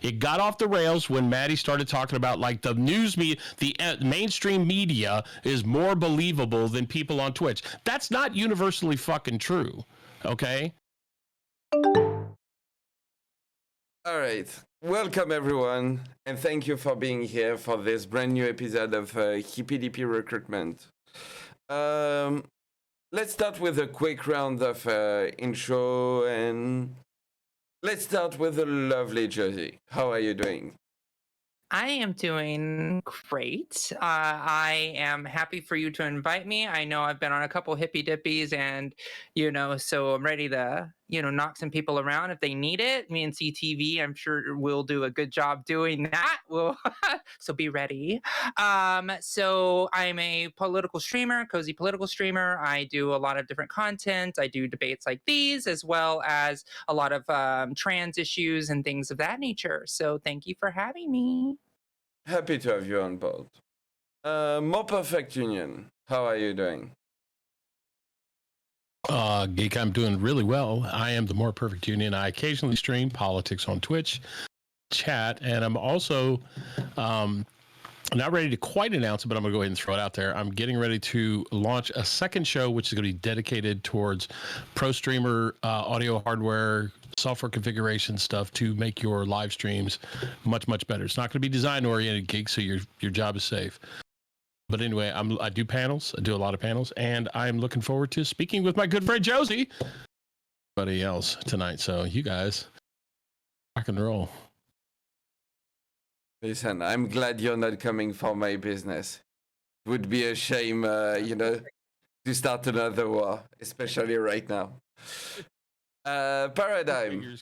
It got off the rails when Maddie started talking about like the news media, the mainstream media is more believable than people on Twitch. That's not universally fucking true. Okay. All right. Welcome, everyone. And thank you for being here for this brand new episode of Hippy Dippy Recruitment. Let's start with a quick round of intro, and let's start with the lovely Josie. How are you doing? I am doing great. I am happy for you to invite me. I know I've been on a couple hippy dippies and, so I'm ready to, knock some people around if they need it. Me and CTV, I'm sure we'll do a good job doing that. So be ready. So I'm a political streamer, cozy political streamer. I do a lot of different content. I do debates like these, as well as a lot of trans issues and things of that nature. So thank you for having me. Happy to have you on board. More Perfect Union, how are you doing? Geek, I'm doing really well. I am the More Perfect Union. I occasionally stream politics on Twitch, chat, and I'm also not ready to quite announce it, but I'm going to go ahead and throw it out there. I'm getting ready to launch a second show, which is going to be dedicated towards pro streamer audio hardware, software configuration stuff to make your live streams much, much better. It's not going to be design oriented, Geek, so your job is safe. But anyway, I do panels. I do a lot of panels, and I'm looking forward to speaking with my good friend Josie, everybody else tonight. So you guys, rock and roll. Listen, I'm glad you're not coming for my business. It would be a shame, to start another war, especially right now. Paradigm.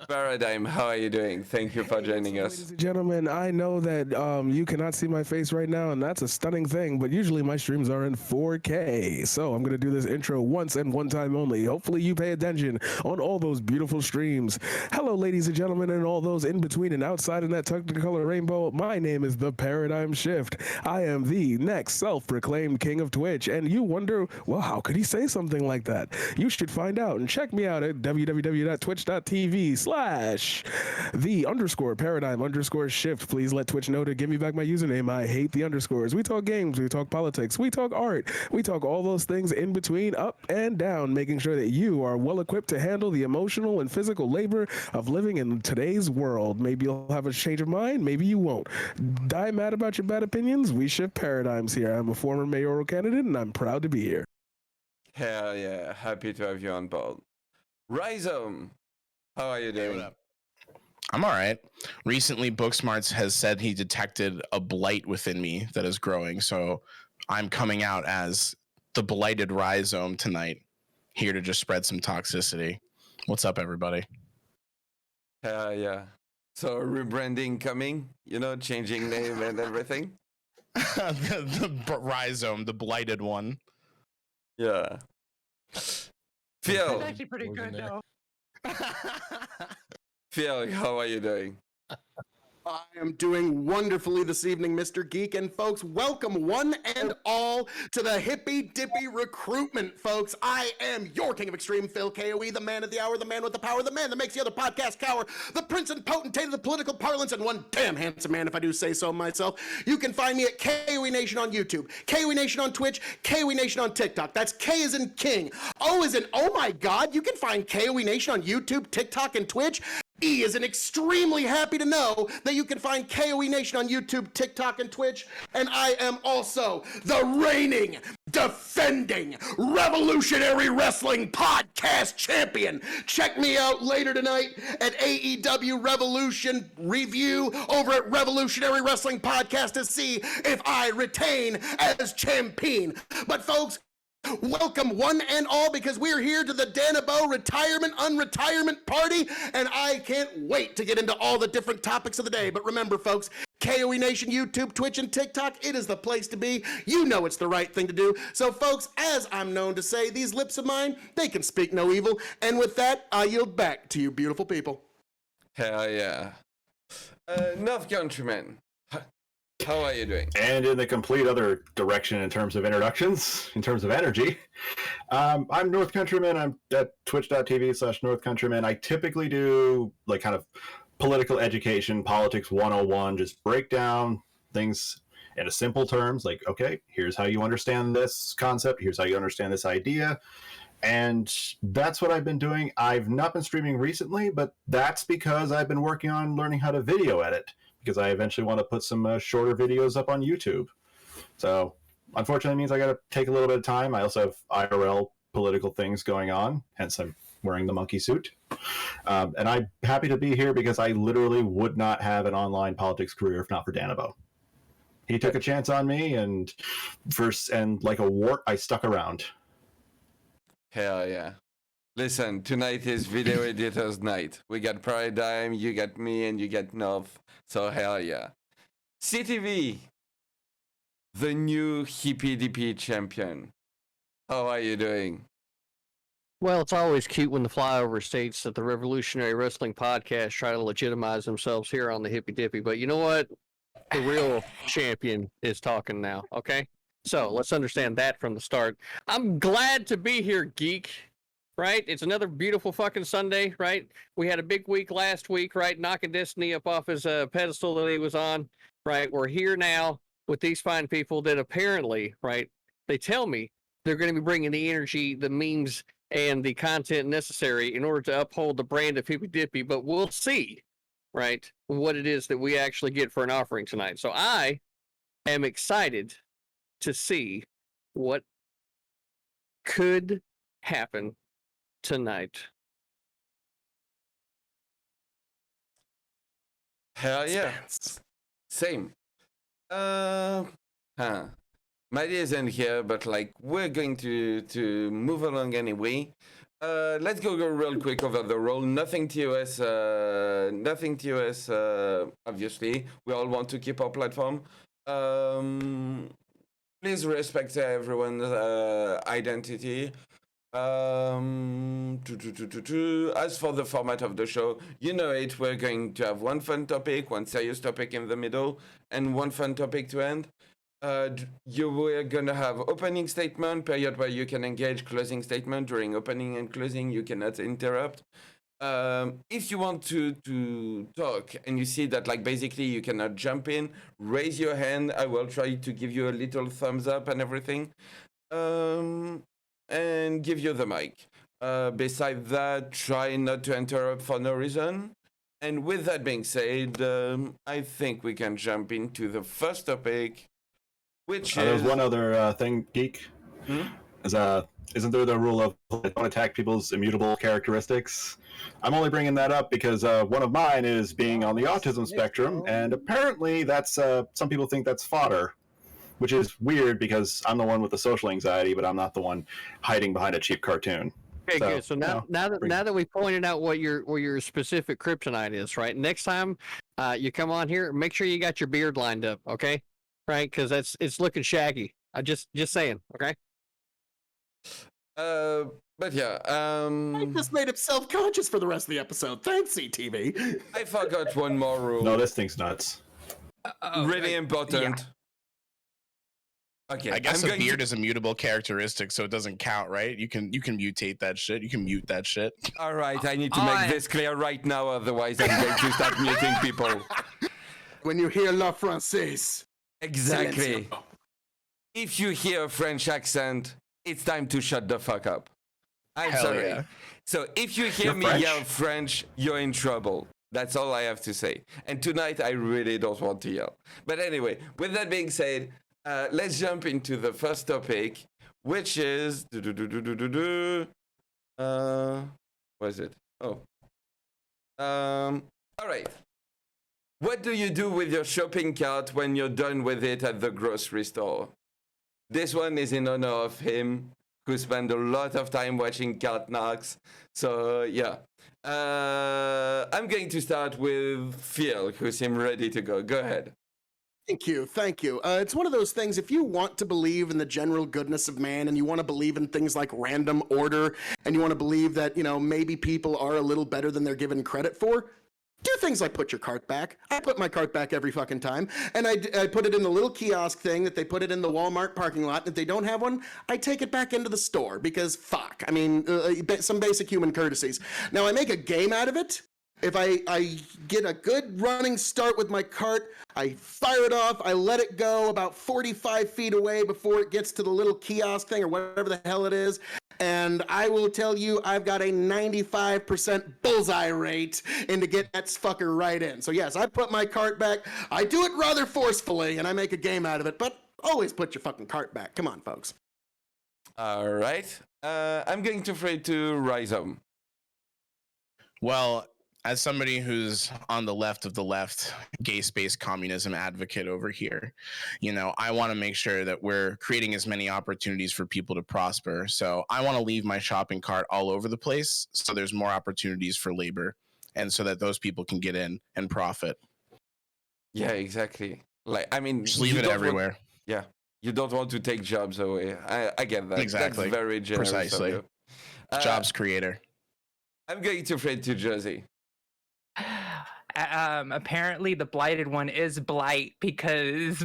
Paradigm, how are you doing? Thank you for joining us. Ladies and gentlemen, I know that you cannot see my face right now, and that's a stunning thing, but usually my streams are in 4K. So I'm going to do this intro once and one time only. Hopefully you pay attention on all those beautiful streams. Hello, ladies and gentlemen, and all those in between and outside in that technicolor rainbow. My name is The Paradigm Shift. I am the next self-proclaimed king of Twitch, and you wonder, well, how could he say something like that? You should find out and check me out at www.twitch.tv/the_paradigm_shift. Please let Twitch know to give me back my username. I hate the underscores. We talk games, we talk politics, we talk art, we talk all those things in between, up and down, making sure that you are well equipped to handle the emotional and physical labor of living in today's world. Maybe you'll have a change of mind, maybe you won't. Die mad about your bad opinions? We shift paradigms here. I'm a former mayoral candidate, and I'm proud to be here. Hell yeah, happy to have you on board. Rhyzohm, how are you doing? I'm all right. Recently, Booksmarts has said he detected a blight within me that is growing, so I'm coming out as the blighted Rhyzohm tonight, here to just spread some toxicity. What's up, everybody? Yeah. So rebranding coming, changing name and everything? the Rhyzohm, the blighted one. Yeah. Phil. That's actually pretty good, though. Phil, how are you doing? I am doing wonderfully this evening, Mr. Geek. And folks, welcome one and all to the Hippy Dippy Recruitment, folks. I am your king of extreme, Phil KOE, the man of the hour, the man with the power, the man that makes the other podcast cower, the prince and potentate of the political parlance, and one damn handsome man, if I do say so myself. You can find me at KOE Nation on YouTube, KOE Nation on Twitch, KOE Nation on TikTok. That's K as in king, O as in oh my god. You can find KOE Nation on YouTube, TikTok, and Twitch. E is extremely happy to know that you can find KOE Nation on YouTube, TikTok, and Twitch. And I am also the reigning, defending, revolutionary wrestling podcast champion. Check me out later tonight at AEW Revolution Review over at Revolutionary Wrestling Podcast to see if I retain as champion. But folks, welcome one and all, because we're here to the Danabo retirement unretirement party, and I can't wait to get into all the different topics of the day. But remember, folks, KOE Nation, YouTube, Twitch, and TikTok, it is the place to be. You know it's the right thing to do. So, folks, as I'm known to say, these lips of mine, they can speak no evil. And with that, I yield back to you beautiful people. Hell yeah. North Countryman, How are you doing? And in the complete other direction in terms of introductions, in terms of energy, I'm North Countryman. I'm at twitch.tv/North Countryman. I typically do like kind of political education, politics 101, just break down things in a simple terms like, okay, here's how you understand this concept, here's how you understand this idea. And that's what I've been doing. I've not been streaming recently, but that's because I've been working on learning how to video edit, because I eventually want to put some shorter videos up on YouTube. So unfortunately, it means I got to take a little bit of time. I also have IRL political things going on, hence I'm wearing the monkey suit. And I'm happy to be here because I literally would not have an online politics career if not for Danabo. He took a chance on me, and like a wart, I stuck around. Hell yeah. Listen, tonight is video editor's night. We got Paradigm, you got me, and you got North. So hell yeah. CTV, the new Hippy Dippy champion. How are you doing? Well, it's always cute when the flyover states that the Revolutionary Wrestling Podcast try to legitimize themselves here on the Hippy Dippy. But you know what? The real champion is talking now, okay? So let's understand that from the start. I'm glad to be here, geek. Right? It's another beautiful fucking Sunday, right? We had a big week last week, right? Knocking Destiny up off his pedestal that he was on, right? We're here now with these fine people that apparently, right? They tell me they're going to be bringing the energy, the memes, and the content necessary in order to uphold the brand of Hippy Dippy, but we'll see, right? What it is that we actually get for an offering tonight. So I am excited to see what could happen tonight. Hell yeah. Same. Maddie isn't here, but like we're going to move along anyway. Let's go real quick over the role. Nothing TOS, obviously. We all want to keep our platform. Please respect everyone's identity. As for the format of the show, you know it, we're going to have one fun topic, one serious topic in the middle, and one fun topic to end. You were gonna have opening statement, period where you can engage, closing statement. During opening and closing, you cannot interrupt. If you want to talk and you see that like basically you cannot jump in, raise your hand. I will try to give you a little thumbs up and everything. And give you the mic. Besides that, try not to interrupt for no reason. And with that being said, I think we can jump into the first topic, which is... There's one other thing, Geek. Isn't there the rule of don't attack people's immutable characteristics? I'm only bringing that up because one of mine is being on the autism spectrum, and apparently that's some people think that's fodder. Which is weird because I'm the one with the social anxiety, but I'm not the one hiding behind a cheap cartoon. Okay, good. So now that we pointed out what your specific kryptonite is, right? Next time you come on here, make sure you got your beard lined up, okay? Right? Because it's looking shaggy. I just saying, okay? But yeah, I just made him self-conscious for the rest of the episode. Thanks, CTV. I forgot one more rule. No, this thing's nuts. Really important. Yeah. Okay, I guess a beard is a mutable characteristic, so it doesn't count, right? You can mutate that shit. You can mute that shit. All right, I need to make this clear right now, otherwise I'm going to start muting people. When you hear La Française. Exactly. Silencio. If you hear a French accent, it's time to shut the fuck up. I'm Hell sorry. yeah. So if you hear You're me French? yell French, you're in trouble. That's all I have to say. And tonight, I really don't want to yell. But anyway, with that being said, let's jump into the first topic, which is... what is it? Oh. All right. What do you do with your shopping cart when you're done with it at the grocery store? This one is in honor of him, who spent a lot of time watching Cart Narcs. So, yeah. I'm going to start with Phil, who seemed ready to go. Go ahead. Thank you. It's one of those things, if you want to believe in the general goodness of man and you want to believe in things like random order and you want to believe that, maybe people are a little better than they're given credit for, do things like put your cart back. I put my cart back every fucking time, and I put it in the little kiosk thing that they put it in the Walmart parking lot. If they don't have one, I take it back into the store because fuck. I mean, some basic human courtesies. Now I make a game out of it. If I get a good running start with my cart, I fire it off, I let it go about 45 feet away before it gets to the little kiosk thing or whatever the hell it is. And I will tell you, I've got a 95% bullseye rate into get that fucker right in. So yes, I put my cart back. I do it rather forcefully, and I make a game out of it, but always put your fucking cart back. Come on, folks. All right. I'm going to throw it to Rhyzohm. Well, as somebody who's on the left, gay space communism advocate over here, you know, I want to make sure that we're creating as many opportunities for people to prosper. So I want to leave my shopping cart all over the place so there's more opportunities for labor and so that those people can get in and profit. Yeah, exactly. Like, I mean, just leave it everywhere. Yeah. You don't want to take jobs away. I get that. Exactly. That's very generous. Precisely. Of you. Jobs creator. I'm going to throw it to Josie. Apparently the blighted one is blight because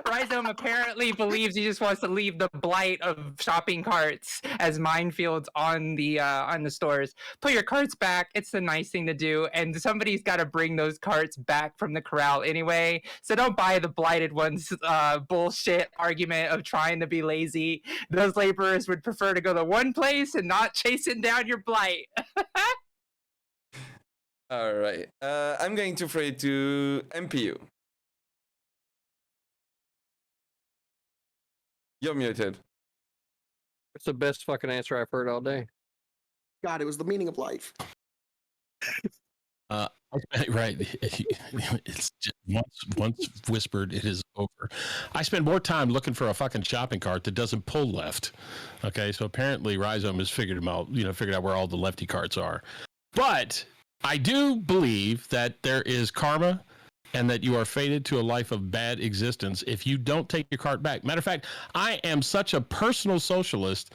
Rhyzohm apparently believes he just wants to leave the blight of shopping carts as minefields on the stores. Put your carts back. It's the nice thing to do, and somebody's got to bring those carts back from the corral anyway. So don't buy the blighted one's bullshit argument of trying to be lazy. Those laborers would prefer to go to one place and not chasing down your blight. All right. I'm going to throw it to MPU. You're muted. It's the best fucking answer I've heard all day. God, it was the meaning of life. Right. It's just once whispered, it is over. I spend more time looking for a fucking shopping cart that doesn't pull left. Okay, so apparently Rhyzohm has figured out where all the lefty carts are. But I do believe that there is karma and that you are fated to a life of bad existence if you don't take your cart back. Matter of fact, I am such a personal socialist.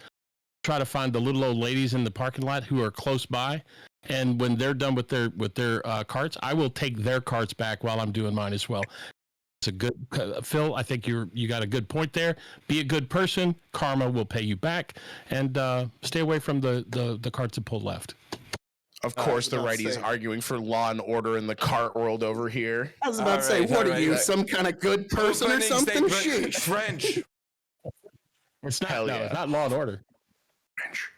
Try to find the little old ladies in the parking lot who are close by, and when they're done with their carts, I will take their carts back while I'm doing mine as well. It's a good Phil. I think you got a good point there. Be a good person. Karma will pay you back, and stay away from the carts that pull left. Of course, the righties arguing for law and order in the cart world over here. I was about to say, what are you, some kind of good person or something? Sheesh. French. It's not. It's not law and order. French.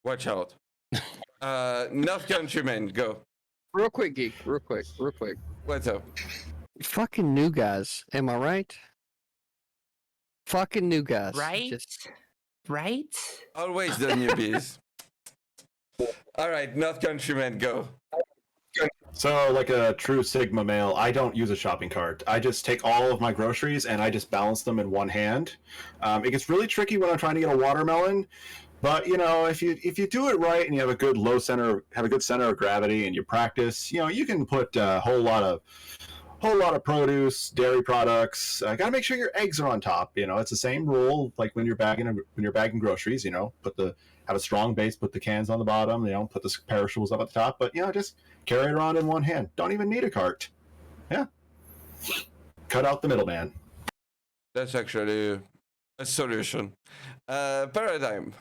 Watch out. North Countryman, go. Real quick, Geek. Real quick. What's up? Fucking new guys. Am I right? Fucking new guys. Right? Right? Always the newbies. All right, North Countryman, go. So, like a true Sigma male, I don't use a shopping cart. I just take all of my groceries and I just balance them in one hand. It gets really tricky when I'm trying to get a watermelon, but you know, if you do it right and you have a good center of gravity and you practice, you know, you can put a whole lot of produce, dairy products. Got to make sure your eggs are on top. You know, it's the same rule like when you're bagging groceries. You know, have a strong base, put the cans on the bottom. You know, put the perishables up at the top. But you know, just carry it around in one hand. Don't even need a cart. Yeah, cut out the middleman. That's actually a solution. Paradigm.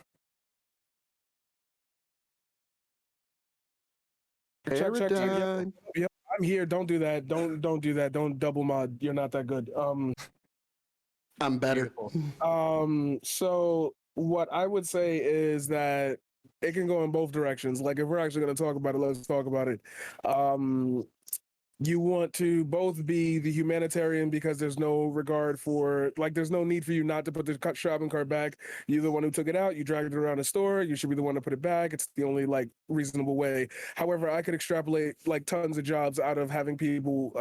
Paradigm. Yep, I'm here. Don't do that. Don't do that. Don't double mod. You're not that good. I'm better. So what I would say is that it can go in both directions. Like if we're actually going to talk about it, let's talk about it. You want to both be the humanitarian because there's no regard for, like, there's no need for you not to put the shopping cart back. You're the one who took it out. You dragged it around the store. You should be the one to put it back. It's the only, like, reasonable way. However, I could extrapolate, like, tons of jobs out of having people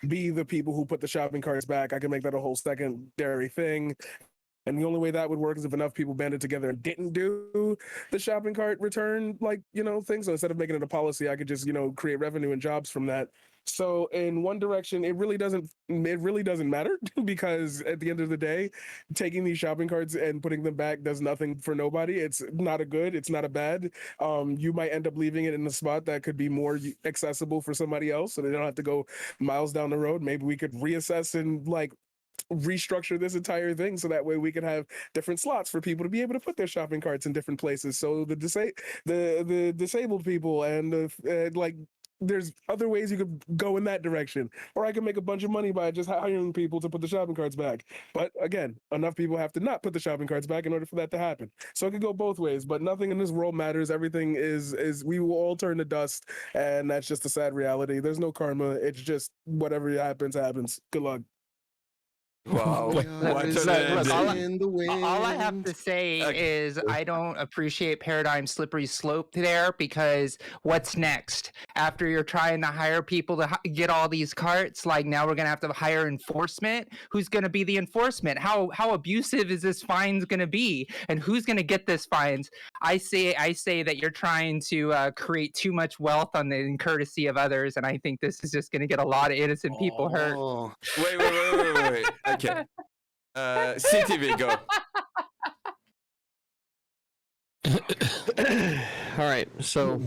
be the people who put the shopping carts back. I can make that a whole secondary thing. And the only way that would work is if enough people banded together and didn't do the shopping cart return, like, you know, thing. So instead of making it a policy, I could just, you know, create revenue and jobs from that. So in one direction, it really doesn't matter because at the end of the day, taking these shopping carts and putting them back does nothing for nobody. It's not a good, it's not a bad. You might end up leaving it in a spot that could be more accessible for somebody else, so they don't have to go miles down the road. Maybe we could reassess and like restructure this entire thing so that way we can have different slots for people to be able to put their shopping carts in different places. So the disabled people and like there's other ways you could go in that direction, or I could make a bunch of money by just hiring people to put the shopping carts back. But again, enough people have to not put the shopping carts back in order for that to happen. So it could go both ways, but nothing in this world matters. Everything is we will all turn to dust, and that's just a sad reality. There's no karma. It's just whatever happens. Good luck. Wow. Look, What look, an look, all, ending. all I have to say is I don't appreciate Paradigm's slippery slope there, because what's next? After you're trying to hire people to get all these carts, like now we're going to have to hire enforcement. Who's going to be the enforcement? How abusive is this fines going to be? And who's going to get this fines? I say that you're trying to create too much wealth on the incourtesy of others, and I think this is just going to get a lot of innocent people hurt. Wait. Okay. CTV, go. All right. So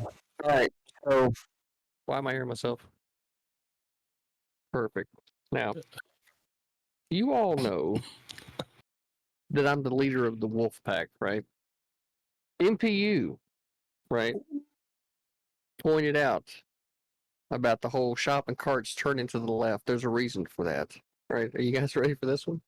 why am I hearing myself? Perfect. Now, you all know that I'm the leader of the wolf pack, right? MPU, right, pointed out about the whole shopping carts turning to the left. There's a reason for that, right? Are you guys ready for this one?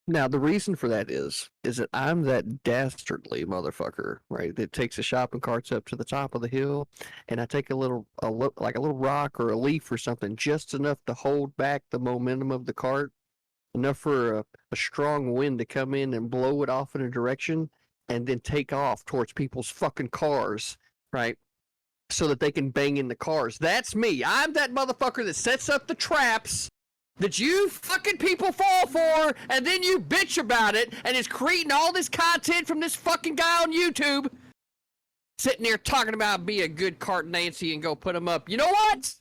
Now, the reason for that is that I'm that dastardly motherfucker, right, that takes the shopping carts up to the top of the hill, and I take a little rock or a leaf or something, just enough to hold back the momentum of the cart, enough for a strong wind to come in and blow it off in a direction, and then take off towards people's fucking cars, right, so that they can bang in the cars. That's me. I'm that motherfucker that sets up the traps that you fucking people fall for, and then you bitch about it, and is creating all this content from this fucking guy on YouTube, sitting there talking about be a good cart Nancy and go put them up. You know what?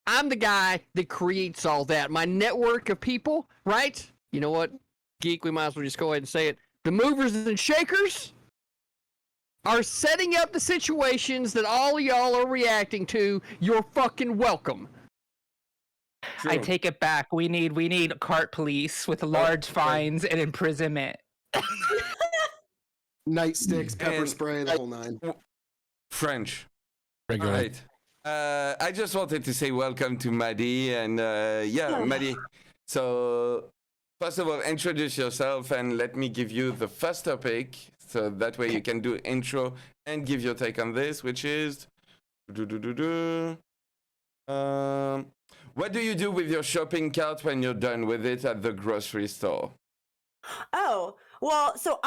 I'm the guy that creates all that. My network of people, right? You know what? Geek, we might as well just go ahead and say it. The movers and shakers are setting up the situations that all of y'all are reacting to. You're fucking welcome. I take it back. We need cart police with large fines and imprisonment. Nightsticks, pepper And- spray, the whole nine. French. Regular. All right. I just wanted to say welcome to Maddie, and Maddie. So first of all, introduce yourself and let me give you the first topic, so that way you can do intro and give your take on this, which is what do you do with your shopping cart when you're done with it at the grocery store? Oh, well, so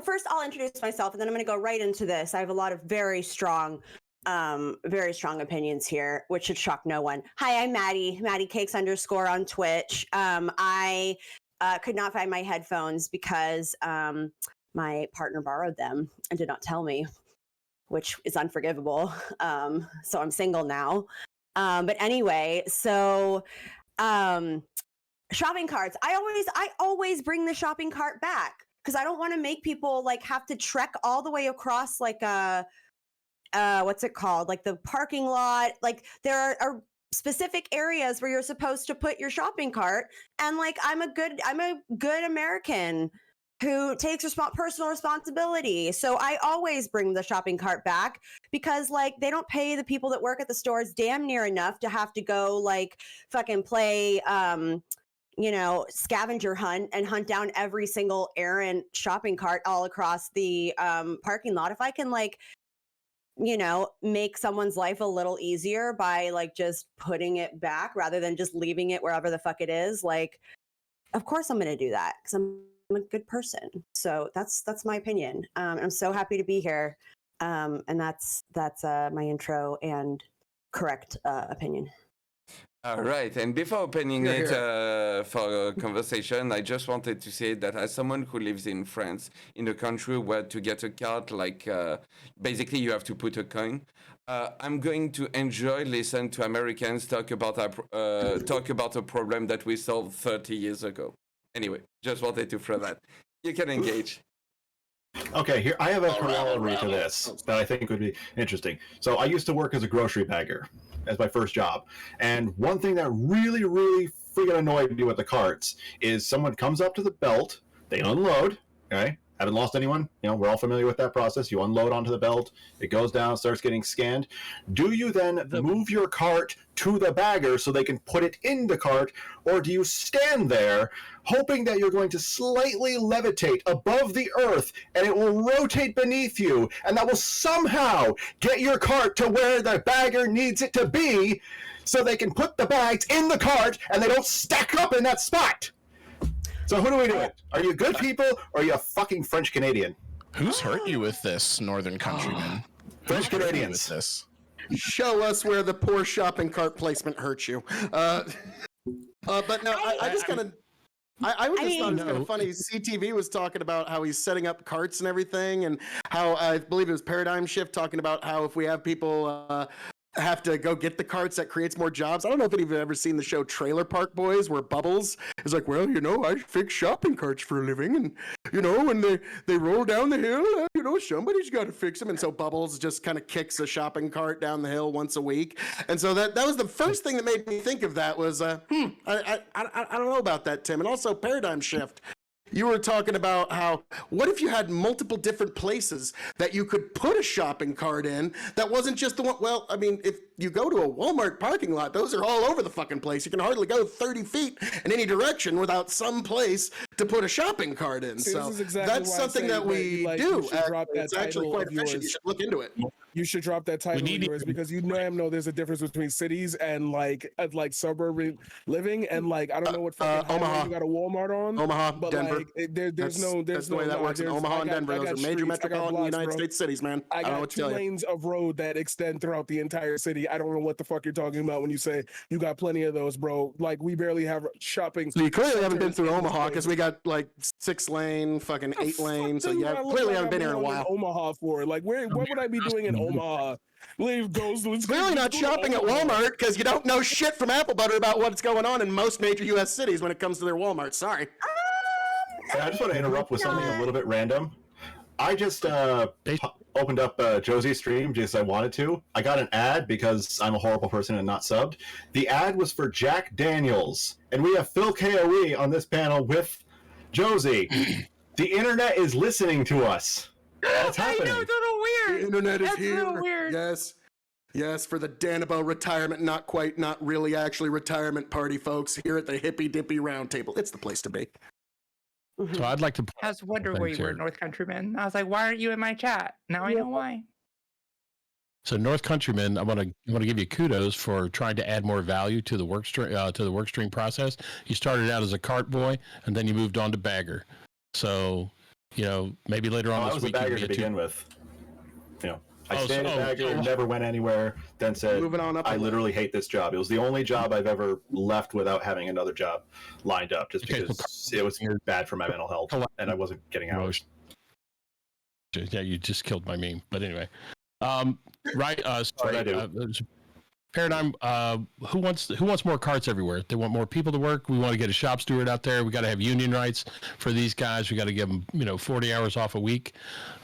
first I'll introduce myself, and then I'm going to go right into this. I have a lot of very strong opinions here, which should shock no one. Hi, I'm Maddie Cakes _ on Twitch. I could not find my headphones because my partner borrowed them and did not tell me, which is unforgivable. So I'm single now. But anyway, so shopping carts. I always bring the shopping cart back because I don't want to make people like have to trek all the way across like what's it called? Like the parking lot. Like there are specific areas where you're supposed to put your shopping cart, and like I'm a good American who takes personal responsibility. So I always bring the shopping cart back because like they don't pay the people that work at the stores damn near enough to have to go like fucking play scavenger hunt and hunt down every single errant shopping cart all across the parking lot. If I can like make someone's life a little easier by like just putting it back rather than just leaving it wherever the fuck it is, like of course I'm going to do that because I'm a good person. So that's my opinion. I'm so happy to be here. And that's my intro and correct opinion. All right, and before opening it for a conversation, I just wanted to say that as someone who lives in France, in a country where to get a card, like basically you have to put a coin, I'm going to enjoy listen to Americans talk about a problem that we solved 30 years ago. Anyway, just wanted to throw that. You can engage. Okay, here I have a corollary to this that I think would be interesting. So I used to work as a grocery bagger as my first job. And one thing that really, really freaking annoyed me with the carts is someone comes up to the belt, they unload, okay? Haven't lost anyone. You know, we're all familiar with that process. You unload onto the belt, it goes down, starts getting scanned. Do you then move your cart to the bagger so they can put it in the cart, or do you stand there hoping that you're going to slightly levitate above the earth and it will rotate beneath you, and that will somehow get your cart to where the bagger needs it to be so they can put the bags in the cart and they don't stack up in that spot? So who do we do it? Are you good people, or are you a fucking French Canadian? Who's hurt you with this, Northern countrymen? French Canadians. This. Show us where the poor shopping cart placement hurts you. But no, I just kind of. I was just thought it was kind of funny. CTV was talking about how he's setting up carts and everything, and how I believe it was Paradigm Shift talking about how if we have people have to go get the carts, that creates more jobs. I don't know if anybody's ever seen the show Trailer Park Boys, where Bubbles is like, well, you know, I fix shopping carts for a living, and you know, when they roll down the hill, you know, somebody's got to fix them. And so Bubbles just kind of kicks a shopping cart down the hill once a week. And so that was the first thing that made me think of that was, I don't know about that, Tim. And also Paradigm Shift. You were talking about how, what if you had multiple different places that you could put a shopping cart in that wasn't just the one? Well, I mean, if you go to a Walmart parking lot, those are all over the fucking place. You can hardly go 30 feet in any direction without some place to put a shopping cart in. See, so exactly that's something that we do. It's actually quite efficient. You should look into it. You should drop that title of yours, because you know there's a difference between cities and like suburban living, and like I don't know what fucking Omaha. You got a Walmart on Omaha, but Denver. Like there's no that's the way that works in Omaha and Denver. Those are major metropolitan United States cities, man. I don't know got what to 2 tell you. lanes of road that extend throughout the entire city. I don't know what the fuck you're talking about when you say you got plenty of those, bro. Like we barely have shopping. So you clearly haven't been through Omaha, because we got like 6 lane, fucking 8 lane. So yeah, clearly haven't been here in a while. Omaha for like what would I be doing in Omaha? Leave goes. Clearly not shopping at Walmart, because you don't know shit from apple butter about what's going on in most major U.S. cities when it comes to their Walmart. Sorry. I just want to interrupt with something a little bit random. I just opened up Josie's stream just as I wanted to. I got an ad because I'm a horrible person and not subbed. The ad was for Jack Daniels, and we have Phil KOE on this panel with Josie. The internet is listening to us. What's happening? I know, it's a little weird. The internet is That's here. a little weird. Yes, for the Danabo retirement, not quite, not really, actually retirement party, folks, here at the Hippy Dippy Roundtable. It's the place to be. So I'd like to. I was wondering where you were, North Countryman. I was like, why aren't you in my chat? Now I know why. So North Countryman, I want to give you kudos for trying to add more value to the work stream process. You started out as a cart boy, and then you moved on to bagger. So, you know, maybe later on I this was a week bagger to begin with. You know, I stayed a bagger, never went anywhere. Then said, Moving on up I literally hate this job. It was the only job I've ever left without having another job lined up, just because it was bad for my mental health, and I wasn't getting hours. Yeah, you just killed my meme. But anyway, right? Sorry. Paradigm. Who wants more carts everywhere? They want more people to work. We want to get a shop steward out there. We got to have union rights for these guys. We got to give them, 40 hours off a week.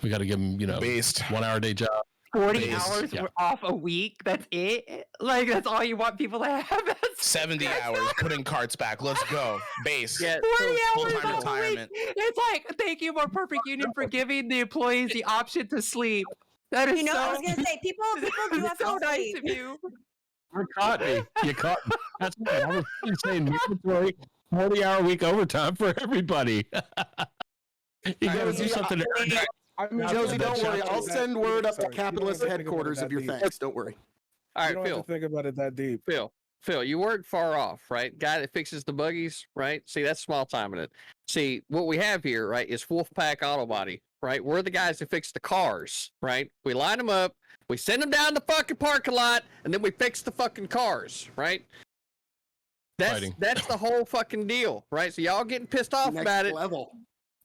We got to give them, based 1 hour a day job. 40 hours off a week. That's it. Like that's all you want people to have. 70 hours. Putting carts back. Let's go. Base. 40 hours full-time off a week. It's like, thank you, More Perfect Union, for giving the employees the option to sleep. That is I was gonna say people do have so to nice sleep. of you. You caught me. You caught me. That's right. I was saying mandatory 40-hour week overtime for everybody. You got to do something to earn that. Josie, don't worry. I'll send word up to capitalist headquarters of your thanks. Don't worry. All right, you don't Phil. have to think about it that deep. Phil, you weren't far off, right? Guy that fixes the buggies, right? See, that's small time in it. See, what we have here, right, is Wolfpack Auto Body, right? We're the guys that fix the cars, right? We line them up, we send them down the fucking parking lot, and then we fix the fucking cars, right? That's the whole fucking deal, right? So y'all getting pissed off about it. Level.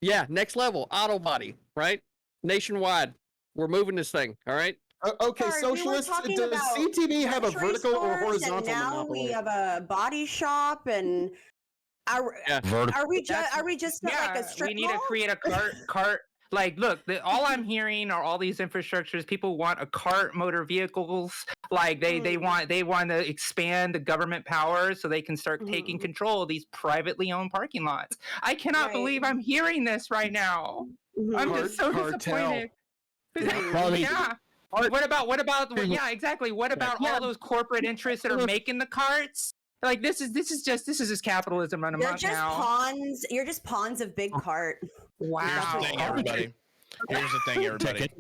Yeah, next level, auto body, right? Nationwide, we're moving this thing. All right. Okay, Sorry, we were socialists, talking does about CTV have a grocery vertical or stores, horizontal and now monopoly? we have a body shop, and are we just at, like, a strip we need to mall? create a cart. Like, look, all I'm hearing are all these infrastructures. People want a cart, motor vehicles. Like they want to expand the government power so they can start taking control of these privately owned parking lots. I cannot believe I'm hearing this right now. I'm just so disappointed. Yeah. What about yeah, exactly. What about all those corporate interests that are making the carts? Like this is just capitalism on a You're month just now. pawns. You're just pawns of big cart. Wow. Here's the thing, everybody.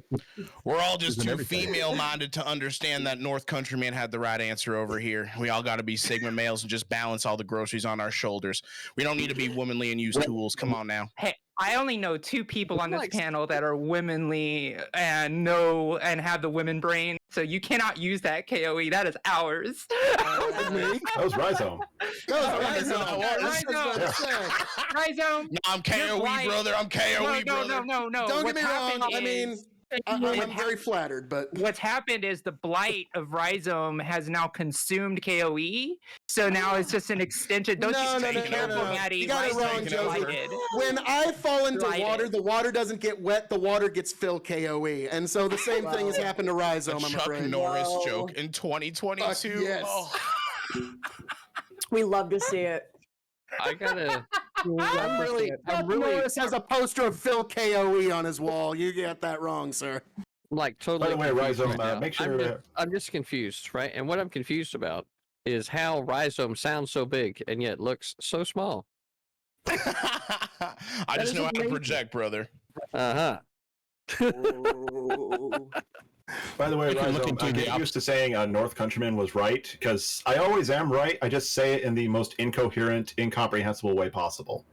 We're all just too female-minded to understand that North Countryman had the right answer over here. We all got to be Sigma males and just balance all the groceries on our shoulders. We don't need to be womanly and use tools. Come on now. Hey, I only know 2 people on this panel that are womanly and have the women brain. So you cannot use that KOE. That is ours. That was Rhyzohm. Rhyzohm. No, I'm KOE, brother. I'm KOE, brother. No. Don't get me wrong. I mean, I'm very flattered, but what's happened is the blight of Rhyzohm has now consumed KOE. So now it's just an extension. Don't you be careful, Maddie. You got it wrong, Josie. When I fall into water, the water doesn't get wet. The water gets filled KOE. And so the same thing has happened to Rhyzohm, I'm afraid. Chuck Norris joke in 2022. Yes. Oh. We love to see it. I gotta. Chuck Norris has a poster of Phil KOE on his wall. You get that wrong, sir. Like totally. By the way, confused Rhyzohm, right now. make sure. I'm just confused, right? And what I'm confused about is how Rhyzohm sounds so big and yet looks so small. I just know how to project, brother. By the way, Rhyzohm, I get used to saying North Countryman was right because I always am right. I just say it in the most incoherent, incomprehensible way possible.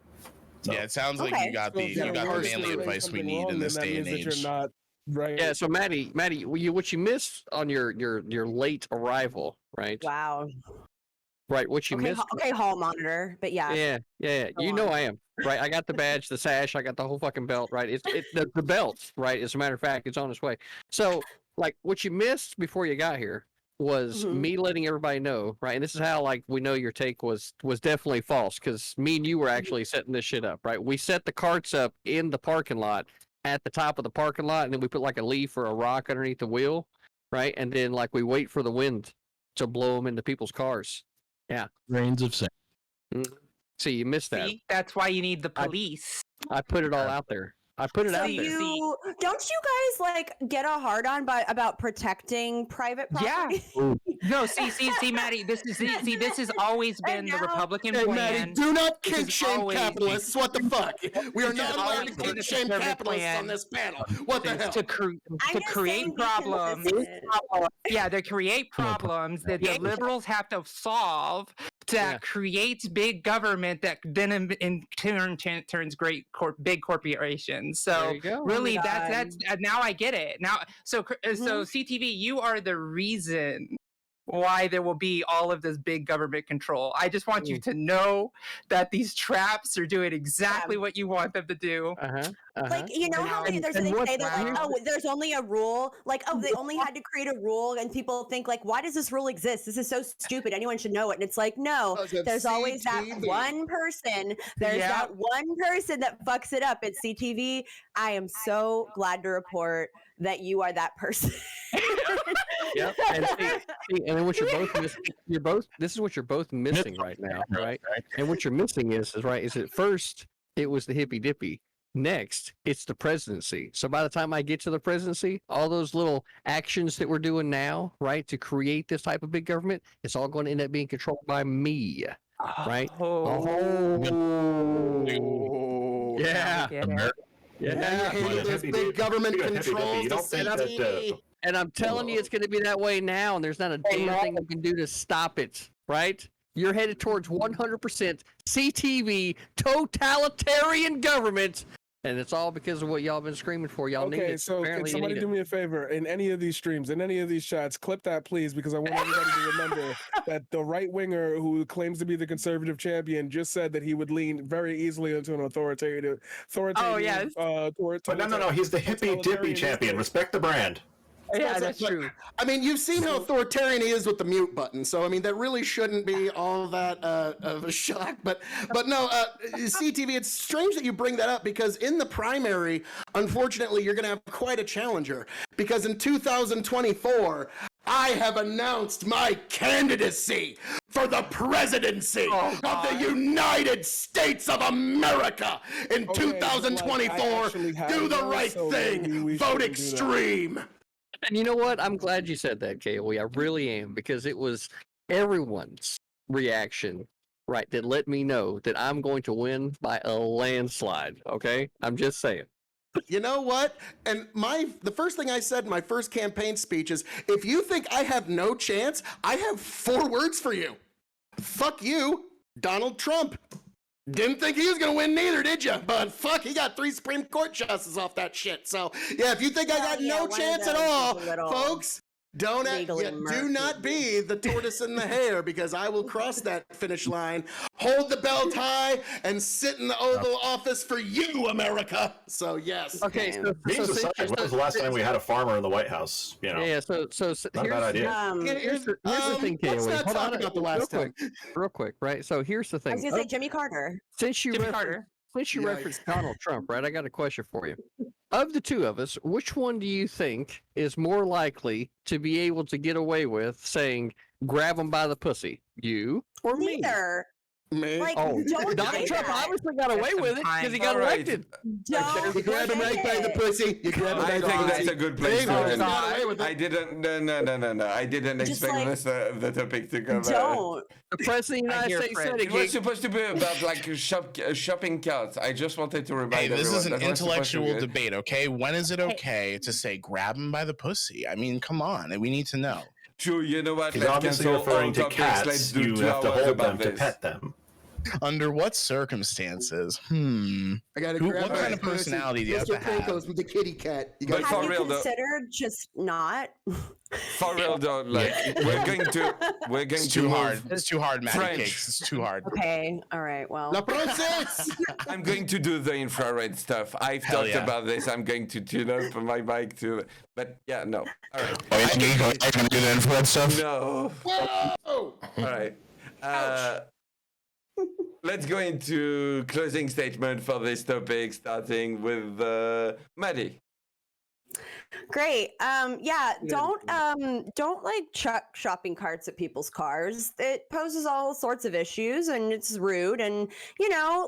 So. Yeah, it sounds like you got the manly advice we need in this day and age. Right. Yeah. So Maddie, what you missed on your late arrival, right? Wow. Right. What you missed. Okay, hall monitor, but yeah. Yeah. You know I am, right? I got the badge, the sash, I got the whole fucking belt, right? It's the belt, right? As a matter of fact, it's on its way. So, like, what you missed before you got here was me letting everybody know, right? And this is how, like, we know your take was definitely false because me and you were actually setting this shit up, right? We set the carts up in the parking lot at the top of the parking lot, and then we put like a leaf or a rock underneath the wheel, right? And then like we wait for the wind to blow them into people's cars. Yeah. Grains of sand. See, you missed that. See, that's why you need the police. I put it all out there. I put it out there. Don't you guys like get a hard on about protecting private property? Yeah. No, see, Maddie, this has always been the Republican plan. Maddie, do not kink shame capitalists. What the fuck? We are not allowed to kink shame capitalists on this panel. What the hell? To create problems. Yeah, to create problems that the liberals have to solve that creates big government that then in turn turns big corporations. So really, that's now I get it. Now, so CTV, you are the reason why there will be all of this big government control. I just want you to know that these traps are doing exactly what you want them to do. Like, you know how many there's they say that like, oh, there's only a rule, like, oh, they only had to create a rule, and people think like, why does this rule exist? This is so stupid. Anyone should know it. And it's like, no, there's always that one person. There's that one person that fucks it up at CTV. I am so glad to report that you are that person. Yep. And then what you're both missing, this is what you're both missing right now, right? And what you're missing is at first it was the Hippy Dippy. Next, it's the presidency. So by the time I get to the presidency, all those little actions that we're doing now, right, to create this type of big government, it's all going to end up being controlled by me, right? Yeah. This big government controls the CTV. And I'm telling you, it's going to be that way now, and there's not a damn thing you can do to stop it, right? You're headed towards 100% CTV totalitarian government And it's all because of what y'all been screaming for. Y'all need Okay, it. so can Apparently you somebody need do it. me a favor? In any of these streams, in any of these chats, clip that, please, because I want everybody to remember that the right winger who claims to be the conservative champion just said that he would lean very easily into an authoritarian. Oh, yes. But no, he's the Hippy Dippy champion. Respect the brand. Yeah, that's true. I mean, you've seen how authoritarian he is with the mute button, so I mean that really shouldn't be all that of a shock. But no, CTV, it's strange that you bring that up because in the primary, unfortunately, you're going to have quite a challenger because in 2024. I have announced my candidacy for the presidency of the United States of America in 2024. Do the right thing. Vote extreme. And you know what? I'm glad you said that, KOE. I really am, because it was everyone's reaction, right, that let me know that I'm going to win by a landslide. Okay? I'm just saying. You know what? And the first thing I said in my first campaign speech is, if you think I have no chance, I have 4 words for you. Fuck you, Donald Trump. Didn't think he was going to win neither, did you? But fuck, he got 3 Supreme Court justices off that shit. So, yeah, if you think I got no chance at all, folks, do not be the tortoise and the hare, because I will cross that finish line, hold the belt high, and sit in the Oval Office for you, America. So, yes. Okay, so Memes aside, when was the last time we had a farmer in the White House? You know, yeah, so not a bad idea. Here's the thing, KOE. Let's not Hold talk on, about the last time. real quick, right? So here's the thing. I was gonna say Jimmy Carter. Since you Jimmy referenced Carter. Since you Yikes. referenced Donald Trump, right, I got a question for you. Of the two of us, which one do you think is more likely to be able to get away with saying, grab him by the pussy? You or me? Neither. Me? Like, Oh, don't Donald say Trump that. obviously got away with it because he got Alright. elected. Don't You grab him right by the say it. pussy. You grab him I right by think the that's pussy. a good place to Bingo, end. got away with it. I didn't. No. I didn't Just expect like- this the topic to come. Don't. The president of the I hear United States Fred. said It was it. supposed to be about like shopping carts. I just wanted to remind Hey, this everyone. is an that was supposed to intellectual be- debate, okay? When is it okay to say grab him by the pussy? I mean, come on, we need to know. True, you know what? He's Let's obviously cancel all referring to topics. Let's cats. do You 2 have to hours hold about them to this. pet them. Under what circumstances? I gotta Who- grab what kind my of personality do you have Mr. to have? Pecos with the kitty cat. You But gotta for Have you real, though- considered just not? For real though, like we're going to It's to too move- hard. It's too hard, Matty French. Cakes. It's too hard. Okay. All right. Well. La princesse! I'm going to do the infrared stuff. I've Hell talked yeah. about this. I'm going to tune up my mic too. But yeah, no. All right. Oh, you're gonna do the infrared stuff? No. Whoa! All right. Let's go into closing statement for this topic, starting with Maddie. Great. Yeah, don't like chuck shopping carts at people's cars. It poses all sorts of issues and it's rude, and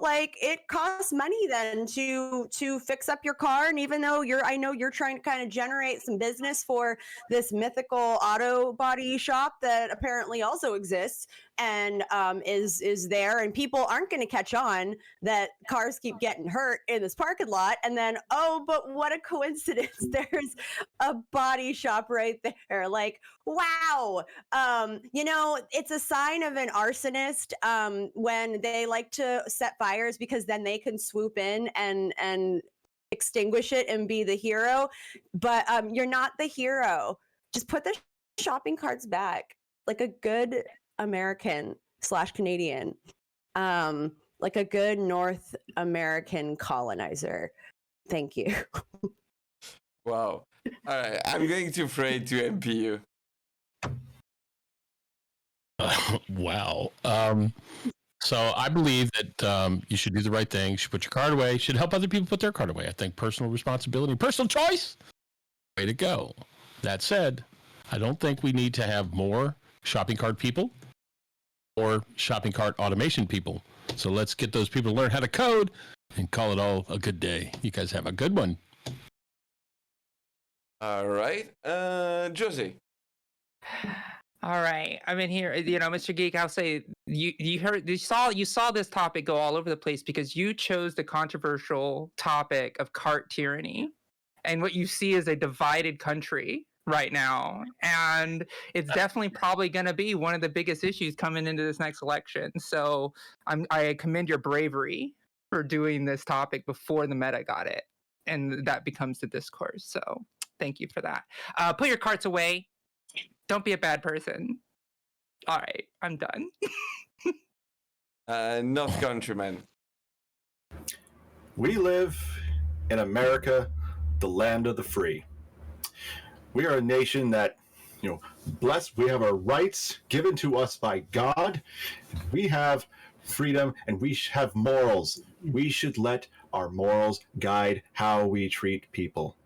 like it costs money then to fix up your car. And even though I know you're trying to kind of generate some business for this mythical auto body shop that apparently also exists and is there, and people aren't going to catch on that cars keep getting hurt in this parking lot, and then but what a coincidence, there's a body shop right there. Like, wow. It's a sign of an arsonist when they like to set fires, because then they can swoop in and extinguish it and be the hero. But you're not the hero. Just put the shopping carts back like a good American/Canadian, like a good North American colonizer. Thank you. Wow. All right. I'm going to trade to MPU. Wow. So I believe that you should do the right thing. You should put your card away. You should help other people put their card away. I think personal responsibility, personal choice, way to go. That said, I don't think we need to have more shopping cart people or shopping cart automation people. So let's get those people to learn how to code and call it all a good day. You guys have a good one. All right. Josie. All right, I'm in here. Mr. Geek, I'll say you saw this topic go all over the place because you chose the controversial topic of cart tyranny, and what you see is a divided country right now, and it's definitely probably going to be one of the biggest issues coming into this next election. So I commend your bravery for doing this topic before the meta got it. And that becomes the discourse. So thank you for that. Put your carts away. Don't be a bad person. All right, I'm done. North Countryman. We live in America, the land of the free. We are a nation that, blessed. We have our rights given to us by God. We have freedom and we have morals. We should let our morals guide how we treat people.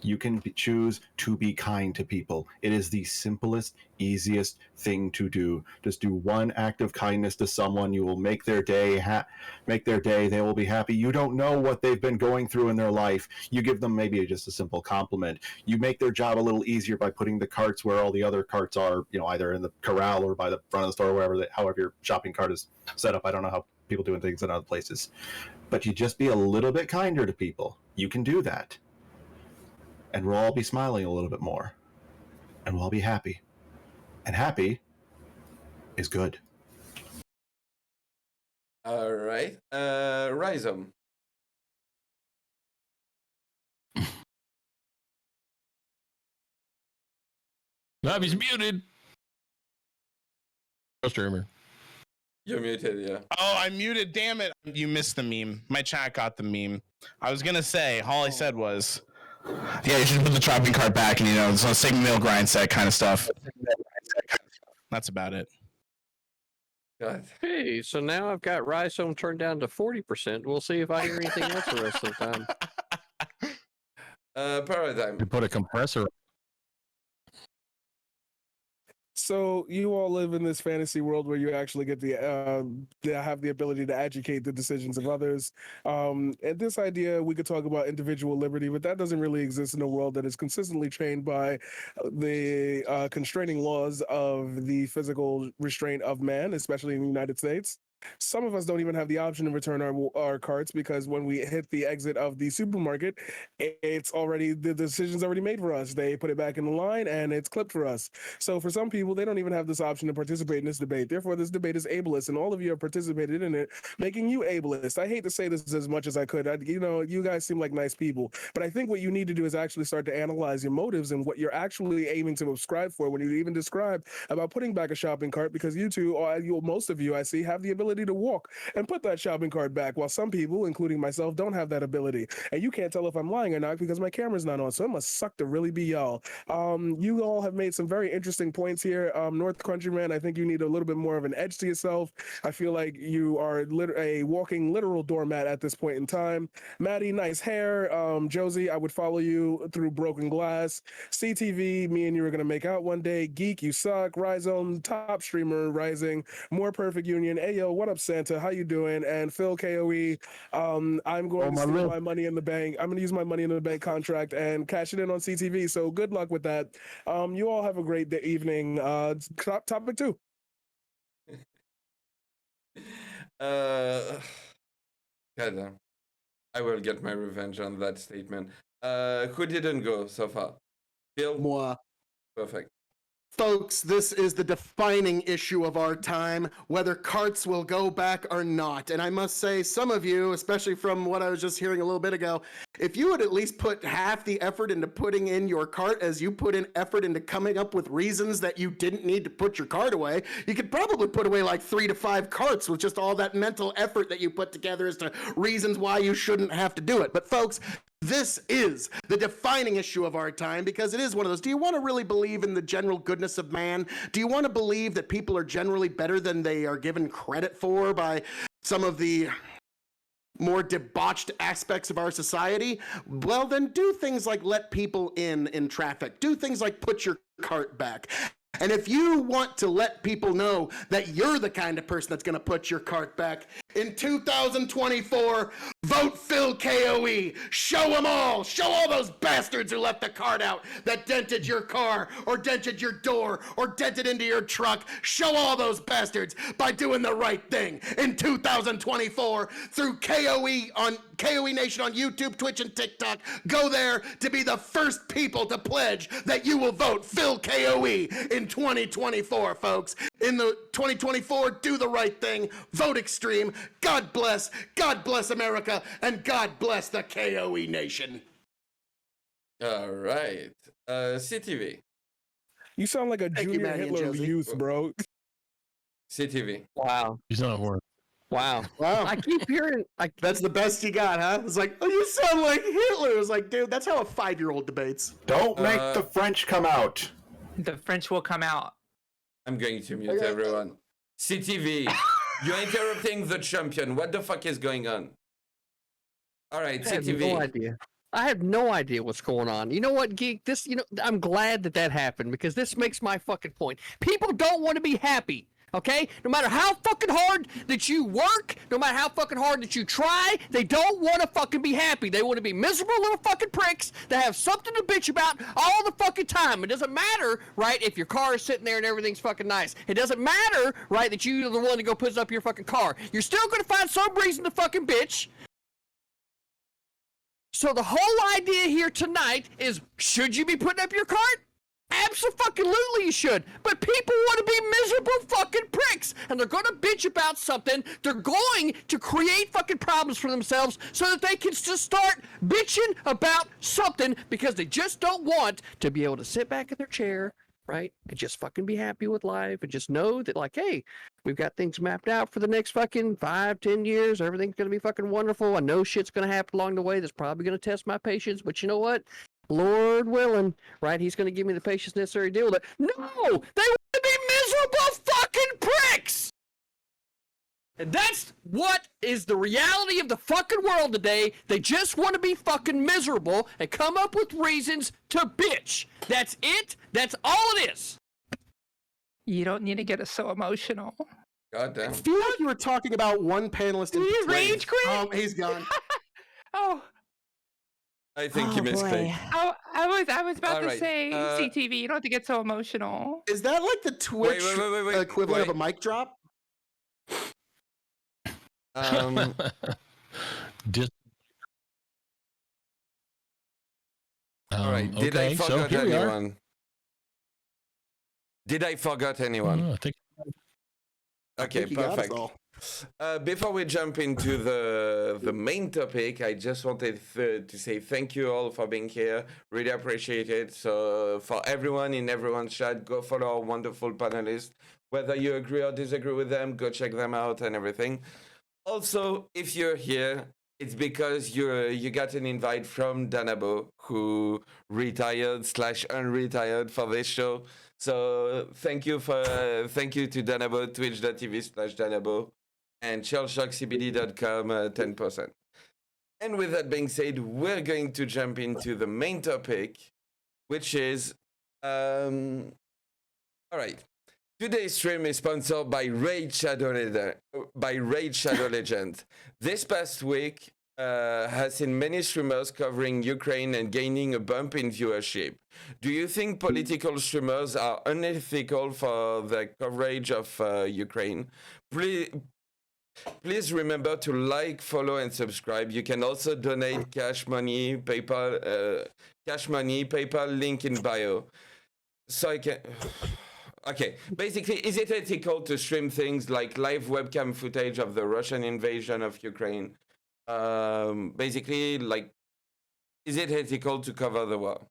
You can choose to be kind to people. It is the simplest, easiest thing to do. Just do one act of kindness to someone. You will make their day. They will be happy. You don't know what they've been going through in their life. You give them maybe just a simple compliment. You make their job a little easier by putting the carts where all the other carts are. Either in the corral or by the front of the store, or however your shopping cart is set up. I don't know how people doing things in other places, but you just be a little bit kinder to people. You can do that. And we'll all be smiling a little bit more. And we'll all be happy. And happy is good. All right. Rhyzohm. No, he's muted. Streamer. You're muted, yeah. Oh, I'm muted. Damn it. You missed the meme. My chat got the meme. I was going to say, all I said was, yeah, you should put the shopping cart back and, some Sigma Mill grind set kind of stuff. That's about it. God. Hey, so now I've got Rhyzohm turned down to 40%. We'll see if I hear anything else the rest of the time. Paradigm. You put a compressor. So you all live in this fantasy world where you actually get have the ability to educate the decisions of others. And this idea, we could talk about individual liberty, but that doesn't really exist in a world that is consistently trained by the constraining laws of the physical restraint of man, especially in the United States. Some of us don't even have the option to return our carts because when we hit the exit of the supermarket, the decision's already made for us. They put it back in the line and it's clipped for us. So for some people, they don't even have this option to participate in this debate. Therefore, this debate is ableist, and all of you have participated in it, making you ableist. I hate to say this as much as I could. You guys seem like nice people, but I think what you need to do is actually start to analyze your motives and what you're actually aiming to subscribe for when you even describe about putting back a shopping cart, because you two, or most of you I see, have the ability to walk and put that shopping cart back, while some people, including myself, don't have that ability. And you can't tell if I'm lying or not because my camera's not on, so it must suck to really be y'all. You all have made some very interesting points here. North Countryman, I think you need a little bit more of an edge to yourself. I feel like you are a walking literal doormat at this point in time. Maddie, nice hair. Josie, I would follow you through broken glass. CTV, me and you are going to make out one day. Geek, you suck. Rhyzohm, top streamer rising. More perfect union. Ayo, what up, Santa? How you doing? And Phil KOE, I'm going to steal my money in the bank. I'm going to use my money in the bank contract and cash it in on CTV. So good luck with that. You all have a great evening. Topic 2. God, I will get my revenge on that statement. Who didn't go so far? Phil? Moi. Perfect. Folks, this is the defining issue of our time, whether carts will go back or not. And I must say, some of you, especially from what I was just hearing a little bit ago, if you would at least put half the effort into putting in your cart as you put in effort into coming up with reasons that you didn't need to put your cart away, you could probably put away like 3 to 5 carts with just all that mental effort that you put together as to reasons why you shouldn't have to do it. But folks, this is the defining issue of our time, because it is one of those. Do you want to really believe in the general goodness of man? Do you want to believe that people are generally better than they are given credit for by some of the more debauched aspects of our society? Well, then do things like let people in traffic. Do things like put your cart back. And if you want to let people know that you're the kind of person that's going to put your cart back, in 2024, vote Phil KOE. Show them all. Show all those bastards who left the cart out that dented your car or dented your door or dented into your truck. Show all those bastards by doing the right thing in 2024 through KOE Nation on YouTube, Twitch, and TikTok. Go there to be the first people to pledge that you will vote Phil KOE in 2024, folks. in the 2024, do the right thing, vote extreme. God bless America, and God bless the KOE Nation. All right. CTV. You sound like a Thank you, junior Maddie and Hitler of Josie. youth, bro. CTV. Wow. He's not worth. Wow. Wow. I keep hearing. That's the best you got, huh? It's like, oh, you sound like Hitler. It's like, dude, that's how a 5-year-old debates. Don't make the French come out. The French will come out. I'm going to mute everyone. CTV. You're interrupting the champion. What the fuck is going on? All right, I have CTV. no idea. I have no idea what's going on. You know what, Geek? This, I'm glad that happened because this makes my fucking point. People don't want to be happy. Okay? No matter how fucking hard that you work, no matter how fucking hard that you try, they don't want to fucking be happy. They want to be miserable little fucking pricks that have something to bitch about all the fucking time. It doesn't matter, right, if your car is sitting there and everything's fucking nice. It doesn't matter, right, that you're the one that go puts up your fucking car. You're still going to find some reason to fucking bitch. So the whole idea here tonight is, should you be putting up your cart? Absolutely you should. But people want to be miserable fucking pricks. And they're going to bitch about something. They're going to create fucking problems for themselves so that they can just start bitching about something because they just don't want to be able to sit back in their chair, right? And just fucking be happy with life and just know that, like, hey, we've got things mapped out for the next fucking 5-10 years. Everything's going to be fucking wonderful. I know shit's going to happen along the way that's probably going to test my patience. But you know what? Lord willing, right? He's going to give me the patience necessary to deal with it. No! They want to be miserable fucking pricks! And that's what is the reality of the fucking world today. They just want to be fucking miserable and come up with reasons to bitch. That's it. That's all it is. You don't need to get us so emotional. God damn. I feel like you were talking about one panelist in Did he particular. rage quit? He's gone. Oh, I think you Oh, missed boy. Craig. I was about All to right, say, CTV, you don't have to get so emotional. Is that like the Twitch equivalent of a mic drop? Just, all right. Did I okay, so forget here we are. anyone? Did I forget anyone? I think Okay, You got us perfect. all. Before we jump into the main topic, I just wanted to say thank you all for being here. Really appreciate it. So for everyone in everyone's chat, go follow our wonderful panelists. Whether you agree or disagree with them, go check them out and everything. Also, if you're here, it's because you got an invite from Danabo, who retired/unretired for this show. So thank you to Danabo, twitch.tv/Danabo, and shellshockcbd.com, 10%. And with that being said, we're going to jump into the main topic, which is, all right. Today's stream is sponsored by Raid Shadow Legend. This past week has seen many streamers covering Ukraine and gaining a bump in viewership. Do you think political streamers are unethical for their coverage of Ukraine? Please remember to like, follow, and subscribe. You can also donate cash money, PayPal link in bio. So I can... Okay, basically, is it ethical to stream things like live webcam footage of the Russian invasion of Ukraine? Basically, like, is it ethical to cover the war?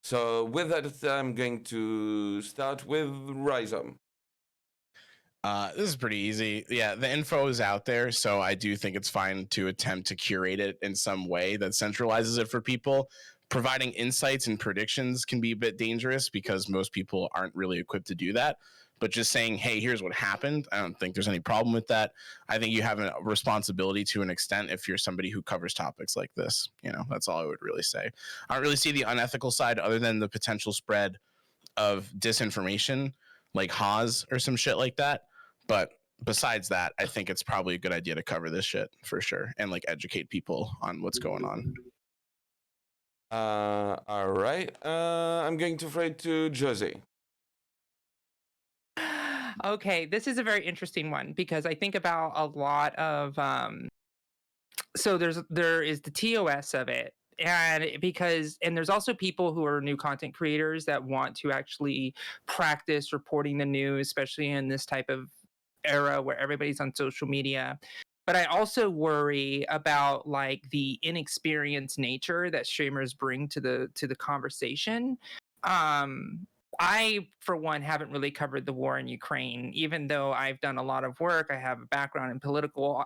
So with that, I'm going to start with Rhyzohm. This is pretty easy. Yeah, the info is out there, so I do think it's fine to attempt to curate it in some way that centralizes it for people. Providing insights and predictions can be a bit dangerous because most people aren't really equipped to do that. But just saying, hey, here's what happened, I don't think there's any problem with that. I think you have a responsibility to an extent if you're somebody who covers topics like this. You know, that's all I would really say. I don't really see the unethical side other than the potential spread of disinformation, like Haas or some shit like that. But besides that, I think it's probably a good idea to cover this shit for sure and like educate people on what's going on. All right. I'm going to throw it to Josie. Okay, this is a very interesting one because I think about a lot of so there is the TOS of it, And there's also people who are new content creators that want to actually practice reporting the news, especially in this type of era where everybody's on social media. But I also worry about like the inexperienced nature that streamers bring to the conversation. I, for one, haven't really covered the war in Ukraine, even though I've done a lot of work. I have a background in political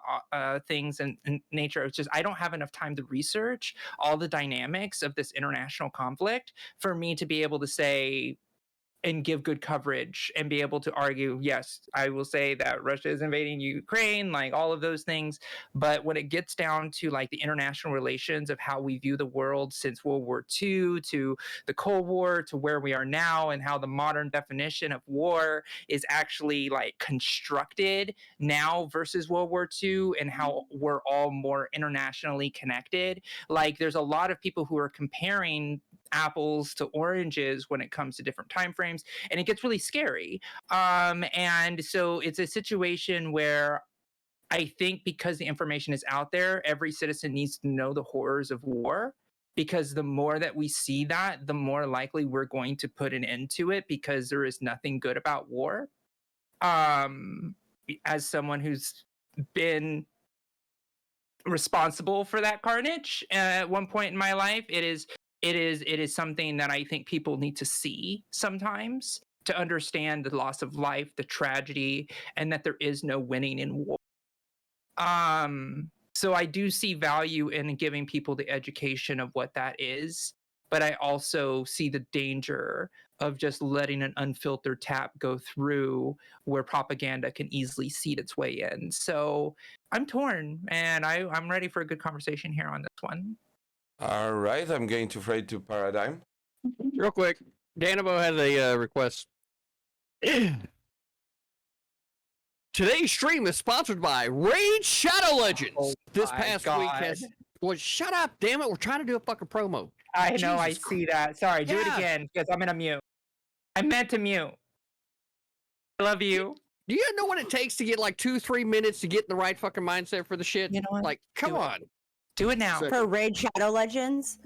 things and nature. It's just I don't have enough time to research all the dynamics of this international conflict for me to be able to say and give good coverage and be able to argue, yes, I will say that Russia is invading Ukraine, like all of those things. But when it gets down to like the international relations of how we view the world since World War II to the Cold War to where we are now, and how the modern definition of war is actually like constructed now versus World War II, and how we're all more internationally connected. Like there's a lot of people who are comparing apples to oranges when it comes to different time frames, and it gets really scary. And so it's a situation where I think because the information is out there, every citizen needs to know the horrors of war, because the more that we see that, the more likely we're going to put an end to it, because there is nothing good about war. As someone who's been responsible for that carnage at one point in my life, it is something that I think people need to see sometimes to understand the loss of life, the tragedy, and that there is no winning in war. So I do see value in giving people the education of what that is, but I also see the danger of just letting an unfiltered tap go through where propaganda can easily seed its way in. So I'm torn, and I'm ready for a good conversation here on this one. All right, I'm going to throw it to Paradigm. Real quick, Danabo has a request. Today's stream is sponsored by Raid Shadow Legends. This past week has... Well, shut up, damn it. We're trying to do a fucking promo. I know, Jesus I see that. Sorry, do it Yeah. again, because I'm going to mute. I meant to mute. I love you. Do you know what it takes to get like 2-3 minutes to get in the right fucking mindset for the shit? You know what? Like, come Do it. on. Do it now. So- For Raid Shadow Legends.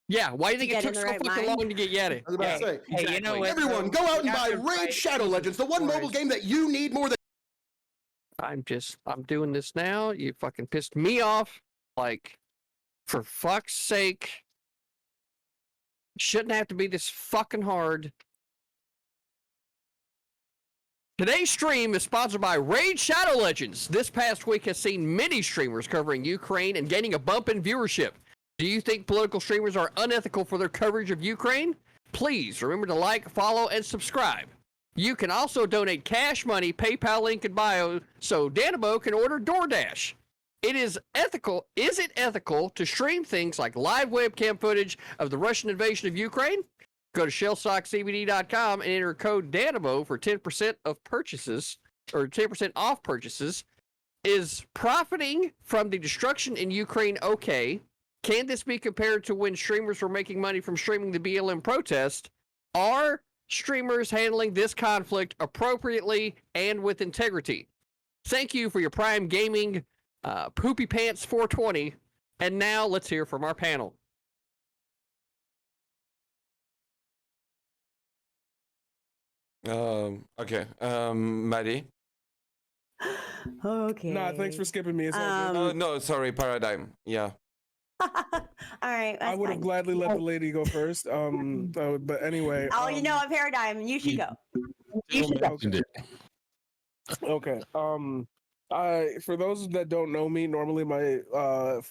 Yeah, why do you think To it get in took the so right fucking mind? long to get Yeti? I was about to say. Hey, you know what? Everyone, go out and buy Raid Shadow Legends, the one mobile game that you need more than. I'm doing this now. You fucking pissed me off. Like, for fuck's sake. Shouldn't have to be this fucking hard. Today's stream is sponsored by Raid Shadow Legends. This past week has seen many streamers covering Ukraine and gaining a bump in viewership. Do you think political streamers are unethical for their coverage of Ukraine? Please remember to like, follow, and subscribe. You can also donate cash money, PayPal link in bio, so Danabo can order DoorDash. Is it ethical to stream things like live webcam footage of the Russian invasion of Ukraine? Go to shellsockcbd.com and enter code Danabo for 10% of purchases, or 10% off purchases. Is profiting from the destruction in Ukraine okay? Can this be compared to when streamers were making money from streaming the BLM protest? Are streamers handling this conflict appropriately and with integrity? Thank you for your Prime Gaming Poopy Pants 420. And now let's hear from our panel. Okay. Maddie. Okay. Nah, thanks for skipping me. It's all good. Oh, no, sorry, Paradigm. Yeah. All right. I would have gladly let the lady go first. But anyway. Oh, you know, a Paradigm. You should go. You should go. Okay. For those that don't know me, normally my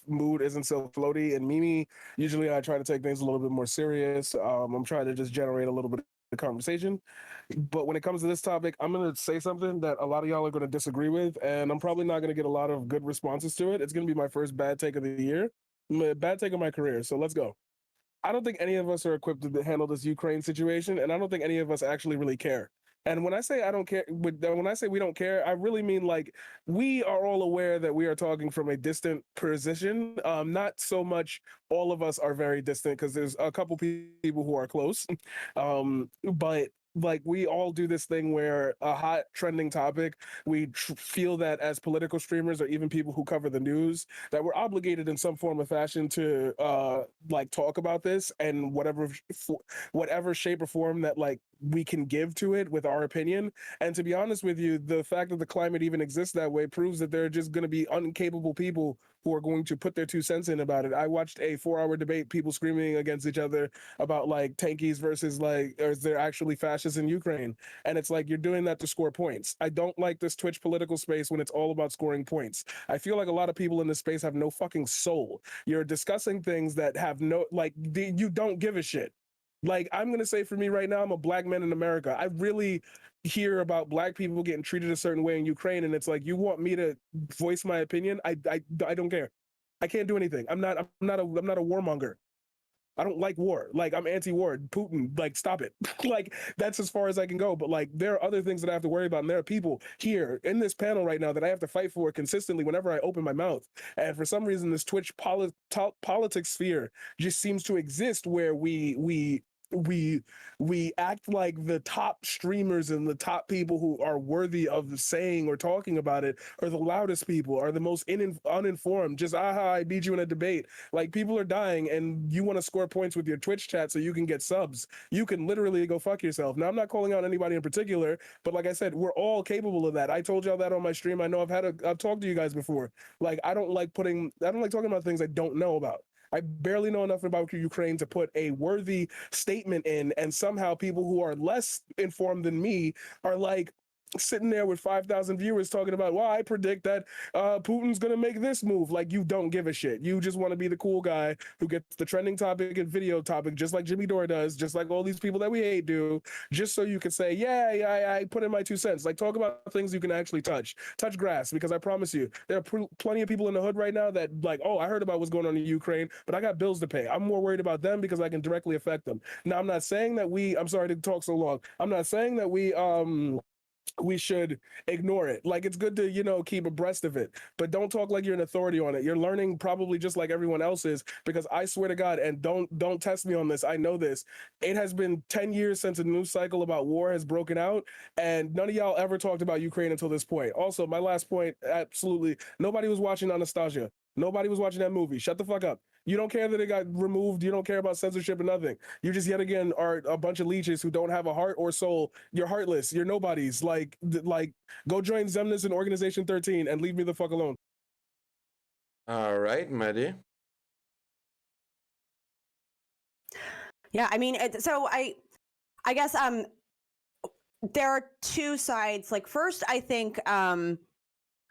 mood isn't so floaty and memey. Usually I try to take things a little bit more serious. I'm trying to just generate a little bit of conversation. But when it comes to this topic, I'm going to say something that a lot of y'all are going to disagree with, and I'm probably not going to get a lot of good responses to it. It's going to be my first bad take of the year, bad take of my career. So let's go. I don't think any of us are equipped to handle this Ukraine situation, and I don't think any of us actually really care. And when I say I don't care, when I say we don't care, I really mean like we are all aware that we are talking from a distant position. Not so much all of us are very distant because there's a couple people who are close. But like we all do this thing where a hot trending topic, we feel that as political streamers or even people who cover the news, that we're obligated in some form or fashion to like talk about this and whatever shape or form that like we can give to it with our opinion. And to be honest with you, the fact that the climate even exists that way proves that there are just going to be incapable people who are going to put their 2 cents in about it. I watched a 4-hour debate, people screaming against each other about like tankies versus like, is there actually fascists in Ukraine? And it's like, you're doing that to score points. I don't like this Twitch political space when it's all about scoring points. I feel like a lot of people in this space have no fucking soul. You're discussing things that have no, like, you don't give a shit. Like, I'm going to say for me right now, I'm a black man in America. I really hear about black people getting treated a certain way in Ukraine, and it's like, you want me to voice my opinion? I don't care. I can't do anything. I'm not a warmonger. I don't like war. Like, I'm anti-war. Putin, like, stop it. Like, that's as far as I can go. But like, there are other things that I have to worry about, and there are people here in this panel right now that I have to fight for consistently whenever I open my mouth. And for some reason, this Twitch politics sphere just seems to exist where we act like the top streamers and the top people who are worthy of saying or talking about it are the loudest people, are the most uninformed. Just, I beat you in a debate. Like, people are dying and you want to score points with your Twitch chat so you can get subs. You can literally go fuck yourself. Now, I'm not calling out anybody in particular, but like I said, we're all capable of that. I told y'all that on my stream. I know I've talked to you guys before. Like, I don't like talking about things I don't know about. I barely know enough about Ukraine to put a worthy statement in, and somehow people who are less informed than me are like sitting there with 5,000 viewers talking about, well, I predict that Putin's going to make this move. Like, you don't give a shit. You just want to be the cool guy who gets the trending topic and video topic, just like Jimmy Dore does, just like all these people that we hate do, just so you can say, yeah, I put in my 2 cents. Like, talk about things you can actually touch grass, because I promise you, there are plenty of people in the hood right now that like, oh, I heard about what's going on in Ukraine, but I got bills to pay. I'm more worried about them because I can directly affect them. Now, I'm not saying that I'm sorry to talk so long. I'm not saying that we should ignore it. Like, it's good to, keep abreast of it, but don't talk like you're an authority on it. You're learning probably just like everyone else is, because I swear to God, and don't test me on this, I know this, it has been 10 years since a news cycle about war has broken out, and none of y'all ever talked about Ukraine until this point. Also, my last point, absolutely, nobody was watching Anastasia. Nobody was watching that movie. Shut the fuck up. You don't care that it got removed. You don't care about censorship or nothing. You just yet again are a bunch of leeches who don't have a heart or soul. You're heartless. You're nobodies. Like go join Zemnis and Organization 13 and leave me the fuck alone. All right, Maddie. Yeah, I mean, so I guess there are two sides. Like, first, I think on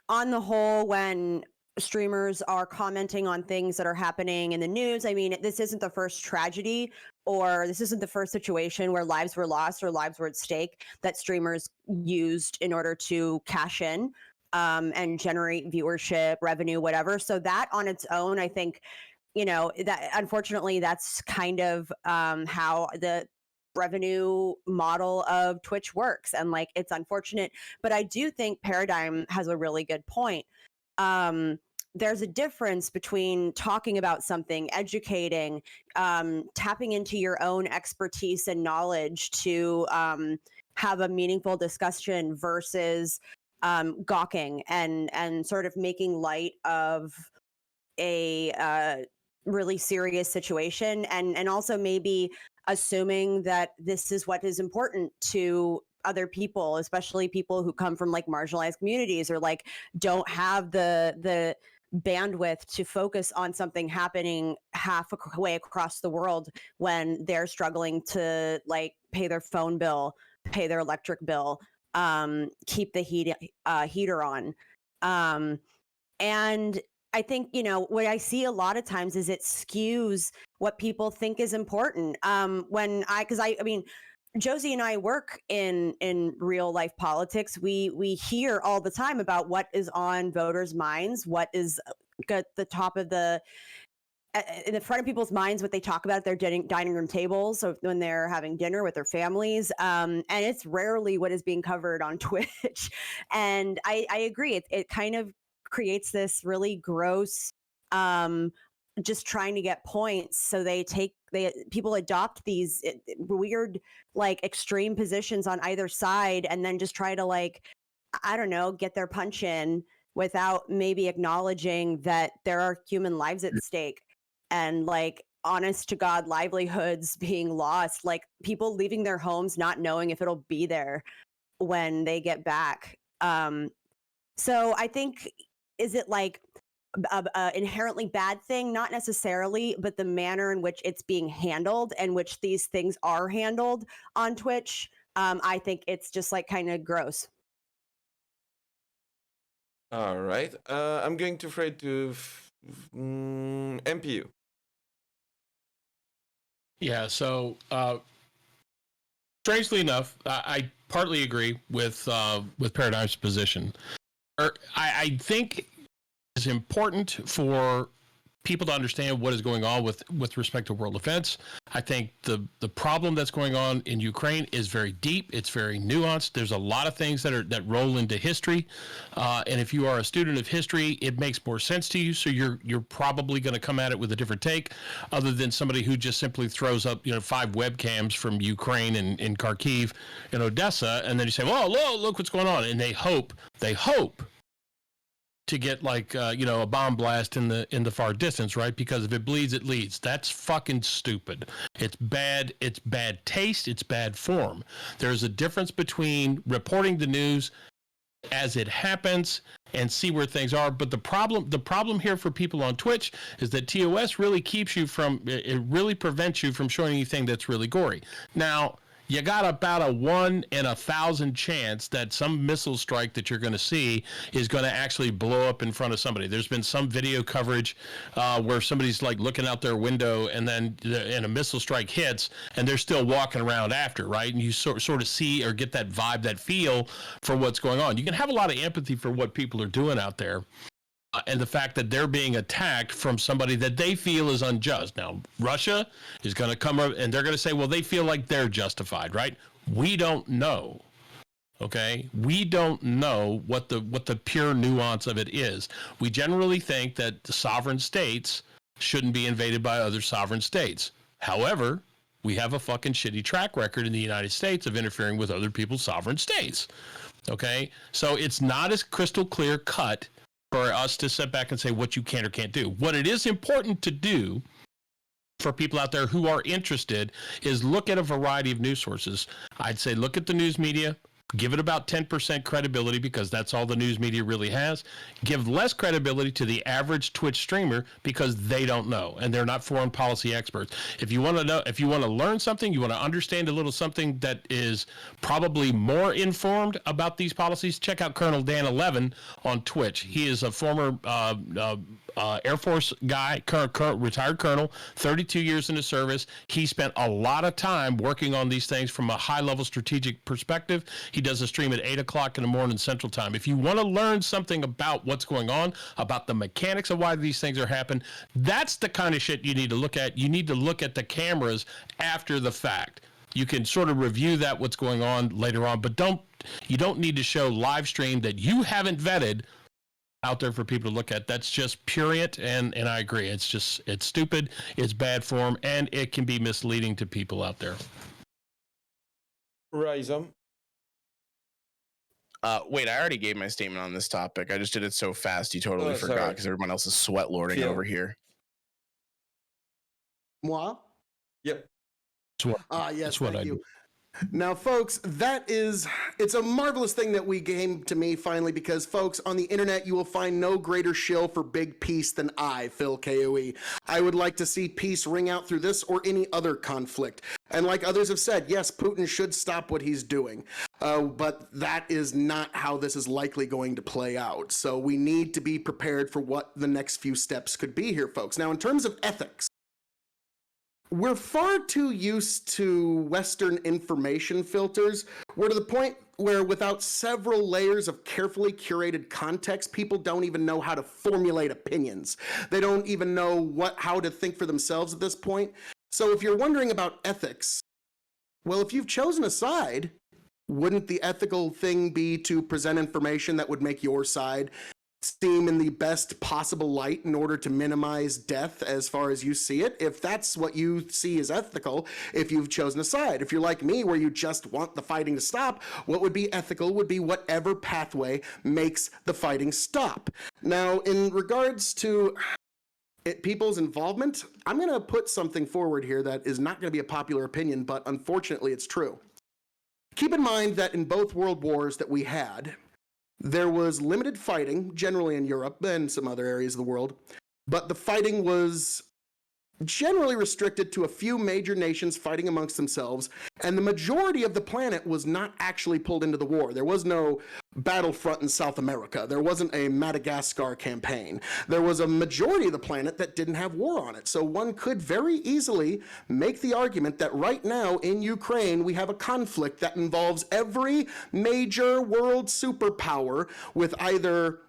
the whole, when streamers are commenting on things that are happening in the news, I mean, this isn't the first tragedy, or this isn't the first situation where lives were lost or lives were at stake that streamers used in order to cash in and generate viewership, revenue, whatever. So that on its own, I think, that unfortunately that's kind of how the revenue model of Twitch works. And like, it's unfortunate, but I do think Paradigm has a really good point. There's a difference between talking about something, educating, tapping into your own expertise and knowledge to have a meaningful discussion versus gawking and sort of making light of a really serious situation, and also maybe assuming that this is what is important to other people, especially people who come from like marginalized communities or like don't have the bandwidth to focus on something happening halfway across the world when they're struggling to like pay their phone bill, pay their electric bill, keep the heater on. And I think, what I see a lot of times is it skews what people think is important. Because I mean, Josie and I work in real life politics. We hear all the time about what is on voters' minds, what is at the top of in the front of people's minds, what they talk about at their dining room tables, so when they're having dinner with their families. And it's rarely what is being covered on Twitch. And I agree. It kind of creates this really gross, just trying to get points. So they take people adopt these weird, like, extreme positions on either side, and then just try to, like, I don't know, get their punch in without maybe acknowledging that there are human lives at stake, and, like, honest to God livelihoods being lost, like people leaving their homes not knowing if it'll be there when they get back. So I think, is it like a inherently bad thing? Not necessarily, but the manner in which it's being handled and which these things are handled on Twitch, I think it's just like kind of gross. All right. I'm going to throw it to MPU. Yeah, so strangely enough, I partly agree with Paradigm's position. I think it's important for people to understand what is going on with respect to world events. I think the problem that's going on in Ukraine is very deep. It's very nuanced. There's a lot of things that roll into history, and if you are a student of history, it makes more sense to you. So you're probably going to come at it with a different take, other than somebody who just simply throws up 5 webcams from Ukraine and in Kharkiv and Odessa, and then you say, "Well, look what's going on," and they hope to get like a bomb blast in the far distance, right? Because if it bleeds, it leads. That's fucking stupid. It's bad. It's bad taste. It's bad form. There's a difference between reporting the news as it happens and see where things are. But the problem here for people on Twitch is that TOS really it really prevents you from showing anything that's really gory. Now, you got about a 1 in 1,000 chance that some missile strike that you're going to see is going to actually blow up in front of somebody. There's been some video coverage where somebody's like looking out their window and a missile strike hits and they're still walking around after, right? And you sort of see or get that vibe, that feel for what's going on. You can have a lot of empathy for what people are doing out there. And the fact that they're being attacked from somebody that they feel is unjust. Now, Russia is going to come up and they're going to say, well, they feel like they're justified, right? We don't know. Okay? We don't know what the pure nuance of it is. We generally think that the sovereign states shouldn't be invaded by other sovereign states. However, we have a fucking shitty track record in the United States of interfering with other people's sovereign states. Okay? So it's not as crystal clear cut for us to sit back and say what you can or can't do. What it is important to do for people out there who are interested is look at a variety of news sources. I'd say look at the news media, give it about 10% credibility because that's all the news media really has. Give less credibility to the average Twitch streamer because they don't know and they're not foreign policy experts. If you want to know, if you want to learn something, you want to understand a little something that is probably more informed about these policies, check out Colonel Dan 11 on Twitch. He is a former Air Force guy, current retired colonel, 32 years in the service. He spent a lot of time working on these things from a high-level strategic perspective. He does a stream at 8 o'clock in the morning Central Time. If you want to learn something about what's going on, about the mechanics of why these things are happening, that's the kind of shit you need to look at. You need to look at the cameras after the fact. You can sort of review that what's going on later on, but you don't need to show live stream that you haven't vetted out there for people to look at. That's just prurient, and I agree. It's stupid, it's bad form, and it can be misleading to people out there. Rhyzohm. Wait, I already gave my statement on this topic. I just did it so fast you totally forgot because everyone else is sweat lording over here. Moi? Yep. Yes, thank you. Now, folks, it's a marvelous thing that we came to me finally because, folks, on the internet, you will find no greater shill for big peace than I, Phil KOE. I would like to see peace ring out through this or any other conflict. And like others have said, yes, Putin should stop what he's doing. But that is not how this is likely going to play out. So we need to be prepared for what the next few steps could be here, folks. Now, in terms of ethics, we're far too used to Western information filters. We're to the point where without several layers of carefully curated context, people don't even know how to formulate opinions. They don't even know how to think for themselves at this point. So if you're wondering about ethics, well, if you've chosen a side, wouldn't the ethical thing be to present information that would make your side seem in the best possible light in order to minimize death as far as you see it, if that's what you see as ethical, if you've chosen a side. If you're like me, where you just want the fighting to stop, what would be ethical would be whatever pathway makes the fighting stop. Now, in regards to people's involvement, I'm going to put something forward here that is not going to be a popular opinion, but unfortunately it's true. Keep in mind that in both world wars that we had, there was limited fighting, generally in Europe and some other areas of the world, but the fighting was generally restricted to a few major nations fighting amongst themselves, and the majority of the planet was not actually pulled into the war. There was no battlefront in South America. There wasn't a Madagascar campaign. There was a majority of the planet that didn't have war on it. So one could very easily make the argument that right now in Ukraine, we have a conflict that involves every major world superpower with either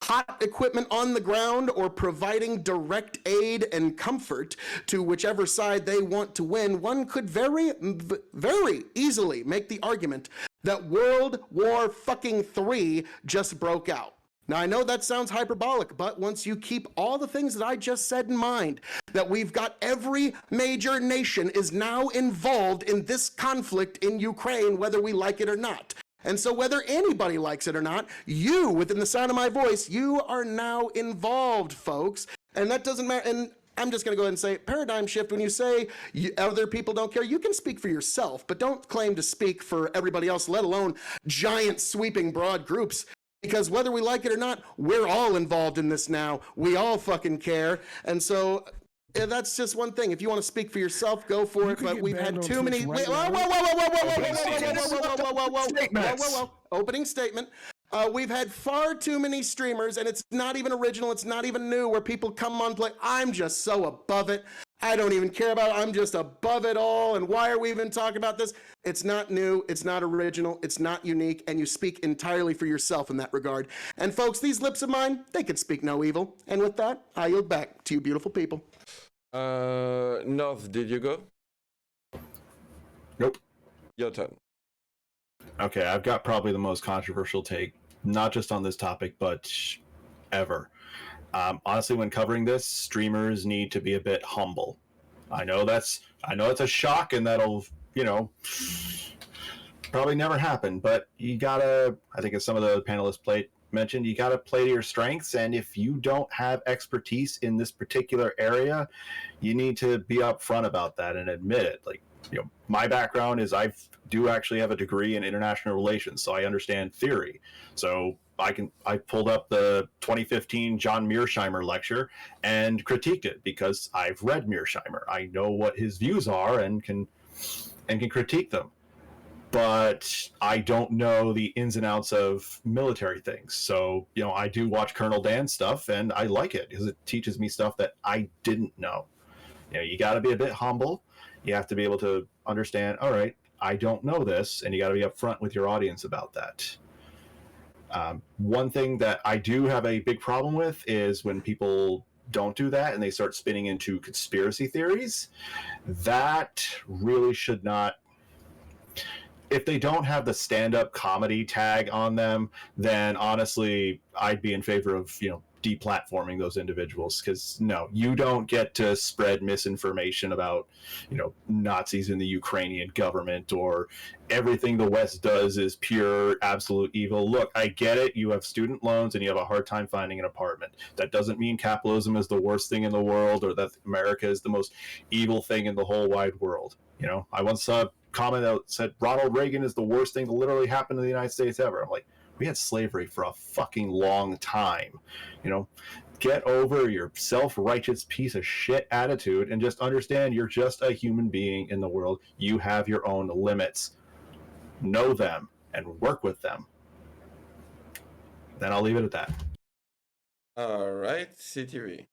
hot equipment on the ground or providing direct aid and comfort to whichever side they want to win. One could very easily make the argument that World War fucking III just broke out. Now, I know that sounds hyperbolic, but once you keep all the things that I just said in mind, that we've got every major nation is now involved in this conflict in Ukraine, whether we like it or not. And so whether anybody likes it or not, you, within the sound of my voice, you are now involved, folks. And that doesn't matter. And I'm just going to go ahead and say paradigm shift. When you say other people don't care, you can speak for yourself, but don't claim to speak for everybody else, let alone giant, sweeping, broad groups. Because whether we like it or not, we're all involved in this now. We all fucking care. And so that's just one thing. If you want to speak for yourself, go for it. But we've had too many. Opening statement. We've had far too many streamers, and it's not even original. It's not even new. Where people come on play. I'm just so above it. I don't even care about it. I'm just above it all. And why are we even talking about this? It's not new. It's not original. It's not unique. And you speak entirely for yourself in that regard. And folks, these lips of mine, they can speak no evil. And with that, I yield back to you beautiful people. North, did you go? Nope. Your turn. Okay, I've got probably the most controversial take, not just on this topic, but ever. Honestly, when covering this, streamers need to be a bit humble. I know it's a shock, and that'll, probably never happen. But you gotta, I think, as some of the panelists mentioned, you gotta play to your strengths. And if you don't have expertise in this particular area, you need to be upfront about that and admit it. Like, my background is I do actually have a degree in international relations, so I understand theory. So I pulled up the 2015 John Mearsheimer lecture and critiqued it because I've read Mearsheimer. I know what his views are and can critique them. But I don't know the ins and outs of military things. So, I do watch Colonel Dan's stuff, and I like it because it teaches me stuff that I didn't know. You got to be a bit humble. You have to be able to understand, all right, I don't know this, and you got to be upfront with your audience about that. One thing that I do have a big problem with is when people don't do that and they start spinning into conspiracy theories. That really should not. If they don't have the stand-up comedy tag on them, then honestly, I'd be in favor of, deplatforming those individuals, because no, you don't get to spread misinformation about, Nazis in the Ukrainian government or everything the West does is pure absolute evil. Look, I get it. You have student loans and you have a hard time finding an apartment. That doesn't mean capitalism is the worst thing in the world or that America is the most evil thing in the whole wide world. I once saw a comment that said Ronald Reagan is the worst thing to literally happen in the United States ever. I'm like, we had slavery for a fucking long time. Get over your self-righteous piece of shit attitude and just understand you're just a human being in the world. You have your own limits. Know them and work with them. Then I'll leave it at that. All right, CTV.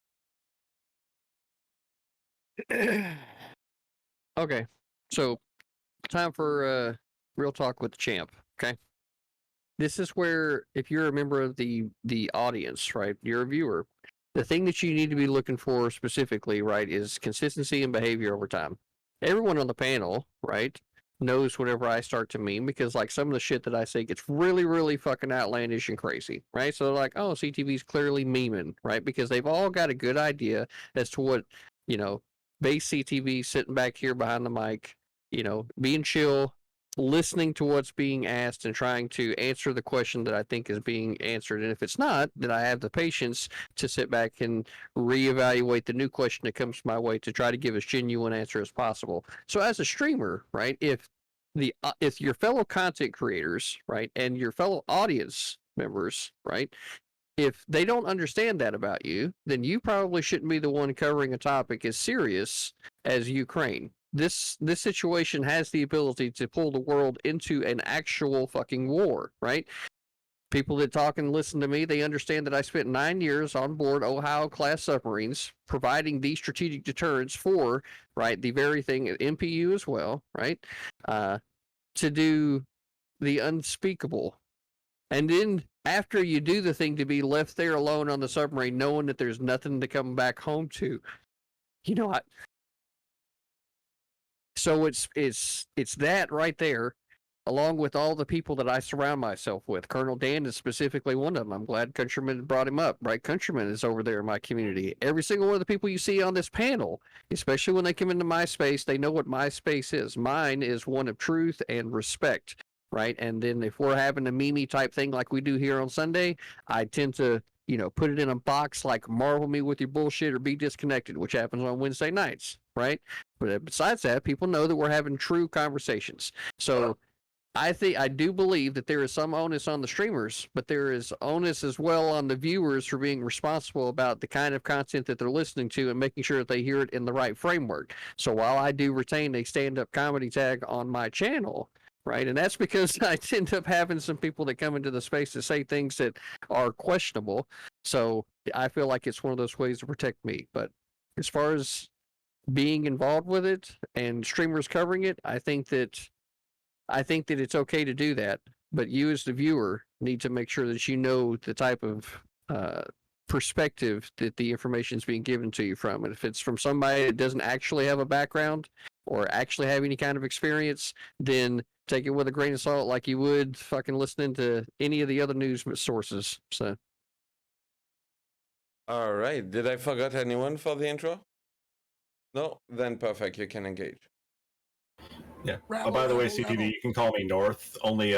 Okay, so time for real talk with the champ. Okay, this is where if you're a member of the audience, right, you're a viewer, the thing that you need to be looking for specifically, right, is consistency and behavior over time. Everyone on the panel, right, knows whenever I start to meme, because like some of the shit that I say gets really, really fucking outlandish and crazy, right? So they're like, oh, CTV's clearly memeing, right? Because they've all got a good idea as to what, you know, base CTV sitting back here behind the mic, you know, being chill, listening to what's being asked and trying to answer the question that I think is being answered. And if it's not, then I have the patience to sit back and reevaluate the new question that comes my way to try to give as genuine answer as possible. So as a streamer, right, if your fellow content creators, right, and your fellow audience members, right, if they don't understand that about you, then you probably shouldn't be the one covering a topic as serious as Ukraine. This situation has the ability to pull the world into an actual fucking war, right? People that talk and listen to me, they understand that I spent 9 years on board Ohio-class submarines, providing the strategic deterrence for, right, the very thing, MPU as well, right, to do the unspeakable. And then after you do the thing, to be left there alone on the submarine, knowing that there's nothing to come back home to, you know, so it's that right there, along with all the people that I surround myself with. Colonel Dan is specifically one of them. I'm glad Countryman brought him up, right? Countryman is over there in my community. Every single one of the people you see on this panel, especially when they come into my space, they know what my space is. Mine is one of truth and respect, right? And then if we're having a meme type thing like we do here on Sunday, I tend to, you know, put it in a box like marvel me with your bullshit or be disconnected, which happens on Wednesday nights, right? But besides that, people know that we're having true conversations. So I do believe that there is some onus on the streamers, but there is onus as well on the viewers for being responsible about the kind of content that they're listening to and making sure that they hear it in the right framework. So while I do retain a stand-up comedy tag on my channel, right, and that's because I end up having some people that come into the space to say things that are questionable. So I feel like it's one of those ways to protect me. But as far as being involved with it and streamers covering it, I think that it's okay to do that, but you as the viewer need to make sure that you know the type of perspective that the information is being given to you from. And if it's from somebody that doesn't actually have a background or actually have any kind of experience, then take it with a grain of salt like you would fucking listening to any of the other news sources. So. All right. Did I forget anyone for the intro? No? Then perfect. You can engage. Yeah. Oh, by the way, CTV, you can call me North. Only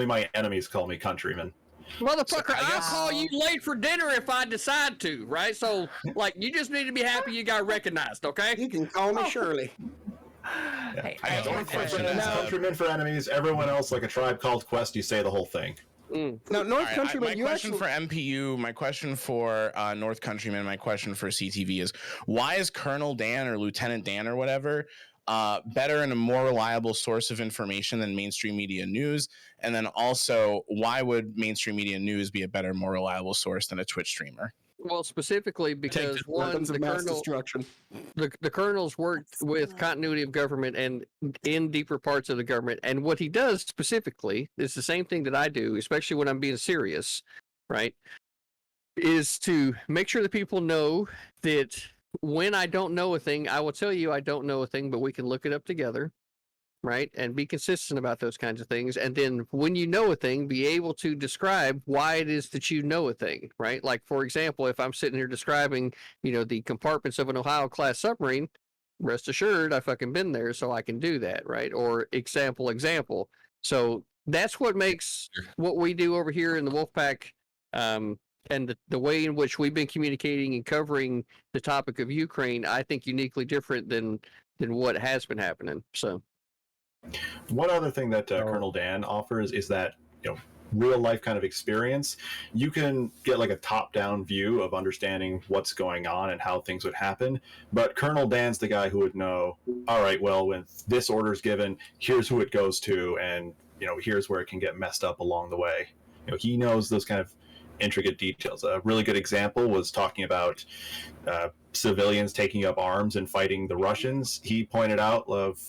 my enemies call me Countryman. Motherfucker, I'll call you late for dinner if I decide to, right? So, like, you just need to be happy you got recognized, okay? You can call me Shirley. Yeah. Hey, I don't question. Countrymen for enemies. Everyone else, like a Tribe Called Quest, you say the whole thing. Now, North Right, Countryman, my question for MPU, my question for North Countryman, my question for CTV is, why is Colonel Dan or Lieutenant Dan or whatever better and a more reliable source of information than mainstream media news? And then also, why would mainstream media news be a better, more reliable source than a Twitch streamer? Well, specifically because weapons of mass colonel, destruction. the colonel's worked with continuity of government and in deeper parts of the government. And what he does specifically is the same thing that I do, especially when I'm being serious, right? Is to make sure that people know that when I don't know a thing, I will tell you I don't know a thing, but we can look it up together, right? And be consistent about those kinds of things. And then when you know a thing, be able to describe why it is that you know a thing, right? Like, for example, if I'm sitting here describing, you know, the compartments of an Ohio-class submarine, rest assured I fucking been there, so I can do that, right? Or example. So that's what makes what we do over here in the Wolfpack, and the way in which we've been communicating and covering the topic of Ukraine, I think uniquely different than what has been happening. So. One other thing that Colonel Dan offers is that, you know, real life kind of experience. You can get like a top down view of understanding what's going on and how things would happen. But Colonel Dan's the guy who would know, all right, well, when this order's given, here's who it goes to, and, you know, here's where it can get messed up along the way. You know, he knows those kind of intricate details. A really good example was talking about civilians taking up arms and fighting the Russians. He pointed out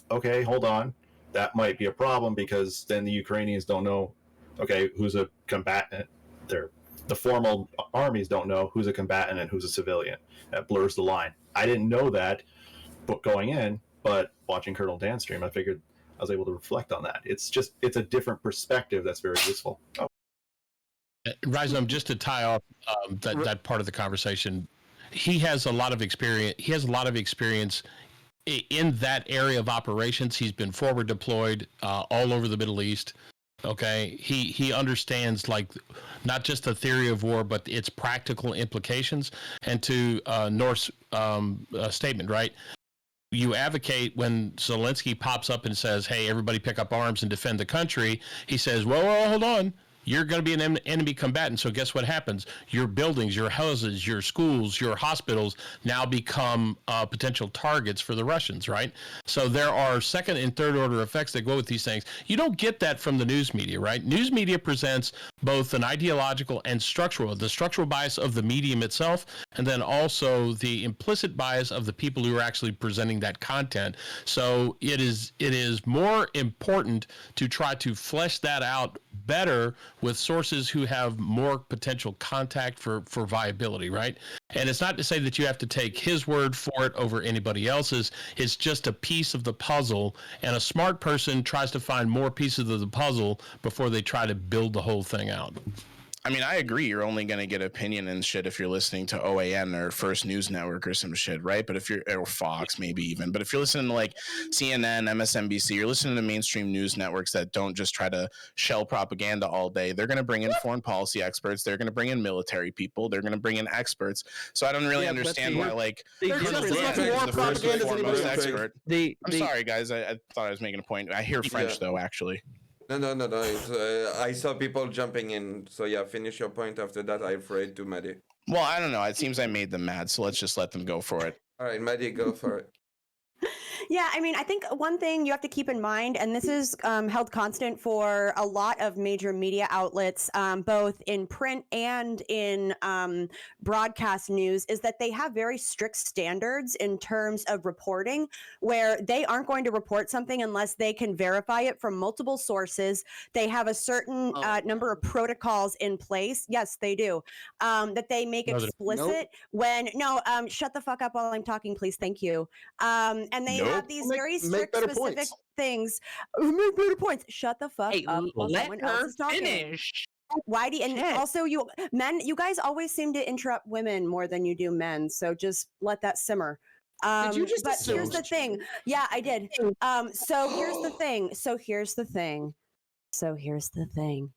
okay, hold on, that might be a problem because then the Ukrainians don't know, okay, who's a combatant. The formal armies don't know who's a combatant and who's a civilian. That blurs the line. I didn't know that going in, but watching Colonel Dan stream, I figured, I was able to reflect on that. It's a different perspective that's very useful. Oh. Rhyzohm, just to tie off that part of the conversation, he has a lot of experience. He has a lot of experience in that area of operations. He's been forward deployed all over the Middle East. Okay, he understands like not just the theory of war, but its practical implications. And to North's statement, right? You advocate when Zelensky pops up and says, "Hey, everybody, pick up arms and defend the country." He says, "Well, hold on. You're going to be an enemy combatant. So guess what happens? Your buildings, your houses, your schools, your hospitals now become potential targets for the Russians, right? So there are second and third order effects that go with these things. You don't get that from the news media, right? News media presents both an ideological and the structural bias of the medium itself, and then also the implicit bias of the people who are actually presenting that content. So it is more important to try to flesh that out better with sources who have more potential contact for viability, right? And it's not to say that you have to take his word for it over anybody else's. It's just a piece of the puzzle, and a smart person tries to find more pieces of the puzzle before they try to build the whole thing out. I mean, I agree. You're only going to get opinion and shit if you're listening to OAN or First News Network or some shit, right? But if you're, or Fox maybe even, but if you're listening to like CNN, MSNBC, you're listening to mainstream news networks that don't just try to shell propaganda all day. They're going to bring in foreign policy experts. They're going to bring in military people. They're going to bring in experts. So I don't really understand why, like, They're just as much war propaganda as anybody else. Expert. I'm sorry, guys. I thought I was making a point. I hear French though, actually. No. It's, I saw people jumping in. So yeah, finish your point after that. I'm afraid to Maddie. Well, I don't know. It seems I made them mad, so let's just let them go for it. All right, Maddie, go for it. Yeah, I mean, I think one thing you have to keep in mind, and this is held constant for a lot of major media outlets, both in print and in broadcast news, is that they have very strict standards in terms of reporting, where they aren't going to report something unless they can verify it from multiple sources. They have a certain number of protocols in place. Yes, they do. That they make explicit when, shut the fuck up while I'm talking, please. Thank you. And they have these very strict, specific things. Make better points. Shut the fuck up while someone else is talking. Finish. Why do you, and also you guys always seem to interrupt women more than you do men. So just let that simmer. Did you just but here's the thing. Yeah, I did. So here's the thing.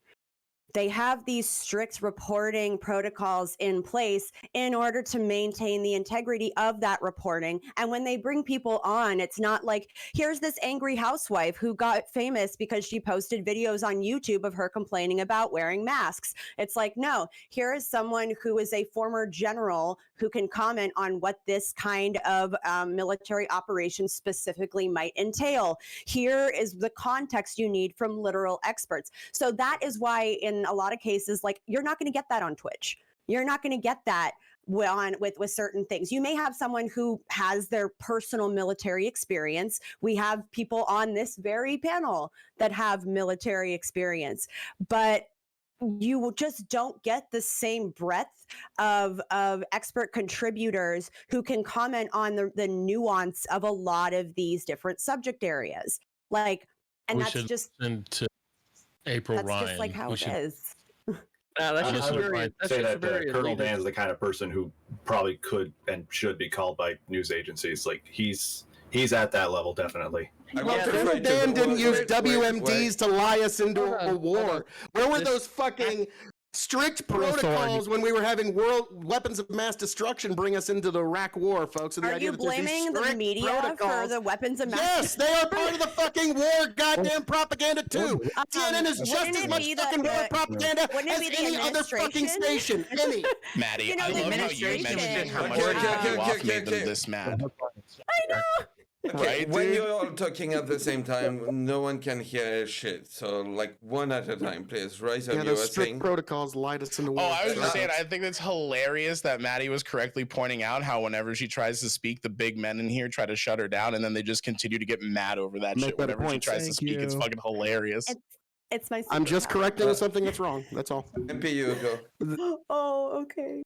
They have these strict reporting protocols in place in order to maintain the integrity of that reporting. And when they bring people on, it's not like, here's this angry housewife who got famous because she posted videos on YouTube of her complaining about wearing masks. It's like, no, here is someone who is a former general who can comment on what this kind of military operation specifically might entail. Here is the context you need from literal experts. So that is why in a lot of cases, like, you're not going to get that on Twitch. You're not going to get that with certain things. You may have someone who has their personal military experience. We have people on this very panel that have military experience, but you just don't get the same breadth of expert contributors who can comment on the nuance of a lot of these different subject areas. Like, and we that's just to April that's Ryan. just like how it is. I would say that Colonel Dan is the kind of person who probably could and should be called by news agencies. Like he's at that level, definitely. Well, Colonel Dan didn't use WMDs to lie us into a war. Where were those fucking strict protocols when we were having world weapons of mass destruction bring us into the Iraq war, folks? Are you blaming the media for the weapons of mass Yes, they are part of the fucking war goddamn propaganda too. CNN is just as much fucking war propaganda as any other fucking station. Any. Maddie, I love how you mentioned how much Olaf made them this mad. I know. Okay, when you're all talking at the same time, no one can hear shit. So, like, one at a time, please. Rhyzohm, yeah, those strict protocols light us into war. Oh, I was just saying, I think it's hilarious that Maddie was correctly pointing out how whenever she tries to speak, the big men in here try to shut her down, and then they just continue to get mad over that shit. Whenever she tries to speak, it's fucking hilarious. It's my. I'm just correcting something that's wrong. That's all. MPU, go. Oh, okay.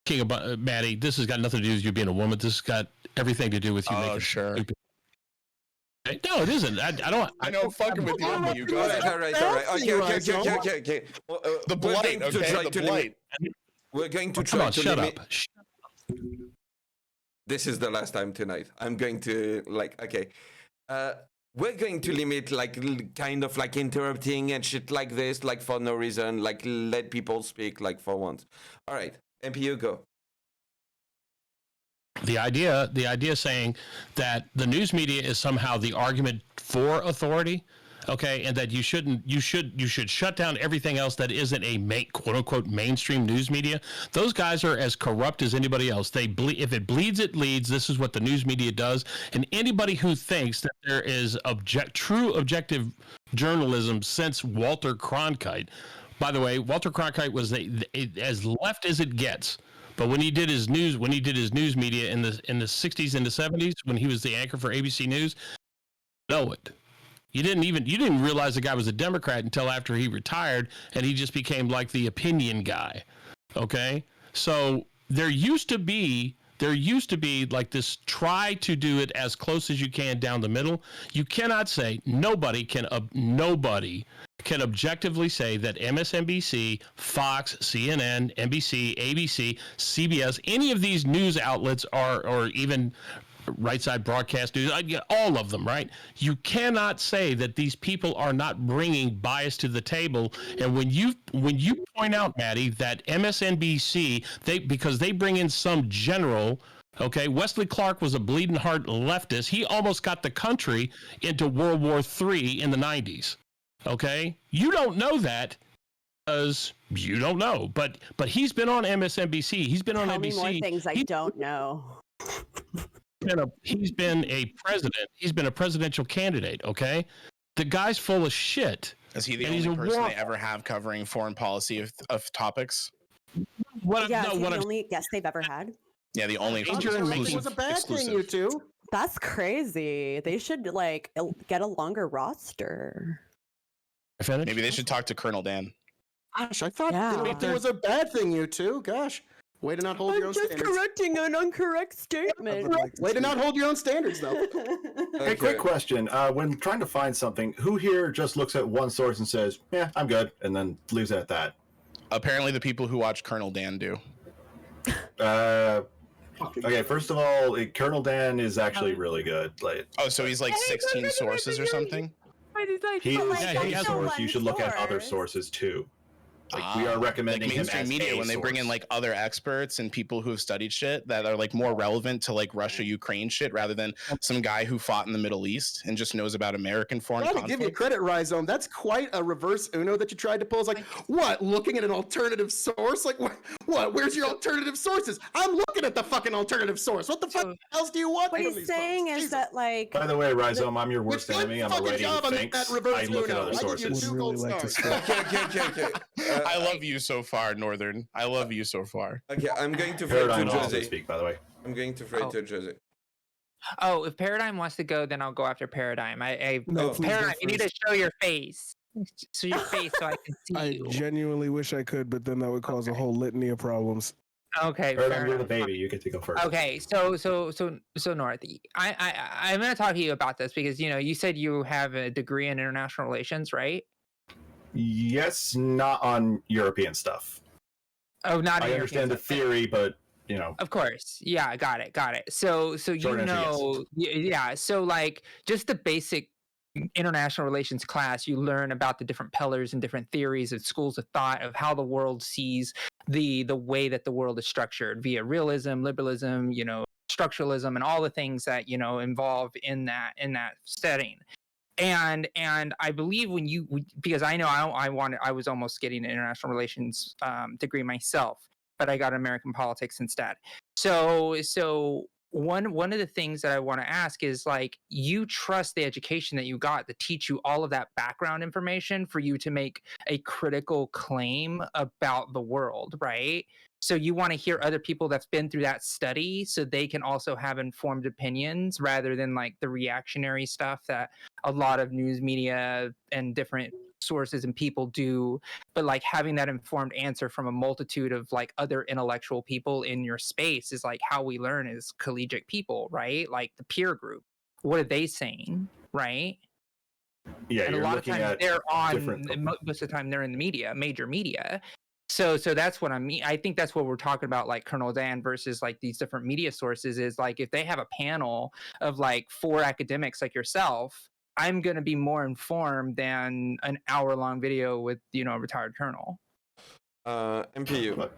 King about Maddie, this has got nothing to do with you being a woman. This has got everything to do with you making sure. stupid No, it isn't. I don't. I know I'm fucking with you, MPU. Go ahead. All right. Okay. Well, The blight, okay? The blight. We're going to Come try on, to shut limit. up. This is the last time tonight. I'm going to we're going to limit kind of like interrupting and shit like this, like for no reason, like let people speak like for once. All right, MPU, go. The idea saying that the news media is somehow the argument for authority, okay, and that you should shut down everything else that isn't a quote unquote mainstream news media. Those guys are as corrupt as anybody else. They if it bleeds, it leads. This is what the news media does. And anybody who thinks that there is true objective journalism since Walter Cronkite. By the way, Walter Cronkite was as left as it gets. But when he did his news media in the 60s and the 70s, when he was the anchor for ABC News, know it. You didn't realize the guy was a Democrat until after he retired, and he just became like the opinion guy. Okay, so there used to be like this try to do it as close as you can down the middle. You cannot say nobody can objectively say that MSNBC, Fox, CNN, NBC, ABC, CBS, any of these news outlets or even Right Side Broadcast News, all of them, right? You cannot say that these people are not bringing bias to the table. And when you point out, Maddie, that MSNBC, because they bring in some general. Okay, Wesley Clark was a bleeding heart leftist. He almost got the country into World War III in the 90s. Okay, you don't know that because you don't know, but he's been on MSNBC. He's been on Tell NBC. me more things I don't know. He's been a president. He's been a presidential candidate. Okay, the guy's full of shit. Is he the only person they ever have covering foreign policy of topics? Is he the only guest they've ever had? Yeah, the only It exclusive. was a bad thing, you two. That's crazy. They should get a longer roster. Maybe they should talk to Colonel Dan. Gosh, I thought it was a bad thing, you two. Gosh, way to not hold your own standards. I'm just correcting an incorrect statement. Way to not hold your own standards, though. Hey, quick question. When trying to find something, who here just looks at one source and says, yeah, I'm good, and then leaves it at that? Apparently the people who watch Colonel Dan do. Okay, first of all, Colonel Dan is actually really good. So he's like 16 sources or something? He is he has a source. one You should look at other source. sources too. We are recommending like him mainstream as media a when they bring in source. like other experts and people who have studied shit that are like more relevant to like Russia Ukraine shit rather than some guy who fought in the Middle East and just knows about American foreign I gotta conflict. give you credit, Rhyzohm. That's quite a reverse Uno that you tried to pull. It's like, what? Looking at an alternative source? Like, what? Where's your alternative sources? I'm looking at the fucking alternative source. What the fuck else do you want? What from he's these saying folks? is Jesus. that By the way, Rhizome, I'm your worst Good enemy. I'm fucking already job on thanks. that reverse I look at Uno. other I give you sources. 2 Would really gold like to stars. Okay. I love you so far, Northern. I love you so far. Okay, I'm going to throw Paradigm to also Josie. speak, by the way. I'm going to throw to Josie. Oh, if Paradigm wants to go, then I'll go after Paradigm. No, please go Paradigm, you need to first. show your face. Show your face so I can see I you. genuinely wish I could, but then that would cause a whole litany of problems. Okay, Paradigm, fair you're the enough. baby. You get to go first. Okay, so North, I'm gonna talk to you about this because you said you have a degree in international relations, right? Yes, not on European stuff. Oh, not. I in understand the European theory, but Of course, yeah, got it. So Short answer, yeah. So like just the basic international relations class, you learn about the different pillars and different theories and schools of thought of how the world sees the way that the world is structured via realism, liberalism, structuralism, and all the things that involve in that setting. And I believe because I know I was almost getting an international relations degree myself, but I got American politics instead. So one of the things that I want to ask is like, you trust the education that you got to teach you all of that background information for you to make a critical claim about the world, right? So you want to hear other people that's been through that study so they can also have informed opinions rather than like the reactionary stuff that a lot of news media and different sources and people do, but like having that informed answer from a multitude of like other intellectual people in your space is like how we learn as collegiate people, right? Like the peer group. What are they saying? right? Yeah, And a you're lot of looking times at they're on. different. Most of the time they're in the media, major media. So that's what I mean. I think that's what we're talking about, like Colonel Dan versus like these different media sources. Is like if they have a panel of like 4 academics like yourself, I'm going to be more informed than an hour-long video with a retired colonel. MPU.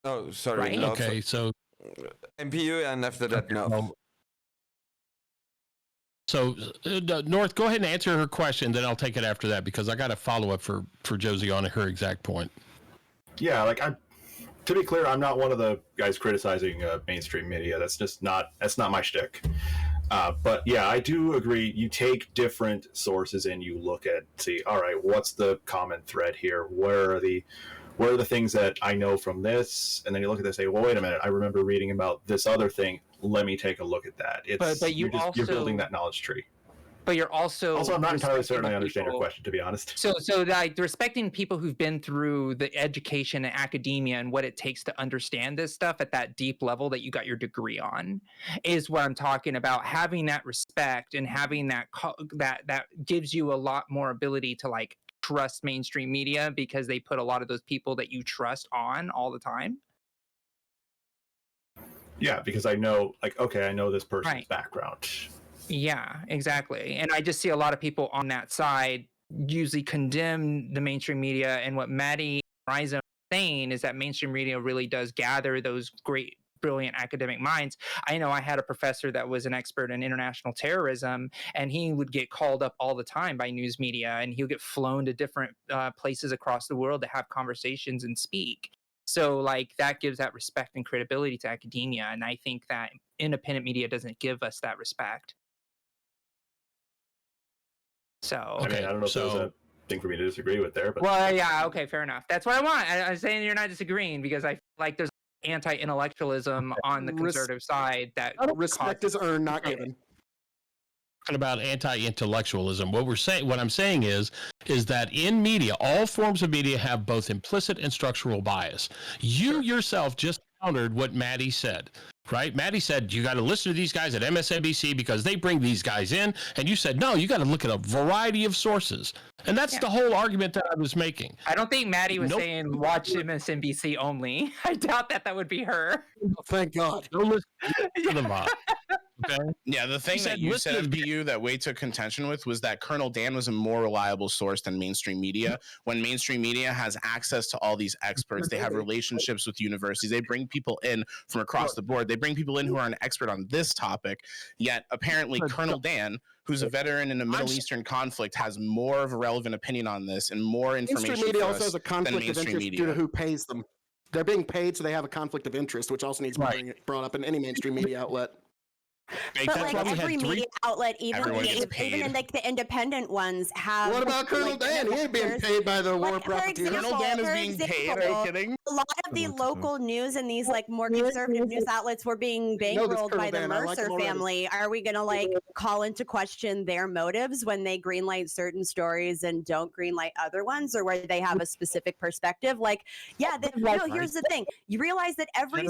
Oh, sorry. Right? Lots Okay, so MPU, and after that, no. So, North, go ahead and answer her question, then I'll take it after that because I got a follow up for Josie on her exact point. Yeah, like to be clear, I'm not one of the guys criticizing mainstream media. That's not my shtick. But yeah, I do agree. You take different sources and you look at, see, all right, what's the common thread here? Where are the things that I know from this? And then you look at this and say, well, wait a minute, I remember reading about this other thing. Let me take a look at that. But you're building that knowledge tree. But you're also I'm not entirely certain I respecting understand your people- question, to be honest. So like respecting people who've been through the education and academia and what it takes to understand this stuff at that deep level that you got your degree on is what I'm talking about. Having that respect and having that gives you a lot more ability to like trust mainstream media because they put a lot of those people that you trust on all the time. Yeah, because I know, like, okay, I know this person's Right. background. Yeah, exactly. And I just see a lot of people on that side usually condemn the mainstream media. And what Maddie Rhyzohm is saying is that mainstream media really does gather those great, brilliant academic minds. I know I had a professor that was an expert in international terrorism, and he would get called up all the time by news media, and he would get flown to different places across the world to have conversations and speak. So like that gives that respect and credibility to academia. And I think that independent media doesn't give us that respect. So I mean, I don't know if there's a thing for me to disagree with there, but well, yeah, okay, fair enough. That's what I want. I'm saying you're not disagreeing because I feel like there's anti-intellectualism on the conservative side that respect is earned, not given. About anti-intellectualism. What I'm saying is that in media, all forms of media have both implicit and structural bias. You yourself just countered what Maddie said, right? Maddie said, you got to listen to these guys at MSNBC because they bring these guys in. And you said, no, you got to look at a variety of sources. And that's the whole argument that I was making. I don't think Maddie was saying watch MSNBC only. I doubt that would be her. Oh, thank God. Don't listen to them up. Okay. Yeah, the thing that you said, MPU, that Wade took contention with was that Colonel Dan was a more reliable source than mainstream media. When mainstream media has access to all these experts, they have relationships with universities, they bring people in from across the board, they bring people in who are an expert on this topic, yet apparently Colonel Dan, who's a veteran in a Middle Eastern conflict, has more of a relevant opinion on this and more information Mainstream media for also us has a conflict of interest due to who pays them. They're being paid, so they have a conflict of interest, which also needs to be brought up in any mainstream media outlet. But like every media outlet, even in like the independent ones, have. What about Colonel Dan? He ain't being paid by the war profiteers. Colonel Dan is being paid. Are you kidding? A lot of the local news and these like more conservative news outlets were being bankrolled by the Mercer family. Are we gonna like call into question their motives when they greenlight certain stories and don't greenlight other ones, or where they have a specific perspective? Like, yeah, here's the thing: you realize that every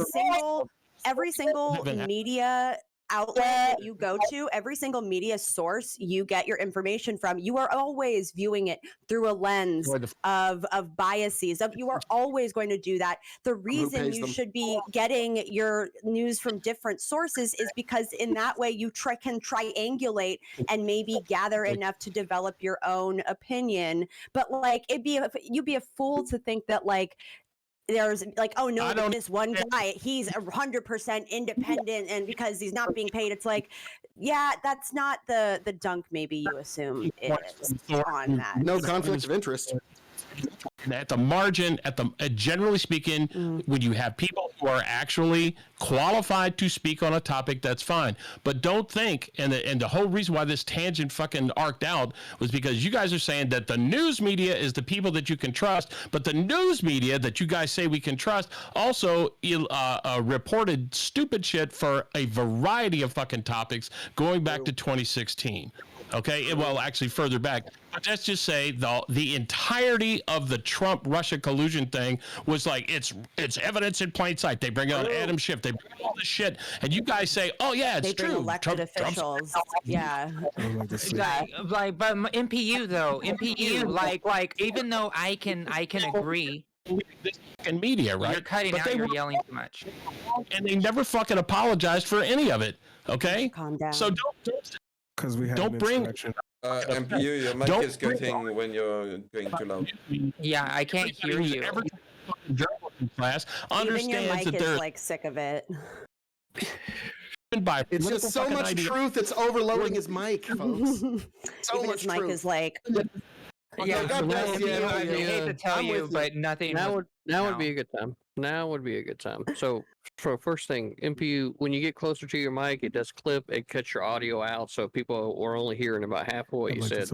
single media outlet that you go to, every single media source you get your information from, you are always viewing it through a lens of biases. You are always going to do that. The reason you should be getting your news from different sources is because in that way you can triangulate and maybe gather enough to develop your own opinion. But like you'd be a fool to think that like there's like, oh no, this one guy, he's 100% independent, and because he's not being paid, it's like, yeah, that's not the dunk maybe you assume it is on that. No conflict of interest. At the margin, generally speaking, when you have people who are actually qualified to speak on a topic, that's fine. But don't think, and the whole reason why this tangent fucking arced out was because you guys are saying that the news media is the people that you can trust, but the news media that you guys say we can trust also reported stupid shit for a variety of fucking topics going back to 2016. Okay, well, actually further back. But let's just say the entirety of the Trump-Russia collusion thing was like, it's evidence in plain sight. They bring out Adam Schiff. They bring all this shit. And you guys say, oh, yeah, it's They bring true. elected officials. Yeah. Like, but MPU though, MPU, like, even though I can agree. And media, right? You're cutting out. You're yelling too much. And they never fucking apologized for any of it. Okay. Calm down. So Because we had don't bring. MPU, your mic Don't is cutting when you're going too loud. Yeah, I can't hear you. Every journalism class Even your understands mic that is they're like sick of it. by It's just so much truth. It's overloading his mic, folks. So Even much his mic truth. is like. Yeah, God bless you. MPU, I hate to tell I'm you, with but nothing. Now would no. be a good time. Now would be a good time. So, for first thing, MPU, when you get closer to your mic, it does clip. It cuts your audio out, so people were only hearing about half of what you said.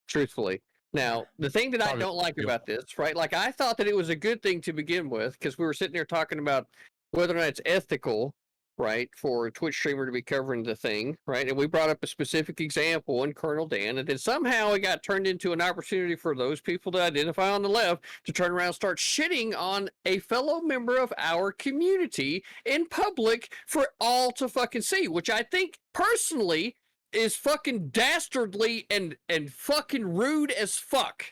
Truthfully. Now, the thing that I don't like about this, right? Like, I thought that it was a good thing to begin with, because we were sitting there talking about whether or not it's ethical, right, for a Twitch streamer to be covering the thing, right? And we brought up a specific example in Colonel Dan, and then somehow it got turned into an opportunity for those people that identify on the left to turn around and start shitting on a fellow member of our community in public for all to fucking see, which I think personally is fucking dastardly and fucking rude as fuck.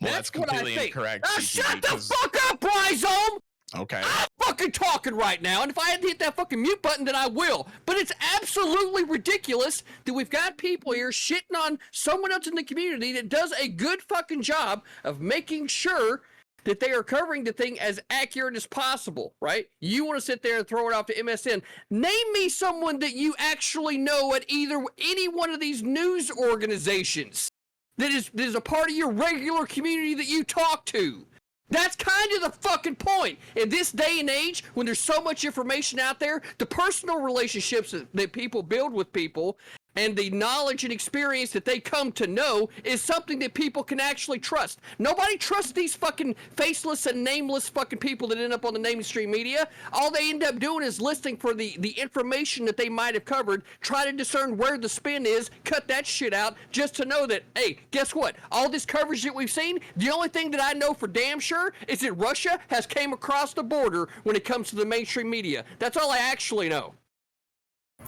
Well, that's completely incorrect. Now shut the fuck up, Rhyzohm! Okay. I'm fucking talking right now, and if I had to hit that fucking mute button, then I will. But it's absolutely ridiculous that we've got people here shitting on someone else in the community that does a good fucking job of making sure that they are covering the thing as accurate as possible, right? You want to sit there and throw it off to MSN. Name me someone that you actually know at any one of these news organizations that is a part of your regular community that you talk to. That's kind of the fucking point. In this day and age, when there's so much information out there, the personal relationships that people build with people and the knowledge and experience that they come to know is something that people can actually trust. Nobody trusts these fucking faceless and nameless fucking people that end up on the mainstream media. All they end up doing is listing for the information that they might have covered, try to discern where the spin is, cut that shit out, just to know that, hey, guess what? All this coverage that we've seen, the only thing that I know for damn sure is that Russia has came across the border when it comes to the mainstream media. That's all I actually know.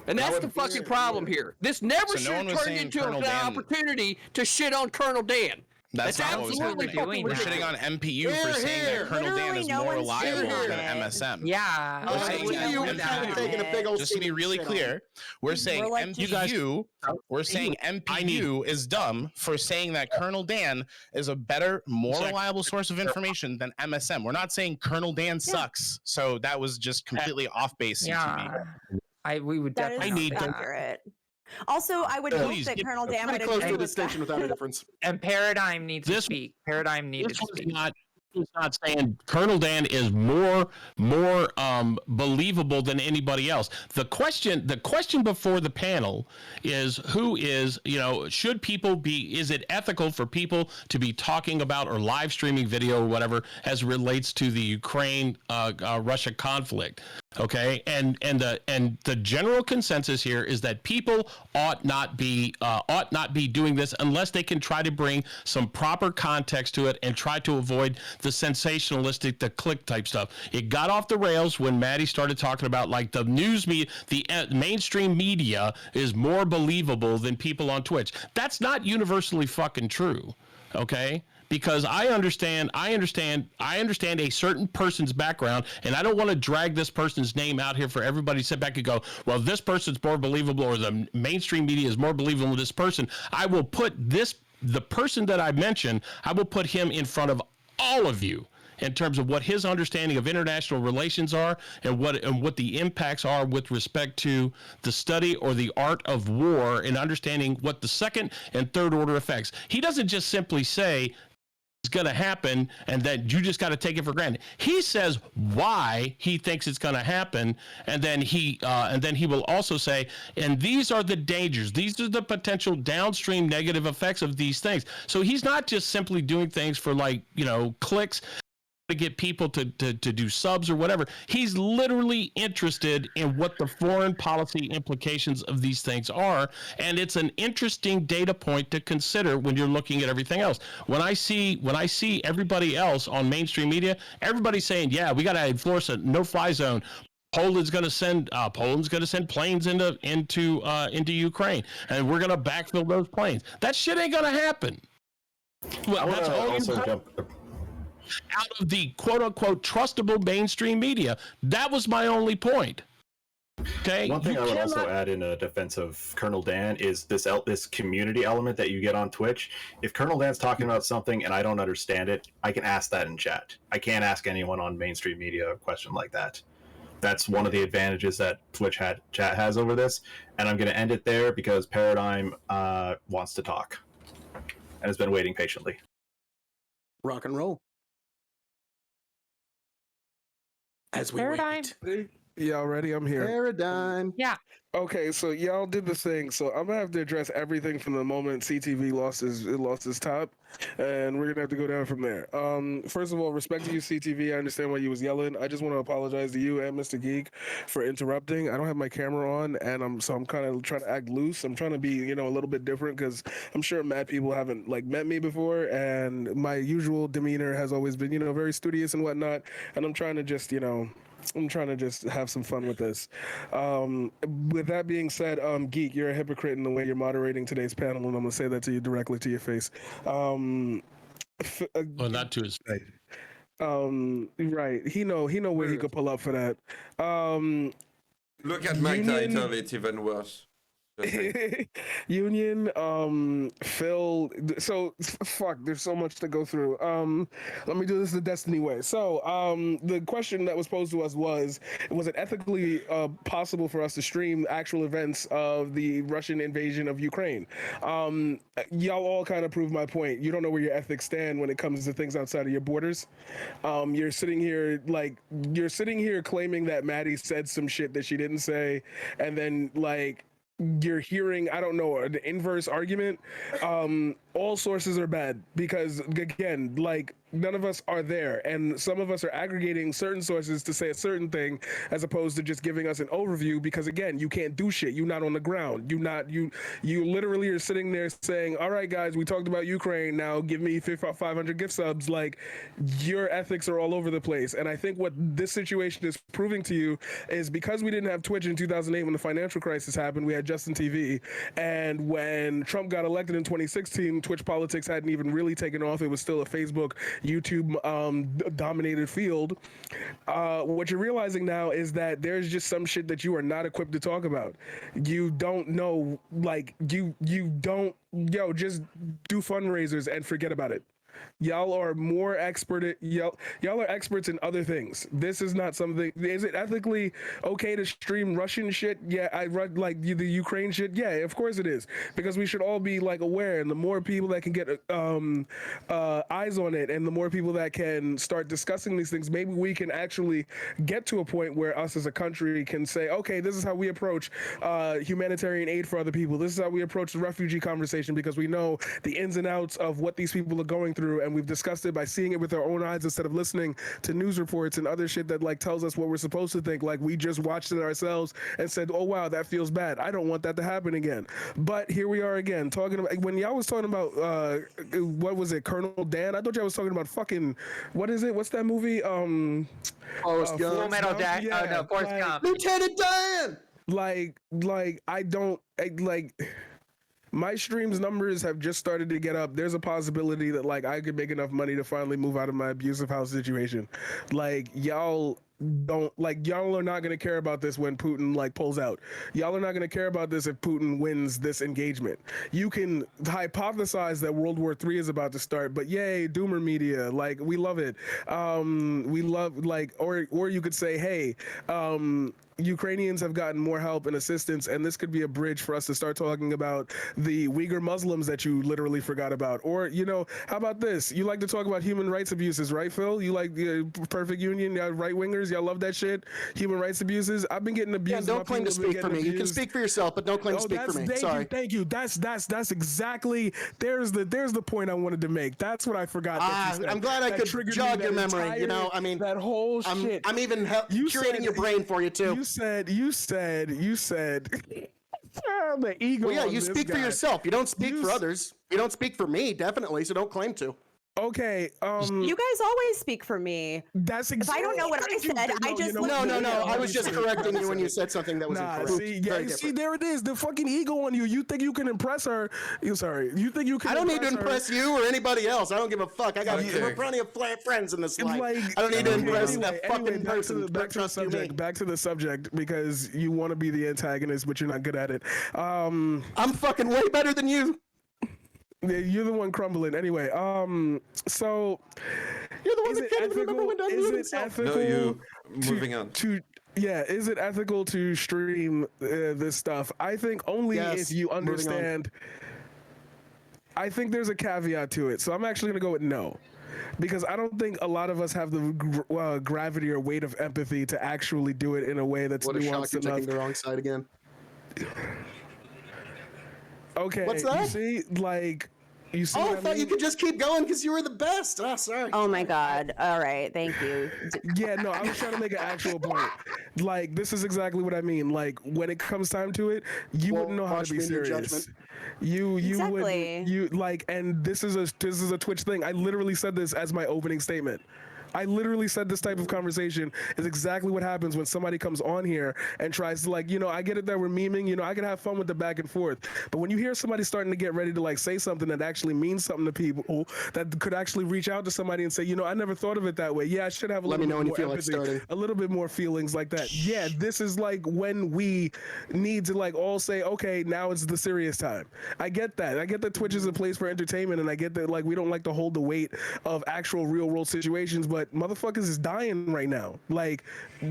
And that's the fucking problem here. This never should have turned into an opportunity to shit on Colonel Dan. That's not what absolutely doing. We're shitting on MPU for saying that Colonel Dan is more reliable than MSM. Yeah. We're saying that just to be really clear, we're saying MPU. We're saying MPU is dumb for saying that Colonel Dan is a better, more reliable source of information than MSM. We're not saying Colonel Dan sucks. So that was just completely off base. Yeah. We would definitely need accurate. Also, I would hope that Colonel Dan would close to a distinction without a difference. And Paradigm needs to speak. Paradigm needed to speak. It's not saying Colonel Dan is more believable than anybody else. The question before the panel is should people is it ethical for people to be talking about or live streaming video or whatever as relates to the Ukraine Russia conflict? Okay, and the general consensus here is that people ought not be doing this unless they can try to bring some proper context to it and try to avoid the sensationalistic, the click type stuff. It got off the rails when Maddie started talking about like the news media, the mainstream media is more believable than people on Twitch. That's not universally fucking true. Okay. Because I understand a certain person's background, and I don't want to drag this person's name out here for everybody to sit back and go, well, this person's more believable or the mainstream media is more believable than this person. I will put the person that I mentioned, I will put him in front of all of you in terms of what his understanding of international relations are and what the impacts are with respect to the study or the art of war and understanding what the second and third order effects. He doesn't just simply say it's going to happen and that you just got to take it for granted. He says why he thinks it's going to happen, and then he will also say, and these are the dangers, these are the potential downstream negative effects of these things. So he's not just simply doing things for clicks. to get people to do subs or whatever. He's literally interested in what the foreign policy implications of these things are, and it's an interesting data point to consider when you're looking at everything else. When I see everybody else on mainstream media, everybody's saying, yeah, we got to enforce a no-fly zone. Poland's going to send planes into Ukraine, and we're going to backfill those planes. That shit ain't going to happen. Well, that's all out of the quote-unquote trustable mainstream media. That was my only point. Okay. One thing I would also add in a defense of Colonel Dan is this community element that you get on Twitch. If Colonel Dan's talking about something and I don't understand it, I can ask that in chat. I can't ask anyone on mainstream media a question like that. That's one of the advantages that Twitch chat has over this. And I'm going to end it there because Paradigm wants to talk and has been waiting patiently. Rock and roll. As we Paradigm. wait. Y'all ready? I'm here. Paradigm. Yeah. Okay, so y'all did the thing. So I'm gonna have to address everything from the moment CTV lost his top, and we're gonna have to go down from there. First of all, respect to you, CTV. I understand why you was yelling. I just want to apologize to you and Mr. Geek for interrupting. I don't have my camera on, and I'm kind of trying to act loose. I'm trying to be, a little bit different because I'm sure mad people haven't met me before, and my usual demeanor has always been, very studious and whatnot. And I'm trying to just, I'm trying to just have some fun with this. With that being said, Geek, you're a hypocrite in the way you're moderating today's panel, and I'm gonna say that to you directly to your face. Well, not to his face. Right. He know where he could pull up for that. Look at my title; it's even worse. Union, Phil. So fuck. There's so much to go through. Let me do this the Destiny way. So, the question that was posed to us was it ethically possible for us to stream actual events of the Russian invasion of Ukraine? Y'all all kind of proved my point. You don't know where your ethics stand when it comes to things outside of your borders. You're sitting here claiming that Maddie said some shit that she didn't say, and then you're hearing, I don't know, the inverse argument. All sources are bad because, again, none of us are there, and some of us are aggregating certain sources to say a certain thing as opposed to just giving us an overview because, again, you can't do shit. You're not on the ground. You literally are sitting there saying, all right, guys, we talked about Ukraine. Now give me 500 gift subs. Your ethics are all over the place. And I think what this situation is proving to you is because we didn't have Twitch in 2008 when the financial crisis happened, we had Justin TV. And when Trump got elected in 2016, Twitch politics hadn't even really taken off. It was still a Facebook, YouTube dominated field. What you're realizing now is that there's just some shit that you are not equipped to talk about. You don't know, just do fundraisers and forget about it. Y'all are more expert y'all are experts in other things. This is not something. Is it ethically okay to stream Russian shit? Yeah, I read the Ukraine shit. Yeah, of course it is, because we should all be aware, and the more people that can get eyes on it, and the more people that can start discussing these things, maybe we can actually get to a point where us as a country can say, okay, this is how we approach humanitarian aid for other people. This is how we approach the refugee conversation, because we know the ins and outs of what these people are going through, and we've discussed it by seeing it with our own eyes instead of listening to news reports and other shit that tells us what we're supposed to think. We just watched it ourselves and said, oh wow, that feels bad. I don't want that to happen again. But here we are again talking about, when y'all was talking about what was it, Colonel Dan? I thought y'all was talking about fucking, what is it? What's that movie? Forrest Gump. Full Metal Jacket. Yeah, No, Forrest Gump. Lieutenant Dan. My streams numbers have just started to get up. There's a possibility that I could make enough money to finally move out of my abusive house situation. Y'all are not going to care about this when Putin pulls out. Y'all are not going to care about this if Putin wins this engagement. You can hypothesize that World War III is about to start, but yay, doomer media, we love it. We love or you could say, hey, Ukrainians have gotten more help and assistance, and this could be a bridge for us to start talking about the Uyghur Muslims that you literally forgot about. Or, how about this? You like to talk about human rights abuses, right, Phil? You like the Perfect Union, y'all right-wingers, y'all love that shit? Human rights abuses? I've been getting abused. Yeah, don't claim to speak for me. You can speak for yourself, but don't claim to speak for me. Sorry. Thank you. That's exactly, there's the point I wanted to make. That's what I forgot. I'm glad I could jog your memory. That whole shit. I'm even curating your brain for you too. You said the ego. Well, yeah, you speak for yourself. You don't speak for others. You don't speak for me, definitely. So don't claim to. Okay. You guys always speak for me. That's exactly. If I don't know what I said, I just No. I was just correcting you when you said something that was incorrect. See, there it is. The fucking ego on you. You think you can impress her? You think you can? I don't need to impress you or anybody else. I don't give a fuck. I got plenty of friends in this life. I don't need to impress that fucking person. Back to the subject, because you want to be the antagonist, but you're not good at it. I'm fucking way better than you. You're the one crumbling. Anyway, so you're the one that can't even remember when is it ethical? No, you moving on. Is it ethical to stream this stuff? I think only if you understand. I think there's a caveat to it, so I'm actually gonna go with no, because I don't think a lot of us have the gravity or weight of empathy to actually do it in a way that's nuanced enough. What a shock! You're taking the wrong side again. Okay. What's that? You see, you see. Oh, I thought you could just keep going because you were the best. Oh, sorry. Oh my God. All right. Thank you. Yeah, no, I was trying to make an actual point. This is exactly what I mean. When it comes time to it, you wouldn't know how to be serious. You Exactly. wouldn't. And this is a Twitch thing. I literally said this as my opening statement. I literally said this type of conversation is exactly what happens when somebody comes on here and tries to I get it that we're memeing, I can have fun with the back and forth. But when you hear somebody starting to get ready to say something that actually means something to people, that could actually reach out to somebody and say, I never thought of it that way. Yeah, I should have a little bit more empathy, a little bit more feelings like that. Yeah, this is when we need to all say, okay, now it's the serious time. I get that. I get that Twitch is a place for entertainment, and I get that we don't like to hold the weight of actual real world situations, but motherfuckers is dying right now.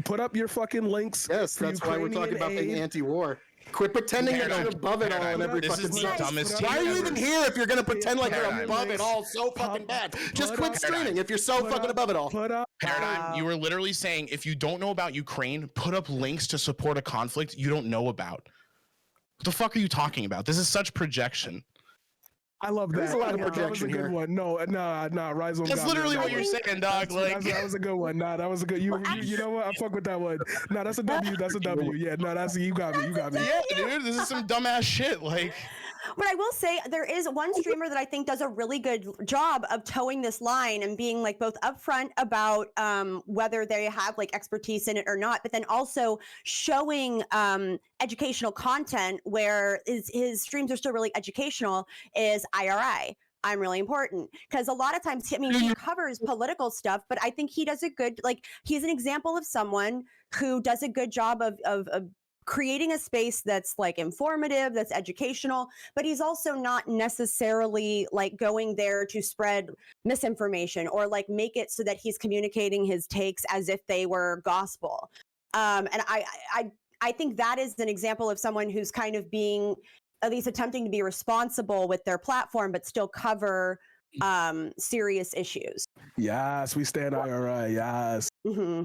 Put up your fucking links. Yes, that's why we're talking about being anti-war. Quit pretending that you're above it all in every fucking dumbest. Why are you even here if you're gonna pretend like you're above it all so fucking bad? Just quit streaming if you're so fucking above it all. Paradigm, you were literally saying if you don't know about Ukraine, put up links to support a conflict you don't know about. What the fuck are you talking about? This is such projection. I love that. There's a lot of projection here. That was a good one. No, Rhyzohm. That's literally what you're saying, dog. That was a good one. That was a good. You know what? I fuck with that one. No, that's a W. That's a W. Yeah, no, you got me. Yeah, dude, this is some dumbass shit. But I will say there is one streamer that I think does a really good job of towing this line and being both upfront about whether they have expertise in it or not, but then also showing educational content where his streams are still really educational, is IRI. I'm really important, because a lot of times, he covers political stuff, but I think he does a good, he's an example of someone who does a good job of creating a space that's informative, that's educational, but he's also not necessarily going there to spread misinformation or make it so that he's communicating his takes as if they were gospel. And I think that is an example of someone who's kind of being, at least attempting to be responsible with their platform, but still cover serious issues. Yes, we stand IRI. Yes. Mm-hmm.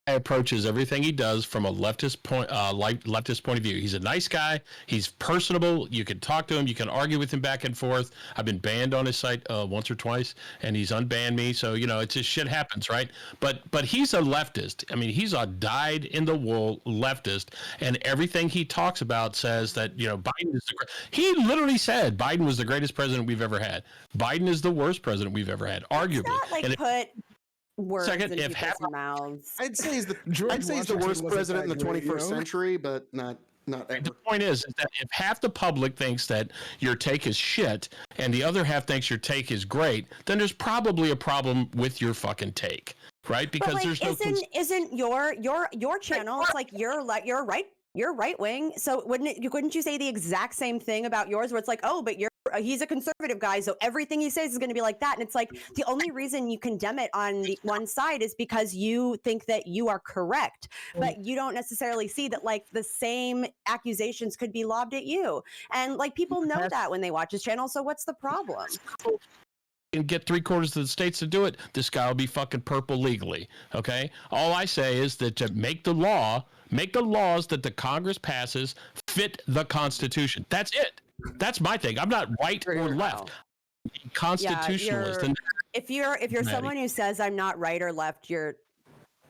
Approaches everything he does from a leftist point of view. He's a nice guy. He's personable. You can talk to him. You can argue with him back and forth. I've been banned on his site once or twice, and he's unbanned me. So it's just shit happens, right? But he's a leftist. He's a dyed-in-the-wool leftist, and everything he talks about says that Biden is he literally said Biden was the greatest president we've ever had. Biden is the worst president we've ever had, arguably. It's not put words Second, in if people's mouths. I'd say he's the worst president in the 21st century, but not ever. The point is that if half the public thinks that your take is shit and the other half thinks your take is great, then there's probably a problem with your fucking take, right? Because there's no isn't your channel? It's you're right wing. So wouldn't you say the exact same thing about yours? Where it's but you're he's a conservative guy, so everything he says is going to be like that. And it's like the only reason you condemn it on the one side is because you think that you are correct, but you don't necessarily see that like the same accusations could be lobbed at you. And like people know that when they watch his channel. So what's the problem? And get 3/4 of the states to do it, this guy will be fucking purple legally. Okay. All I say is that to make the laws that the Congress passes fit the Constitution. That's it. That's my thing. I'm not right or left. Constitutionalist. Yeah, if you're someone who says I'm not right or left, you're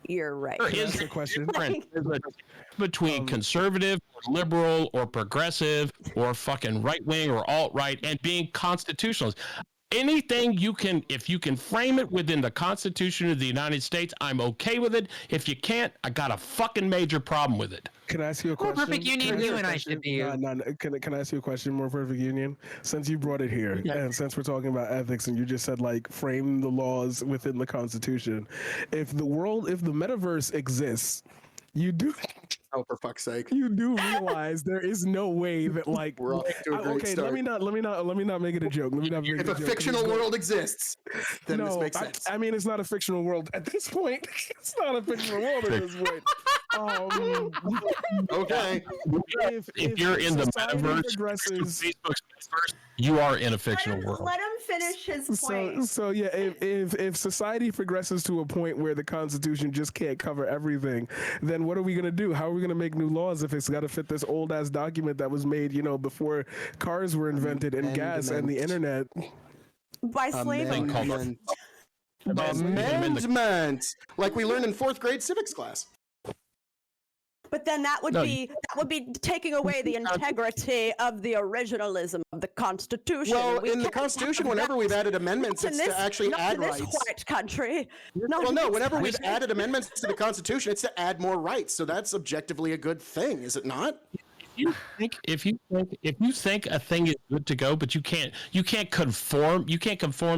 right. Is the question between conservative, or liberal, or progressive, or fucking right wing, or alt right, and being constitutionalist? Anything you can, if you can frame it within the Constitution of the United States, I'm okay with it. If you can't, I got a fucking major problem with it. Can I ask you a question? Perfect Union, you and I should be. Can I ask you a question, More Perfect Union? Since you brought it here, and since we're talking about ethics, and you just said like frame the laws within the Constitution, if the metaverse exists, you do. Oh, for fuck's sake! You do realize there is no way that like we're off to a great okay. start. Let me not make it a joke. Let me not make If it a a joke, fictional world exists, then this makes sense. I mean, it's not a fictional world at this point. It's not a fictional world at this point. Okay. If you're in the metaverse, Facebook's metaverse, you are in a fictional world. Let him finish his point. So yeah, if society progresses to a point where the Constitution just can't cover everything, then what are we gonna do? How are we gonna make new laws if it's got to fit this old ass document that was made, before cars were invented and gas and the internet? By slavery. Amendment, like we learned in 4th grade civics class. But then that would be taking away the integrity of the originalism of the Constitution. Well, in the Constitution, whenever we've added amendments, it's to actually add rights. Not in this white country. Well, no, whenever we've added amendments to the Constitution, it's to add more rights. So that's objectively a good thing, is it not? If you think a thing is good to go, but you can't conform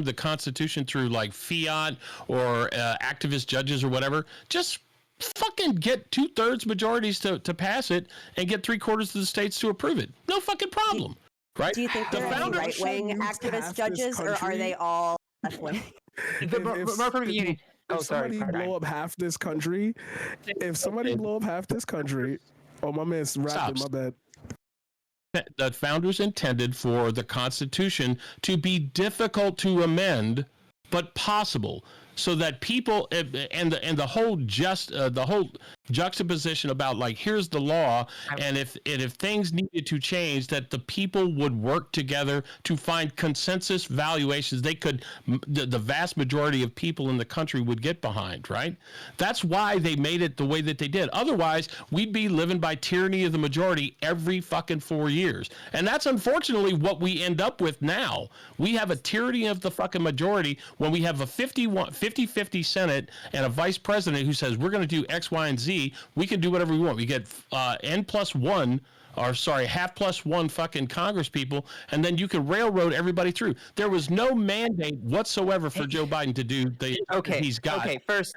the Constitution through like fiat or activist judges or whatever, just fucking get 2/3 majorities to pass it and get 3/4 of the states to approve it. No fucking problem, right? Do you think there are any right-wing activist judges, or are they all left-wing? If somebody blow up half this country, oh, my man's rapping, my bad. The founders intended for the Constitution to be difficult to amend, but possible, so that people and the whole juxtaposition about like here's the law, and if things needed to change, that the people would work together to find consensus valuations the vast majority of people in the country would get behind, right? That's why they made it the way that they did. Otherwise, we'd be living by tyranny of the majority every fucking 4 years. And that's unfortunately what we end up with now. We have a tyranny of the fucking majority when we have a 50-50 Senate and a vice president who says we're going to do X, Y, and Z. We can do whatever we want. We get half plus one fucking Congress people, and then you can railroad everybody through. There was no mandate whatsoever for Joe Biden to do he's got. Okay, first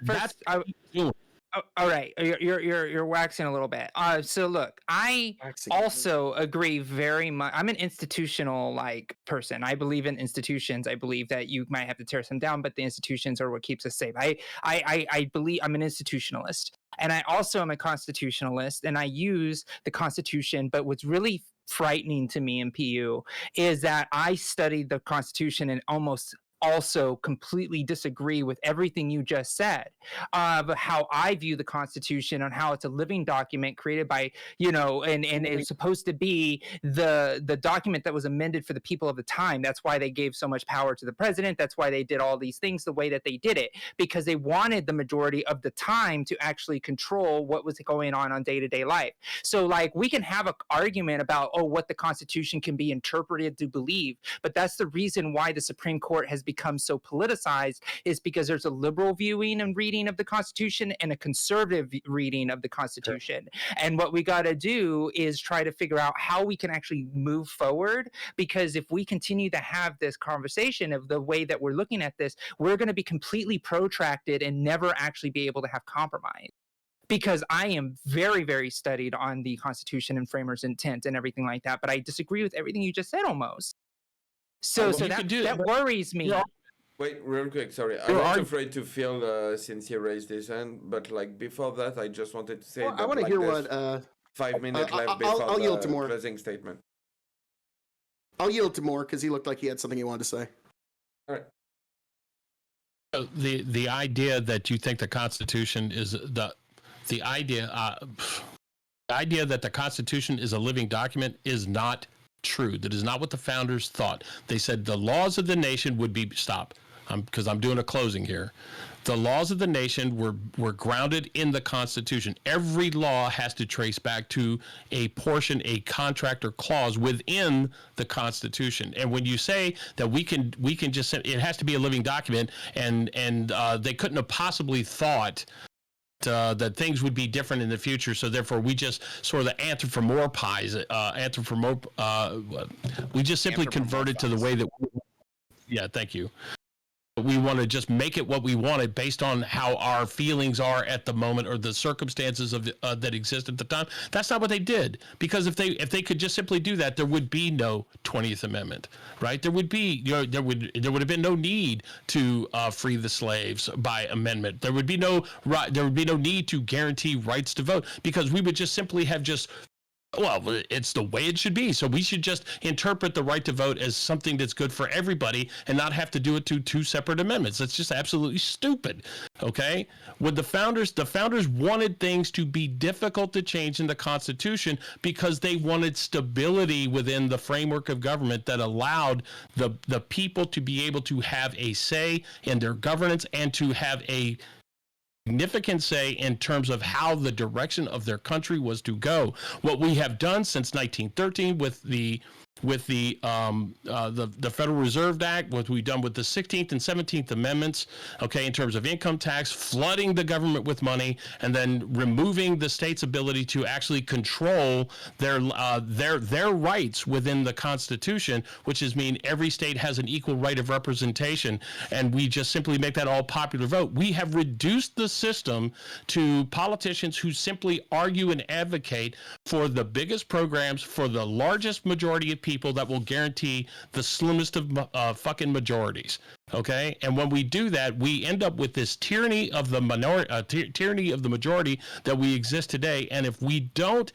all right, you're waxing a little bit. So look, I also agree very much. I'm an institutional person. I believe in institutions. I believe that you might have to tear some down, but the institutions are what keeps us safe. I believe I'm an institutionalist, and I also am a constitutionalist, and I use the Constitution. But what's really frightening to me, MPU, is that I studied the Constitution and almost also completely disagree with everything you just said of how I view the Constitution and how it's a living document created by, and it's supposed to be the document that was amended for the people of the time. That's why they gave so much power to the president. That's why they did all these things the way that they did it, because they wanted the majority of the time to actually control what was going on day-to-day life. So we can have an argument about, what the Constitution can be interpreted to believe, but that's the reason why the Supreme Court has become so politicized, is because there's a liberal viewing and reading of the Constitution and a conservative reading of the Constitution. Sure. And what we got to do is try to figure out how we can actually move forward, because if we continue to have this conversation of the way that we're looking at this, we're going to be completely protracted and never actually be able to have compromise. Because I am very, very studied on the Constitution and framers' intent and everything like that, but I disagree with everything you just said almost. So you that could do that it. worries me. Wait, real quick, sorry. I'm You're not arg- afraid to Phil since he raised his hand, but like before that, I just wanted to say Well, that I want to like, hear there's what. 5 minutes left I'll before yield to the more. closing statement. I'll yield to more because he looked like he had something he wanted to say. All right. The idea that you think the Constitution is the idea that the Constitution is a living document is not true. That is not what the founders thought. They said the laws of the nation would be because I'm doing a closing here. The laws of the nation were grounded in the Constitution. Every law has to trace back to a portion, a contract or clause within the Constitution. And when you say that we can just, it has to be a living document, and they couldn't have possibly thought that things would be different in the future, so therefore we just sort of we just simply converted to the way that. Yeah, thank you. We want to just make it what we wanted based on how our feelings are at the moment or the circumstances of that exist at the time. That's not what they did, because if they could just simply do that, there would be no 20th Amendment, right? There would have been no need to free the slaves by amendment. There would be no need to guarantee rights to vote, because we would just simply have well, it's the way it should be. So we should just interpret the right to vote as something that's good for everybody and not have to do it to two separate amendments. That's just absolutely stupid. Okay? With the founders wanted things to be difficult to change in the Constitution because they wanted stability within the framework of government that allowed the people to be able to have a say in their governance and to have a significant say in terms of how the direction of their country was to go. What we have done since 1913 with the Federal Reserve Act, what we've done with the 16th and 17th Amendments, okay, in terms of income tax, flooding the government with money, and then removing the state's ability to actually control their rights within the Constitution, which is mean every state has an equal right of representation, and we just simply make that all popular vote. We have reduced the system to politicians who simply argue and advocate for the biggest programs for the largest majority of people that will guarantee the slimmest of fucking majorities. Okay, and when we do that, we end up with this tyranny of the minority, tyranny of the majority that we exist today. And if we don't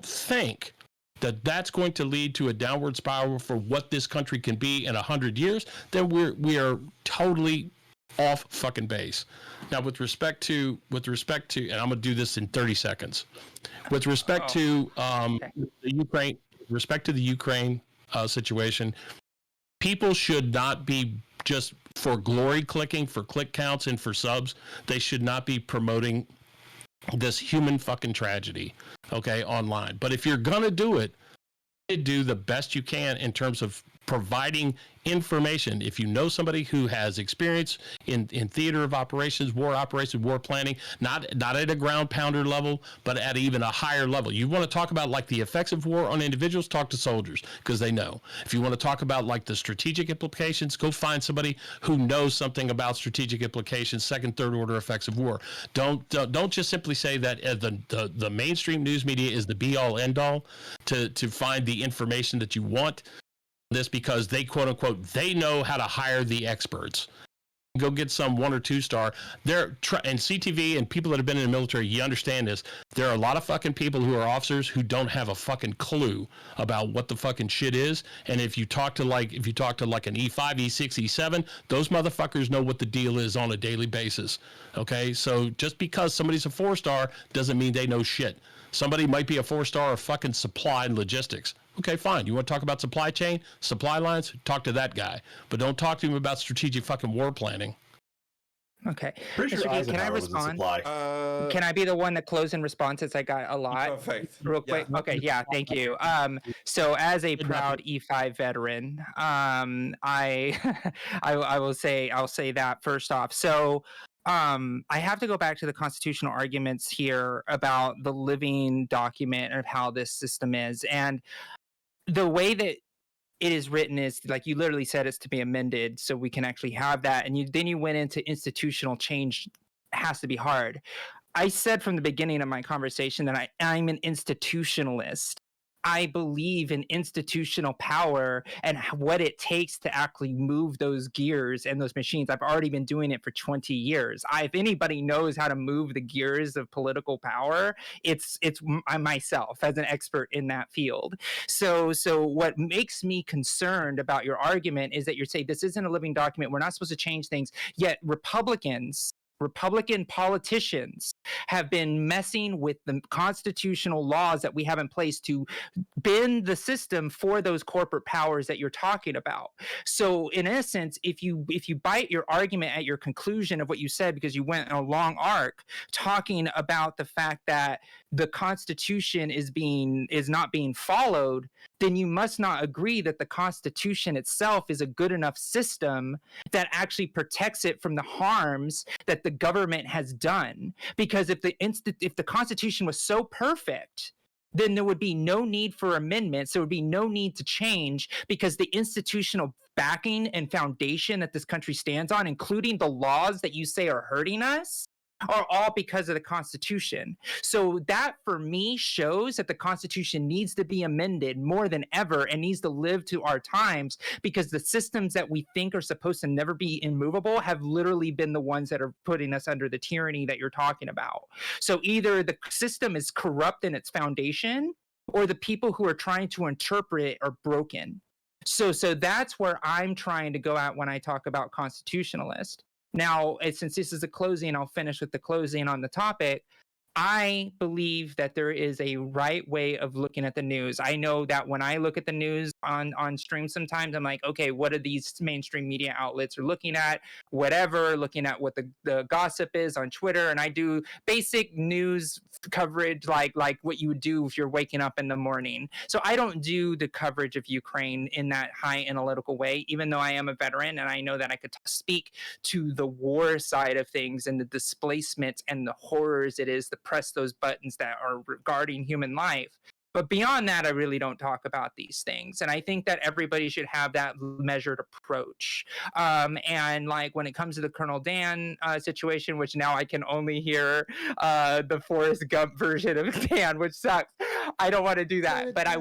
think that that's going to lead to a downward spiral for what this country can be in 100 years, then we are totally off fucking base. Now, with respect to, and I'm gonna do this in 30 seconds. With respect to the Ukraine situation, people should not be just for glory clicking, for click counts and for subs. They should not be promoting this human fucking tragedy, okay, online. But if you're gonna do it, do the best you can in terms of providing information. If you know somebody who has experience in theater of operations, war planning, not at a ground pounder level, but at even a higher level. You want to talk about like the effects of war on individuals, talk to soldiers, because they know. If you want to talk about like the strategic implications, go find somebody who knows something about strategic implications, second, third order effects of war. Don't just simply say that the mainstream news media is the be all end all to find the information that you want. This because they quote unquote they know how to hire the experts. Go get some 1 or 2 star. And CTV and people that have been in the military, you understand this. There are a lot of fucking people who are officers who don't have a fucking clue about what the fucking shit is. And if you talk to like an E5, E6, E7, those motherfuckers know what the deal is on a daily basis. Okay, so just because somebody's a 4-star doesn't mean they know shit. Somebody might be a 4-star of fucking supply and logistics. Okay, fine. You want to talk about supply chain, supply lines? Talk to that guy. But don't talk to him about strategic fucking war planning. Okay. Pretty sure Mr. Geek, can I Eisenhower was in respond? supply. Can I be the one to close in response since I got a lot? Perfect. Real quick. Yeah. Okay, yeah, thank you. So as a proud E5 veteran, I I'll say that first off. So I have to go back to the constitutional arguments here about the living document of how this system is. And the way that it is written is like you literally said it's to be amended so we can actually have that. And then you went into institutional change has to be hard. I said from the beginning of my conversation that I'm an institutionalist. I believe in institutional power and what it takes to actually move those gears and those machines. I've already been doing it for 20 years. If anybody knows how to move the gears of political power, it's myself as an expert in that field. So what makes me concerned about your argument is that you're saying this isn't a living document. We're not supposed to change things. Yet Republican politicians have been messing with the constitutional laws that we have in place to bend the system for those corporate powers that you're talking about. So in essence, if you bite your argument at your conclusion of what you said, because you went on a long arc talking about the fact that the Constitution is not being followed, then you must not agree that the Constitution itself is a good enough system that actually protects it from the harms that the government has done. Because if the Constitution was so perfect, then there would be no need for amendments. There would be no need to change, because the institutional backing and foundation that this country stands on, including the laws that you say are hurting us, are all because of the Constitution. So that, for me, shows that the Constitution needs to be amended more than ever and needs to live to our times, because the systems that we think are supposed to never be immovable have literally been the ones that are putting us under the tyranny that you're talking about. So either the system is corrupt in its foundation, or the people who are trying to interpret it are broken. So that's where I'm trying to go at when I talk about constitutionalist. Now, since this is a closing, I'll finish with the closing on the topic. I believe that there is a right way of looking at the news. I know that when I look at the news on stream sometimes, I'm like, okay, what are these mainstream media outlets are looking at? Whatever, looking at what the gossip is on Twitter. And I do basic news coverage like what you would do if you're waking up in the morning. So I don't do the coverage of Ukraine in that high analytical way, even though I am a veteran and I know that I could speak to the war side of things and the displacement and the horrors it is to press those buttons that are regarding human life. But beyond that, I really don't talk about these things. And I think that everybody should have that measured approach. And like when it comes to the Colonel Dan situation, which now I can only hear the Forrest Gump version of Dan, which sucks. I don't want to do that. But I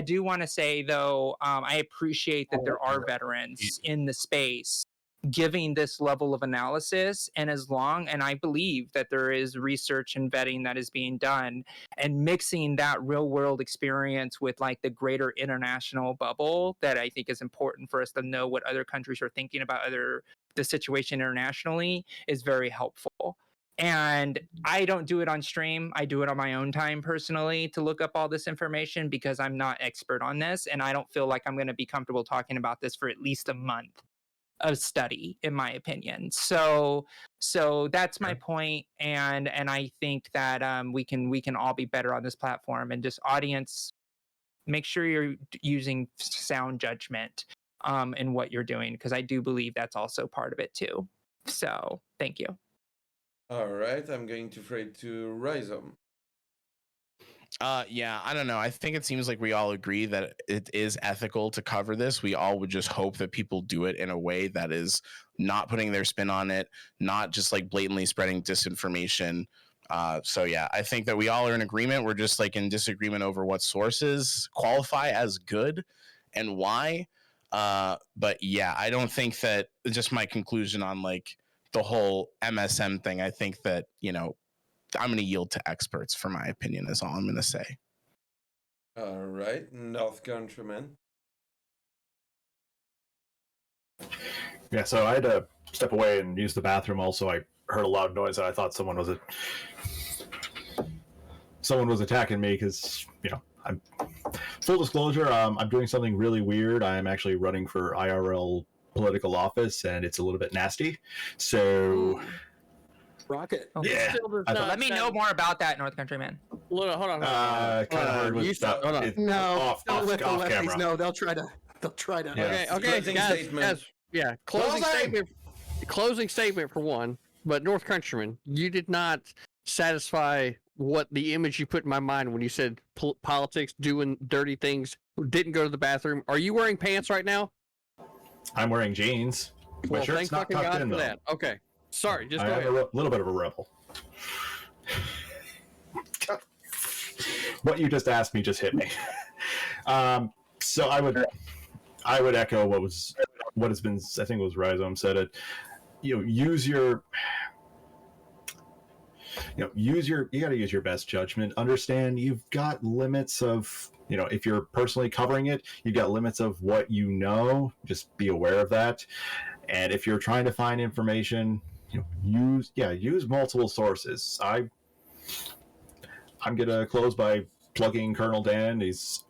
do want to say though, I appreciate that there are veterans in the space giving this level of analysis, and I believe that there is research and vetting that is being done, and mixing that real world experience with like the greater international bubble, that I think is important for us to know what other countries are thinking about the situation internationally, is very helpful. And I don't do it on stream. I do it on my own time personally to look up all this information, because I'm not expert on this, and I don't feel like I'm going to be comfortable talking about this for at least a month of study, in my opinion. So that's my point, and I think that we can all be better on this platform. And just audience, make sure you're using sound judgment in what you're doing, because I do believe that's also part of it too. So thank you. All right, I'm going to throw it to Rhyzohm. Yeah, I don't know. I think it seems like we all agree that it is ethical to cover this. We all would just hope that people do it in a way that is not putting their spin on it, not just like blatantly spreading disinformation. So yeah, I think that we all are in agreement. We're just like in disagreement over what sources qualify as good and why. But yeah, I don't think that, just my conclusion on like the whole MSM thing, I think that, I'm going to yield to experts for my opinion, is all I'm going to say. All right, North Countryman. Yeah, so I had to step away and use the bathroom. Also, I heard a loud noise and I thought someone was attacking me, because, I'm full disclosure, I'm doing something really weird. I'm actually running for IRL political office, and it's a little bit nasty. So... Rocket. Yeah. Let me know more about that, North Countryman. Hold on. Kind of hard with stuff. Hold on. No, don't let the off lefties camera. know. They'll try to. Yeah. Okay, Closing guys. statement. Yeah, closing statement for one. But North Countryman, you did not satisfy what the image you put in my mind when you said politics, doing dirty things, didn't go to the bathroom. Are you wearing pants right now? I'm wearing jeans. My Well, shirt's thank not fucking tucked God in, for though. that. Okay. Sorry, just go I'm ahead. a little bit of a rebel. what you just asked me just hit me. So I would echo what has been, I think it was Rhyzohm said it. Use your you got to use your best judgment. Understand you've got limits of, if you're personally covering it, you've got limits of what just be aware of that. And if you're trying to find information, use multiple sources. I'm gonna close by plugging Colonel Dan. He's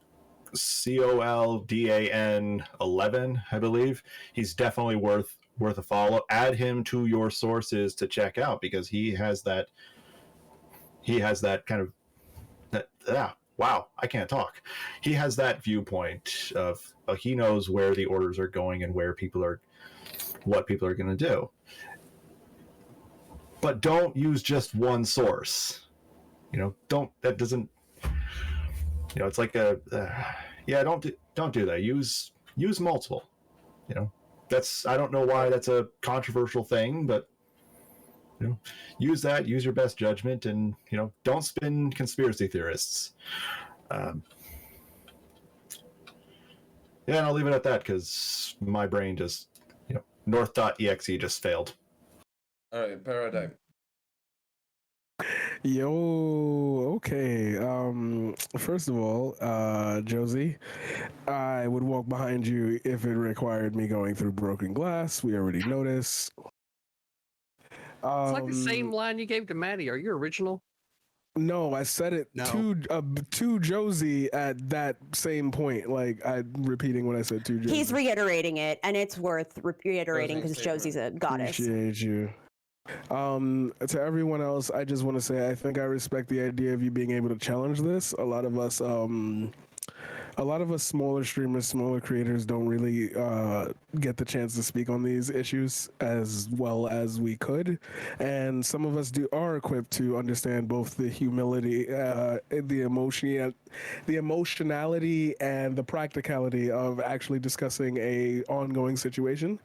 COLDAN 11, I believe. He's definitely worth a follow. Add him to your sources to check out, because he has that kind of wow, I can't talk. He has that viewpoint of he knows where the orders are going and what people are going to do. But don't use just one source. That doesn't. It's like don't do that. Use multiple. I don't know why that's a controversial thing, but use your best judgment, and don't spin conspiracy theorists. And I'll leave it at that, because my brain just north.exe just failed. All right, Paradigm. Yo, okay. First of all, Josie, I would walk behind you if it required me going through broken glass. We already noticed. It's like the same line you gave to Maddie. Are you original? No, I said it to Josie at that same point. Like, I'm repeating what I said to Josie. He's reiterating it, and it's worth reiterating because Josie's a goddess. Appreciate you. To everyone else, I just want to say I think I respect the idea of you being able to challenge this. A lot of us smaller streamers, smaller creators don't really get the chance to speak on these issues as well as we could, and some of us are equipped to understand both the humility, the emotionality, and the practicality of actually discussing a ongoing situation.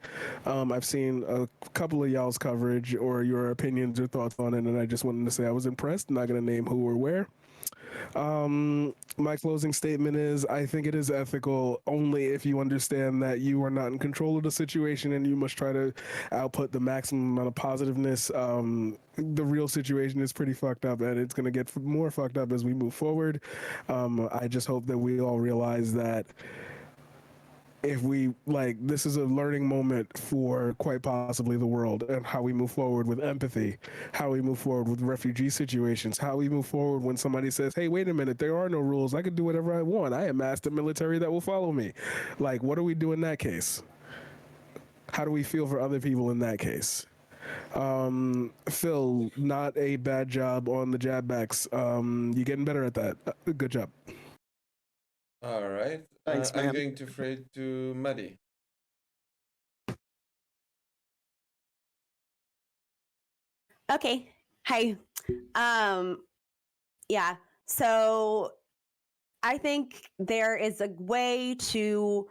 I've seen a couple of y'all's coverage or your opinions or thoughts on it, and I just wanted to say I was impressed. I'm not going to name who or where. My closing statement is I think it is ethical only if you understand that you are not in control of the situation and you must try to output the maximum amount of positiveness. The real situation is pretty fucked up, and it's going to get more fucked up as we move forward. I just hope that we all realize that if we this is a learning moment for quite possibly the world, and how we move forward with empathy, how we move forward with refugee situations, how we move forward when somebody says, hey, wait a minute, there are no rules, I can do whatever I want, I amassed a military that will follow me. What do we do in that case? How do we feel for other people in that case? Phil, not a bad job on the jab backs. You're getting better at that. Good job. All right. Thanks, I'm man. going to fade to Maddie. Okay. Hi. Yeah. So I think there is a way to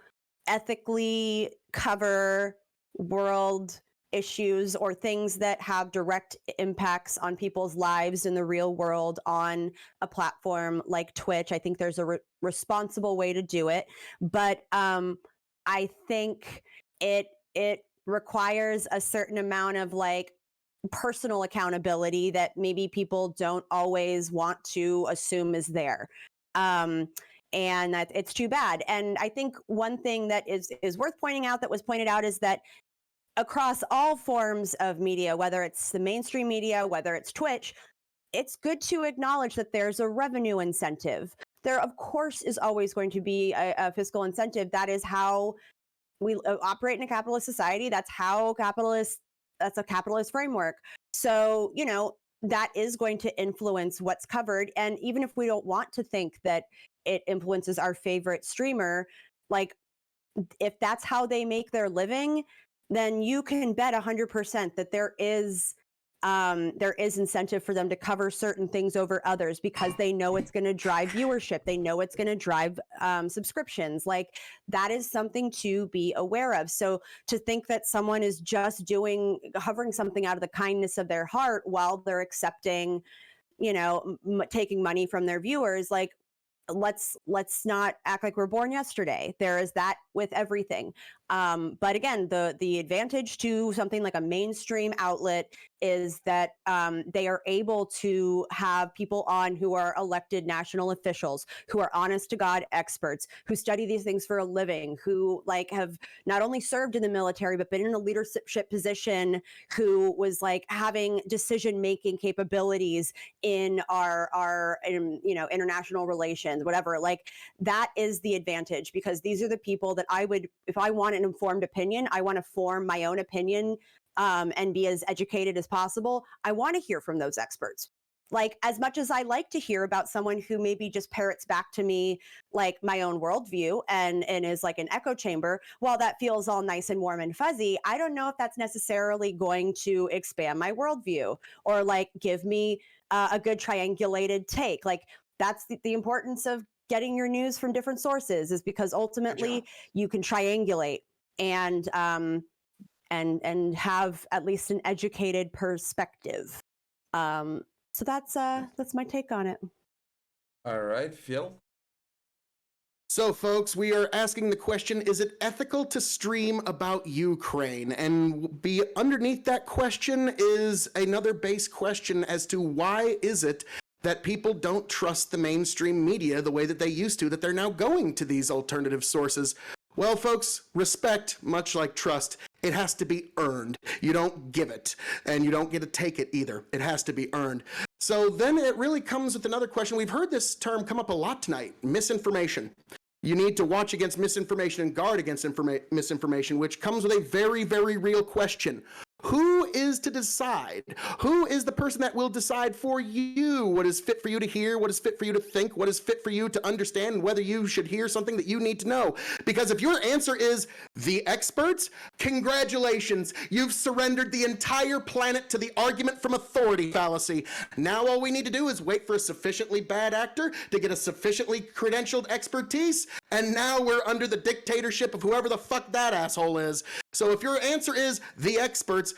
ethically cover world issues or things that have direct impacts on people's lives in the real world on a platform like Twitch. I think there's a responsible way to do it, but I think it requires a certain amount of personal accountability that maybe people don't always want to assume is there. And that it's too bad. And I think one thing that is worth pointing out that was pointed out is that across all forms of media, whether it's the mainstream media, whether it's Twitch, it's good to acknowledge that there's a revenue incentive. There, of course, is always going to be a fiscal incentive. That is how we operate in a capitalist society. That's a capitalist framework. So, that is going to influence what's covered. And even if we don't want to think that it influences our favorite streamer, if that's how they make their living, then you can bet 100% that there is incentive for them to cover certain things over others because they know it's going to drive viewership. They know it's going to drive subscriptions. That is something to be aware of. So to think that someone is just hovering something out of the kindness of their heart while they're accepting, taking money from their viewers, let's not act like we're born yesterday. There is that with everything. But again, the advantage to something like a mainstream outlet is that they are able to have people on who are elected national officials, who are honest to God experts, who study these things for a living, who like have not only served in the military but been in a leadership position, who was like having decision making capabilities in our international relations, whatever. Like that is the advantage, because these are the people that I would, if I want an informed opinion, I want to form my own opinion and be as educated as possible. I want to hear from those experts. Like, as much as I like to hear about someone who maybe just parrots back to me like my own worldview and is like an echo chamber, while that feels all nice and warm and fuzzy, I don't know if that's necessarily going to expand my worldview or like give me a good triangulated take. Like, that's the importance of getting your news from different sources, is because ultimately you can triangulate and have at least an educated perspective. So that's my take on it. All right, Phil. So, folks, we are asking the question, is it ethical to stream about Ukraine? And underneath that question is another base question as to why is it that people don't trust the mainstream media the way that they used to, that they're now going to these alternative sources. Well, folks, respect, much like trust, it has to be earned. You don't give it, and you don't get to take it either. It has to be earned. So then it really comes with another question. We've heard this term come up a lot tonight, misinformation. You need to watch against misinformation and guard against misinformation, which comes with a very, very real question. Who is to decide? Who is the person that will decide for you what is fit for you to hear, what is fit for you to think, what is fit for you to understand, and whether you should hear something that you need to know? Because if your answer is the experts, congratulations, you've surrendered the entire planet to the argument from authority fallacy. Now all we need to do is wait for a sufficiently bad actor to get a sufficiently credentialed expertise, and now we're under the dictatorship of whoever the fuck that asshole is. So if your answer is the experts,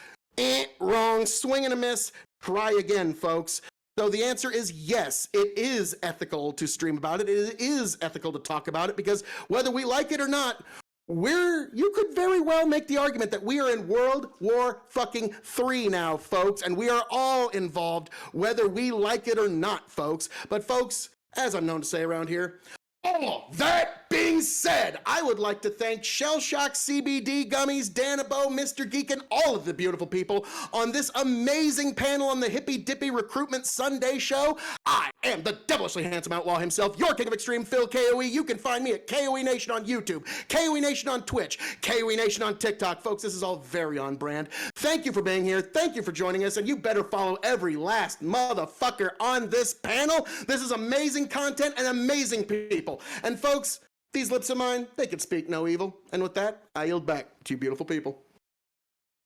wrong, swing and a miss, try again, folks. So the answer is yes, it is ethical to stream about it. It is ethical to talk about it, because whether we like it or not, you could very well make the argument that we are in World War fucking III now, folks, and we are all involved, whether we like it or not, folks. But folks, as I'm known to say around here, all that being said, I would like to thank Shell Shock CBD Gummies, Danabo, Mr. Geek, and all of the beautiful people on this amazing panel on the Hippy Dippy Recruitment Sunday show. I am the devilishly handsome outlaw himself, your king of extreme, Phil KOE. You can find me at KOE Nation on YouTube, KOE Nation on Twitch, KOE Nation on TikTok. Folks, this is all very on brand. Thank you for being here. Thank you for joining us, and you better follow every last motherfucker on this panel. This is amazing content and amazing people. And folks, these lips of mine, they can speak no evil. And with that, I yield back to you beautiful people.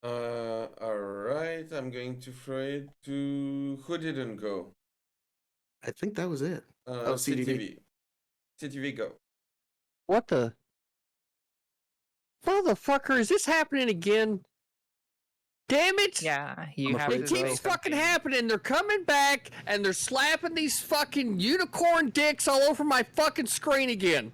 All right, I'm going to throw it to who didn't go. I think that was it. CTV. CTV, go. What the? Motherfucker, is this happening again? Damn it! Yeah, you have It to keeps say fucking something. happening. They're coming back and they're slapping these fucking unicorn dicks all over my fucking screen again.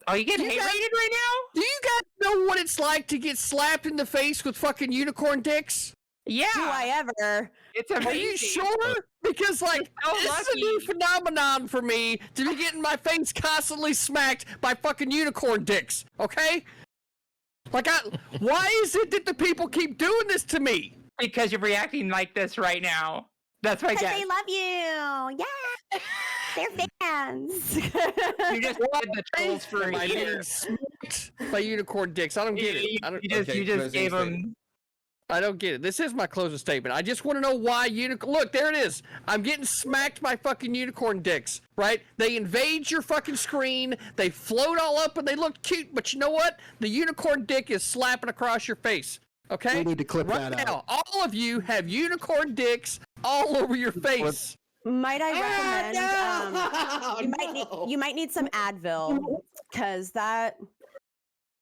Are you getting You hate guys- rated right now? Do you guys know what it's like to get slapped in the face with fucking unicorn dicks? Yeah. Do I ever? It's Are amazing. you sure? Because, like, so this is a new lucky. phenomenon for me to be getting my face constantly smacked by fucking unicorn dicks, okay? Like, why is it that the people keep doing this to me? Because you're reacting like this right now. That's my Because guess. they love you. Yeah. They're fans. You just did the trolls for Am I a being year. smoked by unicorn dicks? I don't get it. I don't, You just Okay, gave closing them. I don't get it. This is my closing statement. I just want to know why unicorn. Look, there it is. I'm getting smacked by fucking unicorn dicks, right? They invade your fucking screen. They float all up and they look cute, but you know what? The unicorn dick is slapping across your face. Okay? We need to clip right that now, out. all of you have unicorn dicks all over your face. Might I recommend? You might need some Advil, because that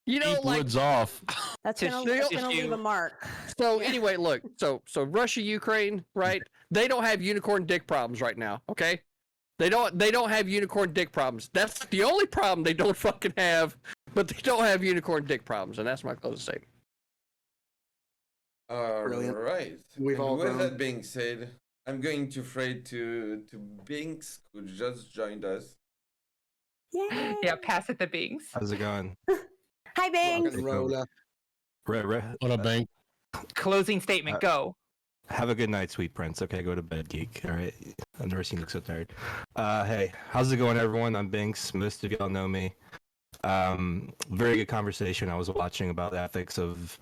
You know, Keep like woods off. that's To gonna shield leave you. a mark. so. Anyway, look. So Russia, Ukraine, right? They don't have unicorn dick problems right now. Okay. They don't have unicorn dick problems. That's the only problem they don't fucking have. But they don't have unicorn dick problems, and that's my closing statement. Brilliant. Right. We've and all with grown. that being said, I'm going to trade to Binx, who just joined us. Yay. Yeah, pass it the Binx. How's it going? Hi, Bang. Rock and roller. What up, Bank? Closing statement, go. Have a good night, sweet prince. Okay, go to bed, geek. All right. I've never seen you look so tired. Hey, how's it going, everyone? I'm Binx. Most of y'all know me. Very good conversation. I was watching about the ethics of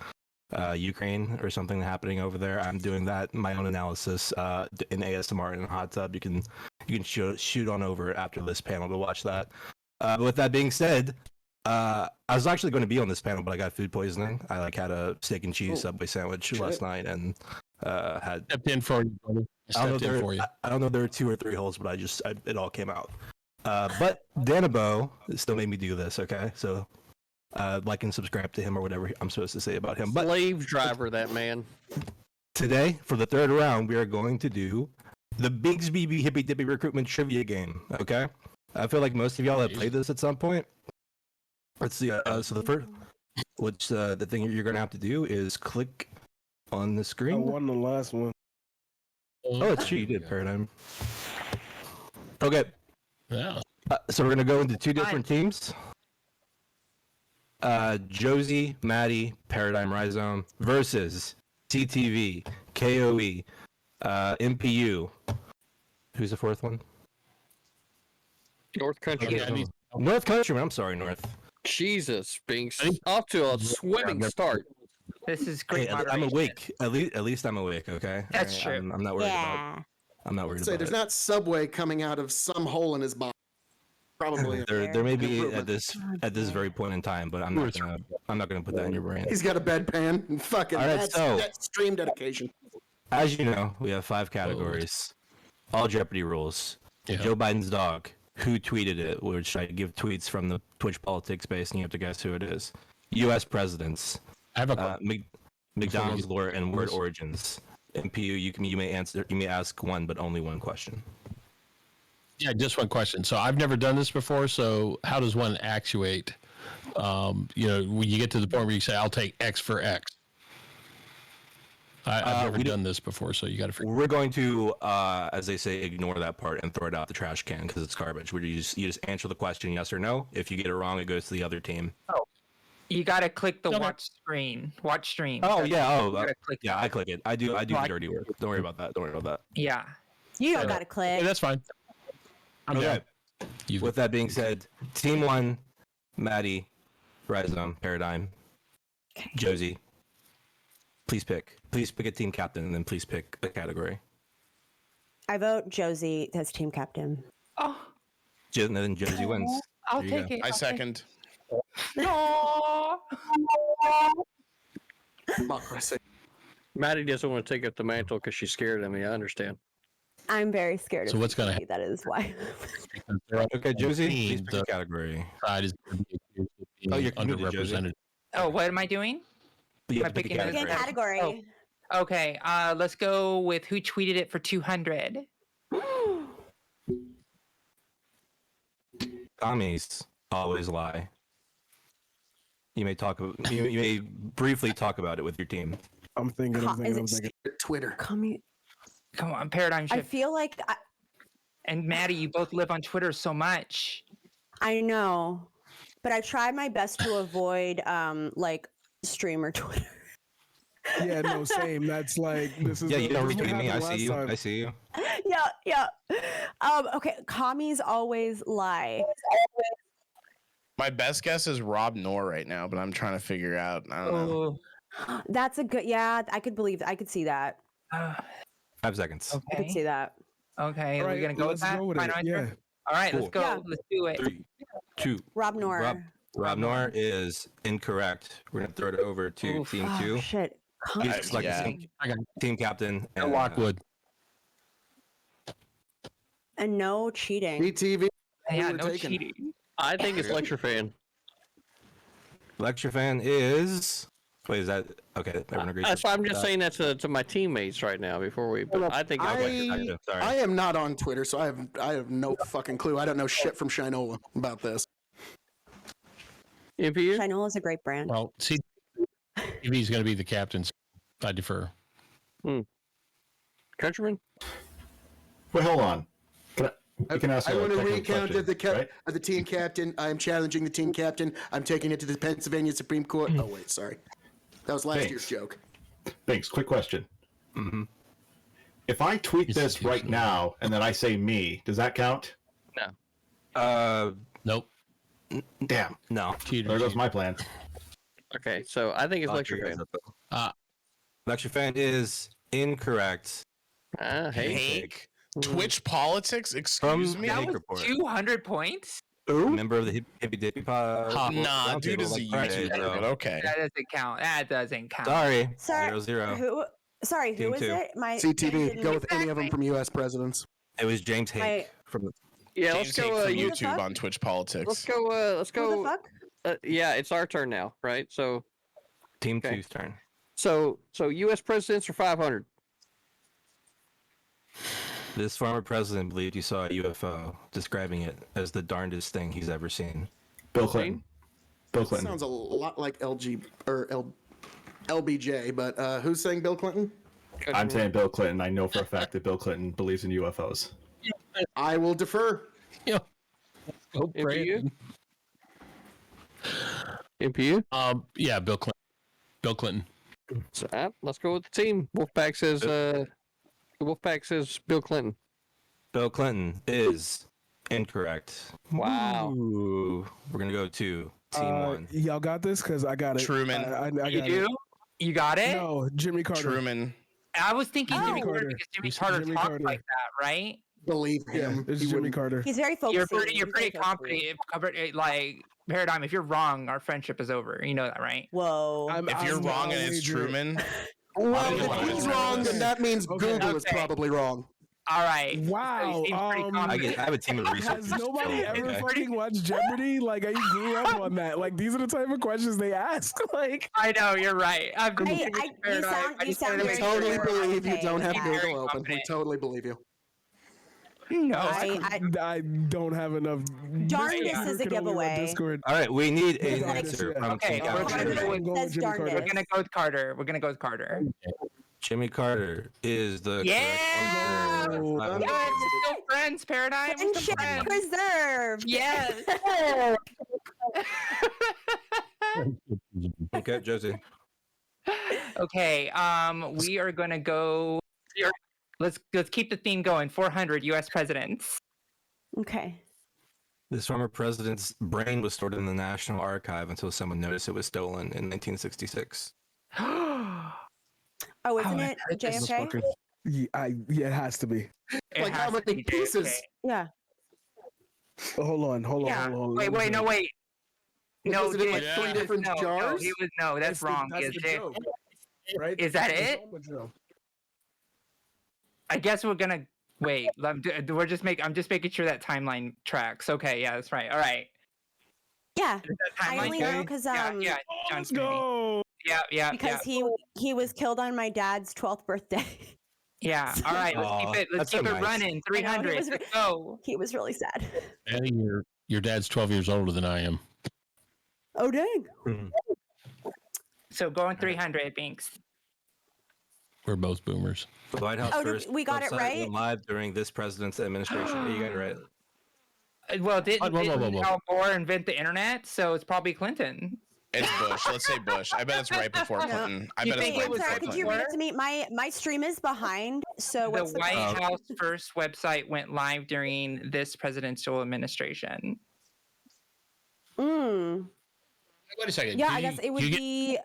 Ukraine or something happening over there. I'm doing that, my own analysis in ASMR in a hot tub. You can shoot on over after this panel to watch that. But with that being said, I was actually going to be on this panel, but I got food poisoning. I had a steak and cheese Subway sandwich last night and had Stepped in for you, brother. Stepped in for you. I don't know if there were 2 or 3 holes, but it all came out. But Danabo still made me do this. Okay, so like and subscribe to him or whatever I'm supposed to say about him. But Slave driver, that man. today, for the 3rd round, we are going to do the Bigsby Hippy Dippy Recruitment Trivia Game. Okay, I feel like most of y'all have played this at some point. Let's see. So the first, the thing you're going to have to do is click on the I screen. won the last one. Oh, it's true. You did, Paradigm. Okay. Yeah. So we're gonna go into 2 different teams. Josie, Maddie, Paradigm, Rhyzohm versus CTV, KOE, MPU. Who's the 4th one? North Country. Okay, North Countryman. I'm sorry, North. Jesus, Binx. Off to a swimming start. This is great Hey, I'm moderation. awake. At least I'm awake. Okay. That's All right? true. I'm not worried about. Yeah. I'm not worried Say about there's it. not Subway coming out of some hole in his body. Probably. There may be Improvement. at this very point in time, but I'm not gonna put that in your brain. He's got a bedpan and fucking All right, that's stream dedication. As you know, we have 5 categories. All Jeopardy rules. Yeah. Joe Biden's dog. Who tweeted it? Which I give tweets from the Twitch politics base, and you have to guess who it is. U.S. presidents. I have a McDonald's lore and word origins. MPU. You may answer. You may ask one, but only one question. Yeah, just one question. So I've never done this before. So how does one actuate? When you get to the point where you say, "I'll take X for X." I've never done this before, so you got to figure. We're going to, as they say, ignore that part and throw it out the trash can because it's garbage. You just answer the question yes or no. If you get it wrong, it goes to the other team. You gotta click the Okay. watch stream. Watch stream. Oh yeah. You gotta click Yeah, that. I click it. I do the dirty work. Don't worry about that. Yeah. You don't So- got to Hey, click. that's fine. I'm Okay. down. You- With that being said, Team 1, Maddie, Rhyzohm, Paradigm, Josie. Please pick a team captain and then please pick a category. I vote Josie as team captain. Oh, And then Josie wins. I'll There you take go. it. I I'll take second. it. Aw. Democracy. Maddie doesn't want to take up the mantle because she's scared of me. I understand. I'm very scared So of what's gonna Josie, That is why. Okay, Josie, please Team, pick a the category. side is Oh, you're muted, Josie. underrepresented. Oh, what am I doing? You Am I have to pick a picking a Pick a category. category. Okay, let's go with who tweeted it for 200. Commies always lie. You may you may briefly talk about it with your team. I'm thinking. Is it Twitter. Come Come on, paradigm I shift. feel like And Maddie, you both live on Twitter so much. I know, but I tried my best to avoid like streamer Twitter. Yeah, no, same. That's like this is. Yeah, the, you don't this is what retweet me. I happened see last you. time. I see you. Yeah. Okay, commies always lie. My best guess is Rob Knorr right now, but I'm trying to figure out. I don't know. Oh, That's a good. Yeah, I could believe. I could see that. 5 seconds. I could see okay. that. Okay, All are we right, gonna go with let's that? go with Final it. answer? All right, let's Cool. go. Yeah. Let's do it. 3, 2. Rob Nor. Rob Nor is incorrect. We're gonna throw it over to Oof. Team Oh 2. shit. You I- just select yeah. team captain. No And, Lockwood. And no cheating. BTV. Yeah, were no taken. cheating. I think it's lecture fan. Lecture fan is Wait, is that okay? Everyone agrees. That's why I'm just that? saying that to my teammates right now before we. But I think Sorry. I am not on Twitter, so I have no fucking clue. I don't know shit from Shinola about this. MPU. Shinola is a great brand. Well, CTV is going to be the captain. So I defer. Countryman. Wait, hold on. You can ask I a want to technical recount question, right? the team captain. I am challenging the team captain. I'm taking it to the Pennsylvania Supreme Court. Oh wait, sorry, that was last Thanks. year's joke. Thanks. Quick question. If I tweet this right now and then I say me, does that count? Nope. Damn. No. There goes my plan. Okay, so I think it's Lecture Fan. Lecture Fan is incorrect. Hey. Hank? Twitch politics? Excuse me? That Hank was report. 200 points? Member of the Hippy Dippy pod. Nah, dude is a Friday, YouTuber, so- but okay. That doesn't count. That doesn't count. Sorry. Sorry, 0-0. who? Sorry, Team who was two. it? My CTV. Go with any of them from U.S. presidents. It was James Hake from the Yeah, James let's Hank go. from you- YouTube on Twitch politics. Let's go. Let's Who the go. fuck? Yeah, it's our turn now, right? So Team Okay. 2's turn. So U.S. presidents are 500. This former president believed he saw a UFO, describing it as the darndest thing he's ever seen. Bill Clinton. Bill That Clinton. sounds a lot like LBJ, but who's saying Bill Clinton? I'm saying Bill Clinton. I know for a fact that Bill Clinton believes in UFOs. I will defer. Yeah. Oh, MPU. MPU. Yeah, Bill Clinton. Bill Clinton. So, let's go with the team. Wolfpack says Bill Clinton. Bill Clinton is incorrect. Wow. Ooh. We're going to go to Team 1. Y'all got this because I got it. Truman. I got You do? it. You got it? No, Jimmy Carter. Truman. I was thinking Jimmy Carter. Carter because Jimmy It's Carter Jimmy talked Carter. like that, right? Believe Yeah, him. it's He Jimmy wouldn't- Carter. He's very You're focused. pretty confident. Like Paradigm, if you're wrong, our friendship is over. You know that, right? Whoa. If you're wrong and it's wager- Truman, Well, I don't if wanna he's remember wrong, this. then that means Okay. Google is Okay. probably wrong. All right. Wow, So he seems pretty I confident. I have a team of researchers. Has nobody so, ever okay. fucking watched Jeopardy? Like, I grew up on that. Like, these are the type of questions they ask. Like, I know you're right. I've been You sound We very totally sure. believe you Okay, don't have yeah. Google Very open. We confident. totally believe you. No, I don't have enough. Darndest Yeah. is a Can only run giveaway. Discord. All right, we need an Darndest, answer yeah. from Okay, Team we're Carter. gonna go with- Go Says Jimmy darndest. Carter. we're gonna go with Carter. We're gonna go with Carter. Jimmy Carter is the Yeah! correct answer. Oh, Five Good. hundred. We're still friends, Paradigm. We're still Friendship friends. preserved. Yes. Okay, Josie. Okay. We are gonna go. Let's keep the theme going. 400 U.S. presidents. Okay. This former president's brain was stored in the National Archive until someone noticed it was stolen in 1966. Oh, isn't I it heard this JFK? Yeah, it has to be. It Like how has to many be JFK. pieces? Yeah. Oh, hold on. Yeah. Let me Wait, see. no, wait. No, Was it in like JFK three was- different no, jars? No, that's wrong. That's Yes, the J- joke, right? Is that It's it? all the joke. I guess we're gonna wait. I'm just making sure that timeline tracks. Okay, yeah, that's right. All right. Yeah. Is that I timeline only good? know because Yeah, John Let's Kennedy. go. Yeah. because he was killed on my dad's 12th birthday. Yeah. All right. Let's Aw, keep it. Let's that's so keep it nice. running. 300. was- Let's go. He was really sad. Annie, your dad's 12 years older than I am. Oh dang. So going 300, Binx. We're both boomers. The White House Oh, did first we got it website right? went live during this president's administration. You got it right. Well, didn't Whoa. Al Gore invent the internet? So it's probably Clinton. it's Bush. Let's say Bush. I bet it's right before No. Clinton. I You bet it's think right it was before Sorry, could Clinton. you read it to me? My stream is behind. So The what's the White question? House first website went live during this presidential administration. Mm. Wait a second. Yeah, I guess it would be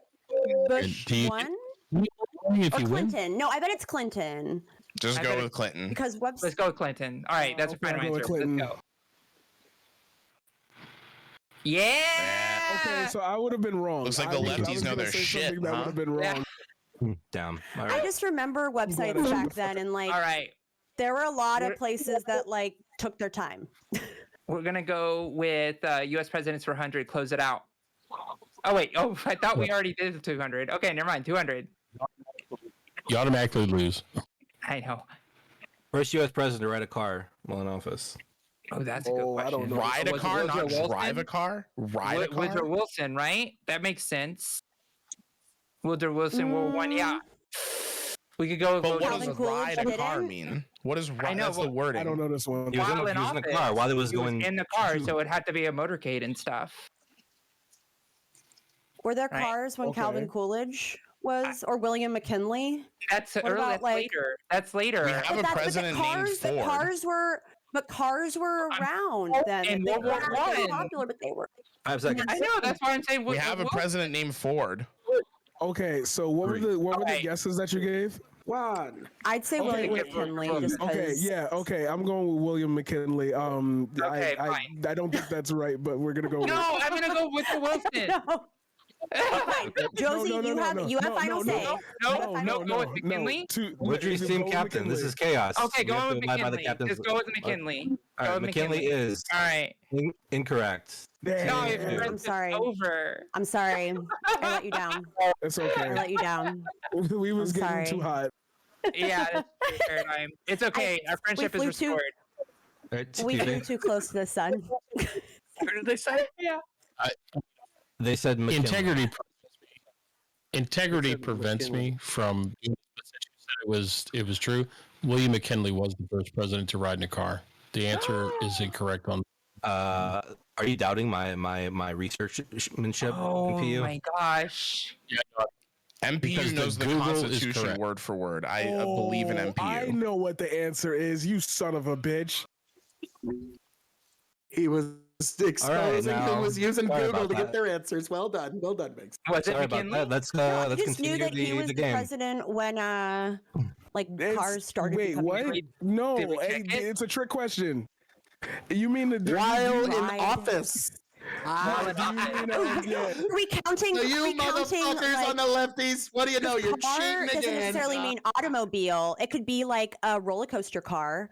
Bush do you- one If or you win, Clinton. No, I bet it's Clinton Just I go bet with Clinton. because Let's website. go with Clinton. All right, that's a I'll final go with answer. Clinton. Let's go. Yeah. Okay, so I would have been wrong. Looks like the I was lefties gonna know their say shit, something That huh? would have been Yeah. wrong. Damn. All I right. just remember websites back then, and like All right. there were a lot of We're- places that like took their time. We're gonna go with U.S. presidents for 100. Close it out. Oh wait. Oh, I thought we already did the 200. Okay, never mind. 200. You automatically lose. I know. First U.S. president to ride a car while in office. Oh, that's a good Oh, I question. don't know. Ride a Was it car, Woodrow not Wilson? drive a car. Ride a car. Woodrow Wilson, right? That makes sense. Woodrow Wilson, World War I. Yeah. We could go with But what Woodrow does Calvin Wilson. ride a Coolidge car didn't? mean? What is I ride? know, That's the but- wording. I don't know this one. He was, While in, in he was in the office, car while he was He was going in the car, so it had to be a motorcade and stuff. Were there Right. cars when Calvin Okay. Coolidge was, or William McKinley? That's What early. about, That's like- later. That's later. We have a But that's president named the Ford. cars were around then. in They World War weren't really I. popular, but they were. 5 seconds. I know. That's why I'm saying. We have a president named Ford. Okay, so what were the Okay. guesses that you gave? One. I'd say Okay, William wait, McKinley. wait, Just Okay, 'cause- yeah, okay. I'm going with William McKinley. Okay, I don't think that's right, but we're gonna go with No, I'm gonna go with the Wilson. No. Fine. Josie, no, no, you no, have no, you have no, final no, say. No, go with McKinley. Woodry's team captain. This is chaos. Okay, We have go to with abide by the McKinley. captain's- Just go with McKinley. All Go right, with McKinley is All right. incorrect. No, Damn. if I'm Prince is sorry. over. I'm sorry. I let you down. It's I okay. let you down. We was I'm getting too sorry. hot. Yeah, that's a fair time. It's okay. Our friendship is flew too- restored. All right, We TV. flew too close to the sun. What did they say? Yeah. They said McKinley. Integrity prevents me from doing this. Since you said it was true. William McKinley was the first president to ride in a car. The answer is incorrect on. Are you doubting my researchmanship? Oh MPU? my gosh. MPU Because the knows the Google is Constitution correct. word for word. I believe in Oh, I MPU. know what the answer is, you son of a bitch. He was exposing who now, was using sorry Google about to get that. their answers. Well done, Binx. Was it Sorry about McKinley? that. Let's No, I let's just knew continue that he was the the game. president when like It's- cars started Wait, becoming what? free. No, Did we hey, check it? it's a trick question. You mean the While in Right. office. While in office. yeah. Are we counting? So you are we counting, motherfuckers like, on the lefties, what do you know? You're car cheating doesn't again. necessarily mean automobile. It could be like a roller coaster car,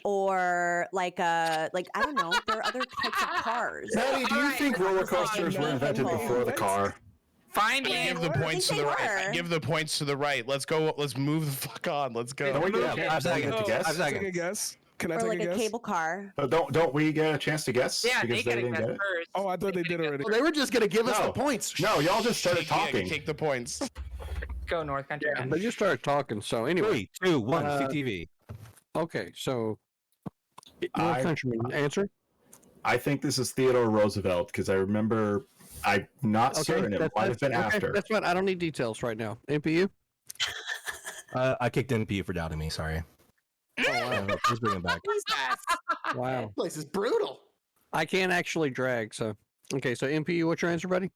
or like I don't know. There are other types of cars. Maddie, do you Alright, think roller coasters were invented vehicle. before the car? Find I it. give the I points to think the they right. I were. give the points to the right. Let's go. Let's move the fuck on. Let's go. Don't we Yeah, get a 5 seconds. Go. 5 Take a seconds. guess. Can I Or take like a a guess? cable car. Don't we get a chance to guess? Yeah, because they gotta didn't guess get it? first. Oh, I thought they did already. Well, they were just gonna give us No. the points. No, y'all just started Yeah, talking. take the points. Go North Country. Man. They just started talking. So anyway, 3, 2, 1. Uh, CTV. okay. So, North I- Countryman, answer. I think this is Theodore Roosevelt because I remember. I'm not Okay, certain. It might have been okay, after. that's fine. I don't need details right now. MPU. I kicked MPU for doubting me. Sorry. Oh wow. Let's bring him back. Wow. This place is brutal. I can't actually drag. So okay. So MPU, what's your answer, buddy?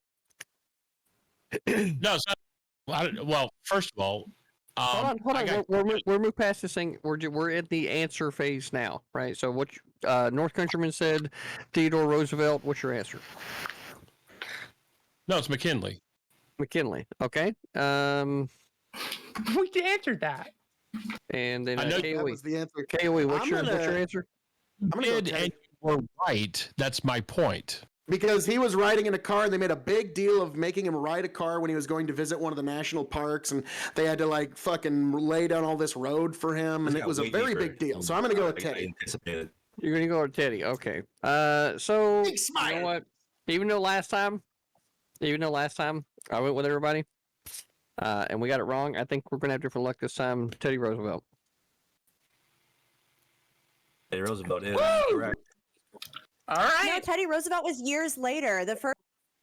No, it's not. Well, first of all, Hold on. I got- We're moved past this thing. We're at the answer phase now, right? So what? North Countryman said Theodore Roosevelt. What's your answer? No, it's McKinley. McKinley. Okay. We answered that. And then I know That KOE. was the answer. KOE, what's I'm your gonna- answer? I'm gonna go Did, Teddy. and you were right. That's my point. Because he was riding in a car and they made a big deal of making him ride a car when he was going to visit one of the national parks, and they had to like fucking lay down all this road for him, and This it got was a way very deeper big deal. than So I'm gonna go with I Teddy. anticipated. You're gonna go with Teddy. Okay. So Big you smile. know what? Even though last time I went with everybody, and we got it wrong, I think we're gonna have different luck this time. Teddy Roosevelt. Hey, Roosevelt is correct. All No, right. Teddy Roosevelt was years later. The first,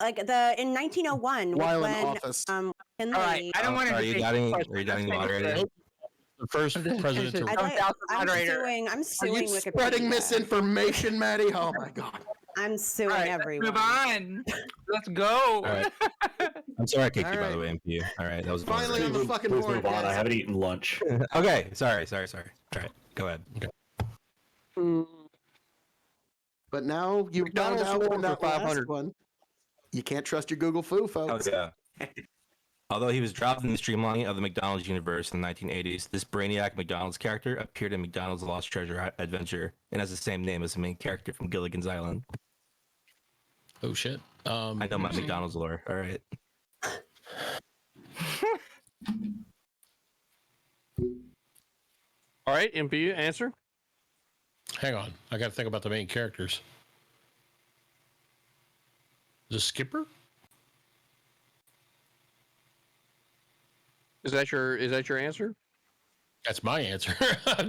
in 1901, was While in when office. McKinley. All right. I don't want to. Are you doubting? Are you doubting the moderator? The first president to. I'm Are suing you Wikipedia. spreading misinformation, Maddie? Oh my god. I'm suing All right, everyone. Move on. Let's go. All right. I'm sorry I kicked you, by All the way, MPU. All right, that was Finally on the fucking Please board. move on. I guys. haven't eaten lunch. Okay, sorry. All right, go ahead. Okay. Mm, But now you've found McDonald's out award from that for 500. last one. You can't trust your Google Foo, Oh folks. yeah. Although he was dropped in the streamlining of the McDonald's universe in the 1980s, this Brainiac McDonald's character appeared in McDonald's Lost Treasure Adventure and has the same name as the main character from Gilligan's Island. Oh shit. I know my McDonald's lore. All right. All right, MPU, answer. Hang on, I got to think about the main characters. The Skipper? Is that your answer? That's my answer.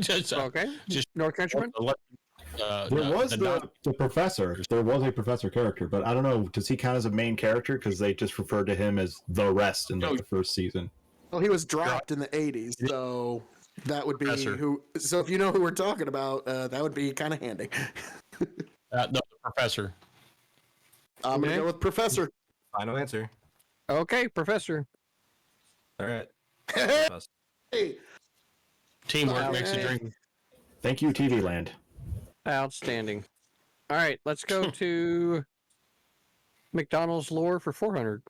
just Okay. just North Countryman. There was the professor. There was a professor character, but I don't know. Does he count as a main character? Because they just referred to him as the rest in like the first season. Well, he was dropped in the 80s, so that would be Professor. who. So if you know who we're talking about, that would be kind of handy. no, the professor. I'm going to go with Professor. Final answer. Okay, Professor. All right. Hey, Teamwork makes the Okay. dream. Thank you, TV Land. Outstanding. All right, let's go to McDonald's lore for 400.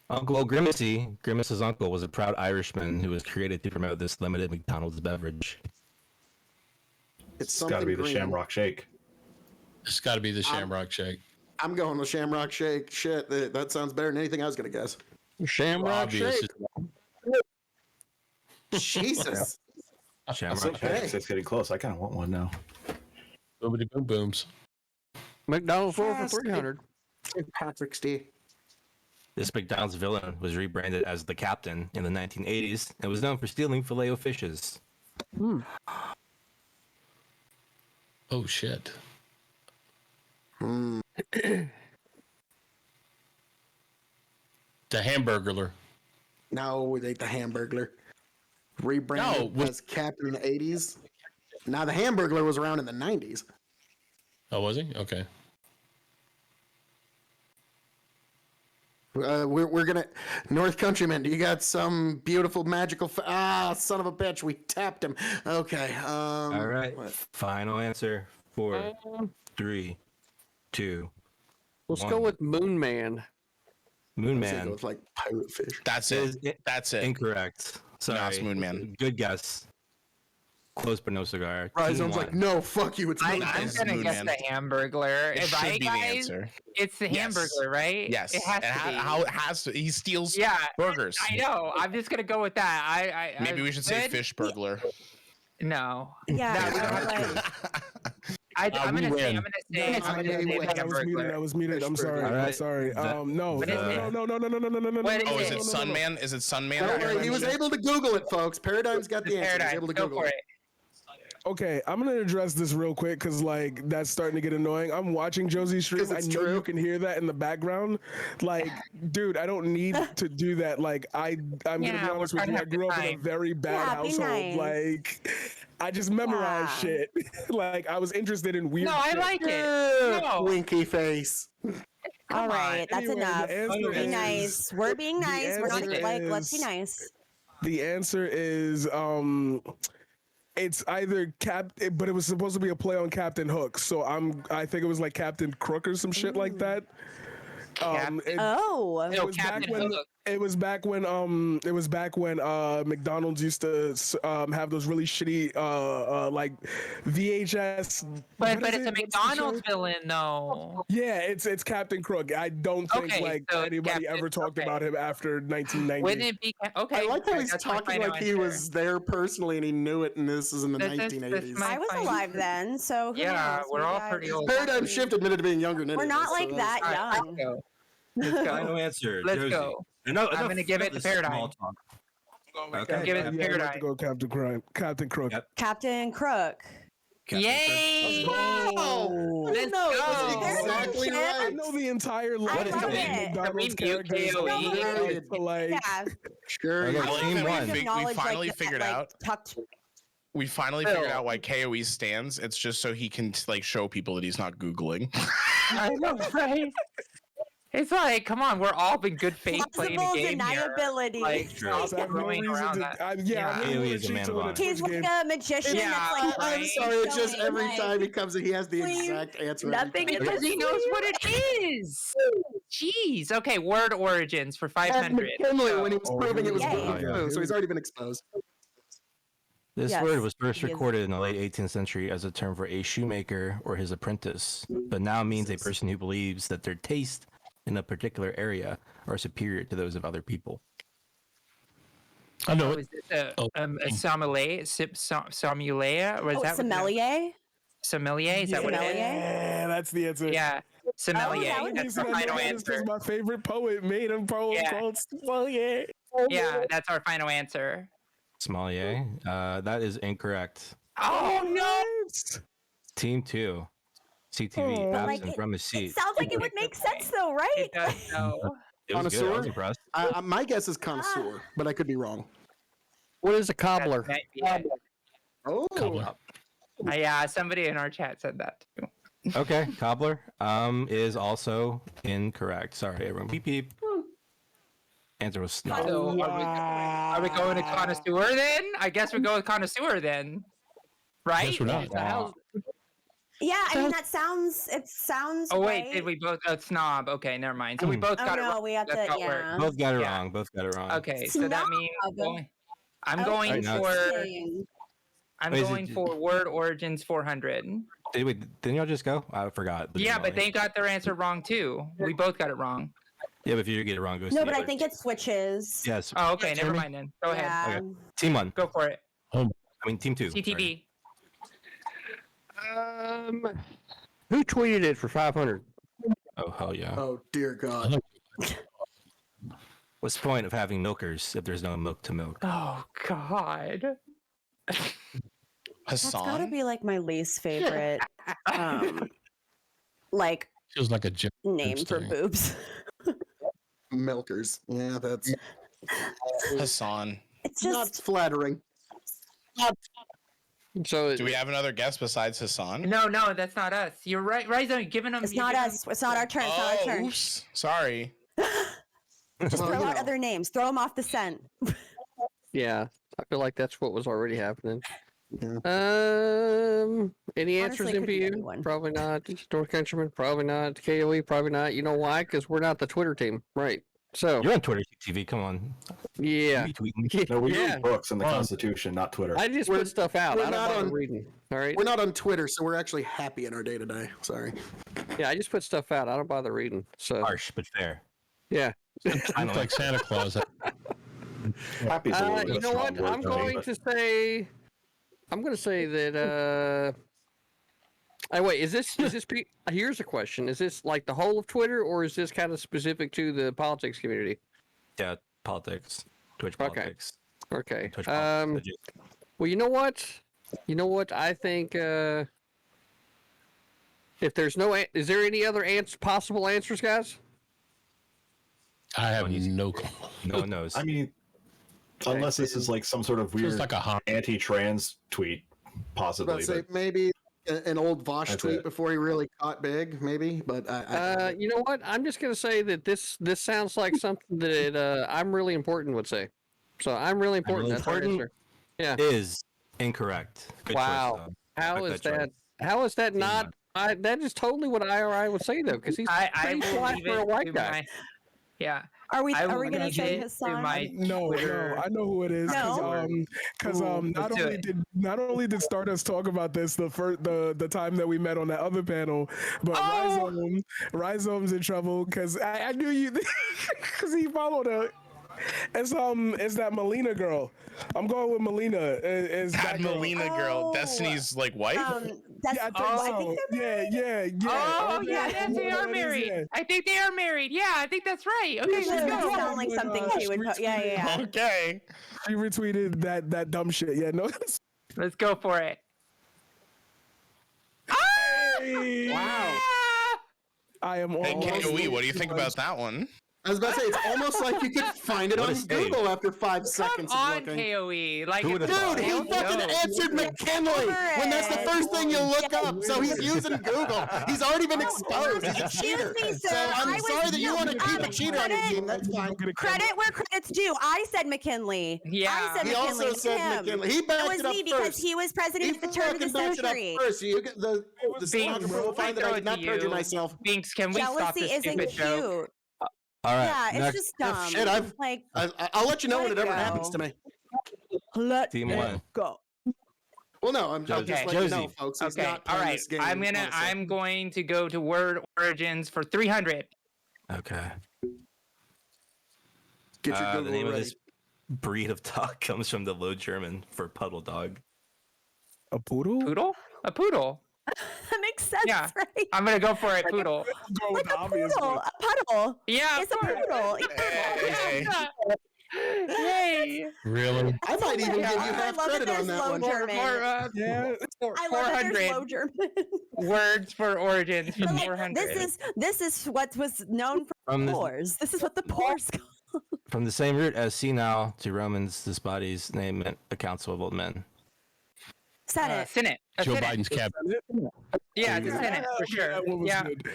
Uncle Grimace's uncle, was a proud Irishman who was created to promote this limited McDonald's beverage. it's It's got to something be the green. Shamrock Shake. It's got to be the Shamrock Shake. I'm going with Shamrock Shake. Shit, that sounds better than anything I was going to guess. Shamrock Obvious. Shake. Jesus. Shamrock okay. Shake. It's getting close. I kind of want one now. Boomity boom booms. McDonald's lore for Yes, 300. St. Patrick's Day. This McDonald's villain was rebranded as the Captain in the 1980s and was known for stealing filet-o-fishes. Oh shit. Hmm. The Hamburglar. No, we ate the Hamburglar. Rebranded No, as Captain in the 80s. Now, the Hamburglar was around in the 90s. Oh, was he? Okay. We're gonna North Countryman. You got some beautiful magical. Son of a bitch! We tapped him. Okay. All right. what? Final answer. 4, 3, 2. Let's go with Moon Man. Moon I was gonna go Man. with like pirate fish. That's Is it. That's it. incorrect. Sorry. it's Moon Man. Good guess. Close but no cigar. Rhyzom's Team like, one. no, fuck you. It's I'm Moon It's gonna Moon guess Man. the Hamburglar. It Right, should be the guys? answer. It's the Yes. Hamburglar, right? Yes. It has to be. How it has to. He steals Yeah, burgers. I know. I'm just gonna go with that. I Maybe we should say good? fish burglar. No. Yeah, No, we don't I have like- to. I'm we gonna say. win. I'm gonna say. No, I'm gonna yeah, say we the win. I was muted. I Hamburglar. was muted. I'm sorry. All I'm right. sorry. The- No. What is it? No. What is Oh, is it? it Sunman? Is it Sunman? Don't worry, he was able to Google it, folks. Paradigm's got the answer. He was Paradigm. able to Go Google for it. it. Okay, I'm gonna address this real quick because like that's starting to get annoying. I'm watching Josie stream. 'Cause I it's know true. you can hear that in the background. Like, dude, I don't need to do that. Like, I'm gonna be Yeah, we're honest with trying you. to I have grew good up in a time. very bad Yeah, be household. nice. Like, I just memorized Yeah. shit. Like, I was interested in weird. No, I shit. like it. No. Winky face. All Come right, that's Anyway, the enough. answer Be is- nice. We're being the nice. We're not answer like, let's be is- nice. The answer is it's either but it was supposed to be a play on Captain Hook. So I think it was like Captain Crook or some shit like that. Oh. No, was back Captain when- Hook. It was back when McDonald's used to have those really shitty like VHS. But what is it's a it? What's the McDonald's show? villain, though. Yeah, it's Captain Crook. I don't think Okay, like so anybody Captain- ever talked okay. about him after 1990. Wouldn't it be okay? I like how he's that's my talking final like he answer. was there personally and he knew it, and this is in the That's 1980s. my- I was fine. alive then, so who Yeah, knows? we're Maybe all I pretty was- old. Paradigm Shift admitted to being younger than We're any of not us, like so that All right, young. let's go. Final answer. Let's Josie. go. No, I'm gonna give it to this small Paradigm. talk. Okay. Give it to Yeah, I'd like Paradigm. to go Captain Crook. Yep. Captain Crook. Captain Yay! Wow! Let's No, go. That's exactly Shit. I right. know the entire I line love of it. McDonald's Can we mute characters. KOE? So, like, Yeah. Sure. Okay, I love team the one. random We knowledge, finally like, figured like, out. tucked- We finally Phil. figured out why KOE stands. It's just so he can like show people that he's not Googling. I know, right? It's like, come on, we're all in good faith playing Plausible a game here. deniability. Like, True. stop I have no throwing reason around to. that. I'm Yeah. really He's a man doing of a honor. He's Twitch like game. a magician Yeah, that's like, I'm right? sorry, it's just showing, every like, time he comes in, he has the please, exact answer. nothing every in time. Because he knows what it is. Jeez. Okay, word origins for At 500. McKinley when he was Oh, proving it was Yay. Google, Oh, yeah. so he's already been exposed. This Yes, word was first he is. recorded in the late 18th century as a term for a shoemaker or his apprentice, but now means a person who believes that their taste in a particular area are superior to those of other people. I know Oh, it. is this Oh, a sommelier? Sommelier? Or is that what sommelier? sommelier? Is that what it is? Yeah, that's the answer. Yeah, sommelier. that would be That's The our reason I know final that is because answer. my favorite poet made a poem Yeah. called Sommelier. Yeah, that's our final answer. Sommelier? That is incorrect. Oh no! Team 2. CTV, Oh. But, like, absent from his It seat. sounds like it would make sense though, right? It does though. It was good. I was Connoisseur? impressed. My guess is connoisseur, but I could be wrong. What is a cobbler? That might be it. Oh, Cobbler. Yeah, somebody in our chat said that too. Okay, cobbler is also incorrect. Sorry, everyone. Beep beep. Answer was snob. So are we going to connoisseur then? I guess we go with connoisseur then. Right? Guess we're not. The hell's- Yeah, I mean it sounds Oh wait, right. did we both snob? Okay, never mind. So we both Oh got it no, wrong. we have That's to how it works. yeah. Both got it Yeah. wrong. Both got it wrong. Okay, so that means Snob. I'm going Right now for Interesting. I'm Wait, is it- going for word origins 400. Didn't y'all just go? I forgot. Yeah, but they got their answer wrong too. We both got it wrong. Yeah, but if you get it wrong, go. No, but I think it switches. Yes. Oh, okay, never Jeremy? mind then. Go ahead. Yeah. Okay. Team 1. Go for it. I mean, team 2. CTV. Who tweeted it for 500? Oh hell yeah. oh dear God. What's the point of having milkers if there's no milk to milk? Oh God. That's gotta Hassan? be like my least favorite like Feels like a gym name for thing. boobs. Milkers. Yeah, that's Hassan. It's not just flattering. So Do we have another guest besides Hassan? No, no, that's not us. You're right. Rhyzohm, giving them. it's you're not giving us. It's not our turn. It's not our Oh, turn. oops. Sorry. Just Well, throw you out know. other names. Throw them off the scent. yeah, I feel like that's what was already happening. Yeah. Any answers, Honestly, it could be MPU? anyone. Probably not. North Countryman? Probably not. KOE? Probably not. You know why? Because we're not the Twitter team, right? So You're on Twitter, CTV. Come on. yeah, You tweeting. No, we yeah. read books and the Constitution, not Twitter. I just We're- put stuff out. we're I don't not bother on- reading. All right. We're not on Twitter, so we're actually happy in our day to day. Sorry. Yeah, I just put stuff out. I don't bother reading. So Harsh but fair. yeah. I look like Santa Claus. Happy's a little bit You know strong what? word I'm for me, going but- to say. I'm going to say that. Oh wait, is this? Here's a question: is this like the whole of Twitter, or is this kind of specific to the politics community? Yeah, politics. Twitch Okay. politics. Okay. Twitch politics. legit. Well, you know what? I think if there's no, is there any other possible answers, guys? I have no clue. No one knows. I mean, unless this is like some sort of Feels weird like a hot. anti-trans tweet, I was about possibly. to say But maybe an old Vosh That's tweet it. before he really caught big, maybe. But You know what? I'm just gonna say that this sounds like something that I'm really important would say. So I'm really important. Really That's our important? answer. Yeah. is incorrect. Good Wow. choice, How like is that choice. that? How is that Team not? That is totally what IRI would say though, because he's I pretty will flat leave for a it white to guy. my. Yeah. Are we I are will we gonna leave say it to Hassan? my No, Twitter. I know who it is. No. Because not let's do only it. did Stardust talk about this the time that we met on that other panel, but Rhizom's in trouble because I knew you because he followed her. It's that Melina girl. I'm going with Melina. Is That girl. Melina girl, Oh. Destiny's like wife? That's Yeah, I think I so. think they're Yeah. Oh, Okay, yeah, I yes, know they who are that is, married. yeah. I think they are married. Yeah, I think that's right. Okay, It let's does go. sound like something she would. Yeah. Okay. She retweeted that dumb shit. Yeah, no. Let's go for it. Wow. I am Hey, almost. KOE, what do you think about that one? I was about to say it's almost like you could find it What on a stage. Google after 5 Come seconds on, of looking. KOE. Like, Who if would've the thought? Dude, he sales fucking go- answered McKinley when that's the first thing you look up. So he's using Google. He's already been exposed. He's a cheater. me, sir. So I'm I was- sorry that you no, want to keep a um, cheater on your credit- team. That's fine. Credit where credit's due. I said McKinley. Yeah. I said He McKinley. also said Him. McKinley. He It backed was it up me because first. he was president He at the turn of the fucking backed it up century. first. You get the Binx, stenographer will find that I throw did it not to perjure you. myself. Binx, can we stop Jealousy this isn't stupid cute. joke? All right. Yeah, it's next, just dumb. Shit, like I'll let you know Let when it it ever go. happens to me. let Team it one. go. Well, no, I'm just Okay. letting you know, Josie. folks. He's Okay. not All playing right. this game. I'm honestly. going to go to Word Origins for 300. Okay. Get your The Google name ready. of this breed of dog comes from the Low German for puddle dog. A poodle? Poodle? A poodle. That makes sense, Yeah. right? I'm gonna go for it. Poodle. Go with Like the a obvious poodle, one. a puddle. Yeah. It's a poodle. Hey. Yay. Really? I might even give you I half love that credit on there's that low one. German. Yeah. I love that there's 400 low German. words for origins for But, like, 400. this is what was known for From the, pores. This is what the pores called. from the same root as senile to Romans, this body's name meant a council of old men. Senate. Senate. A Joe Senate. Biden's cabinet. Yeah, it's a Senate for sure. That one was Yeah, good.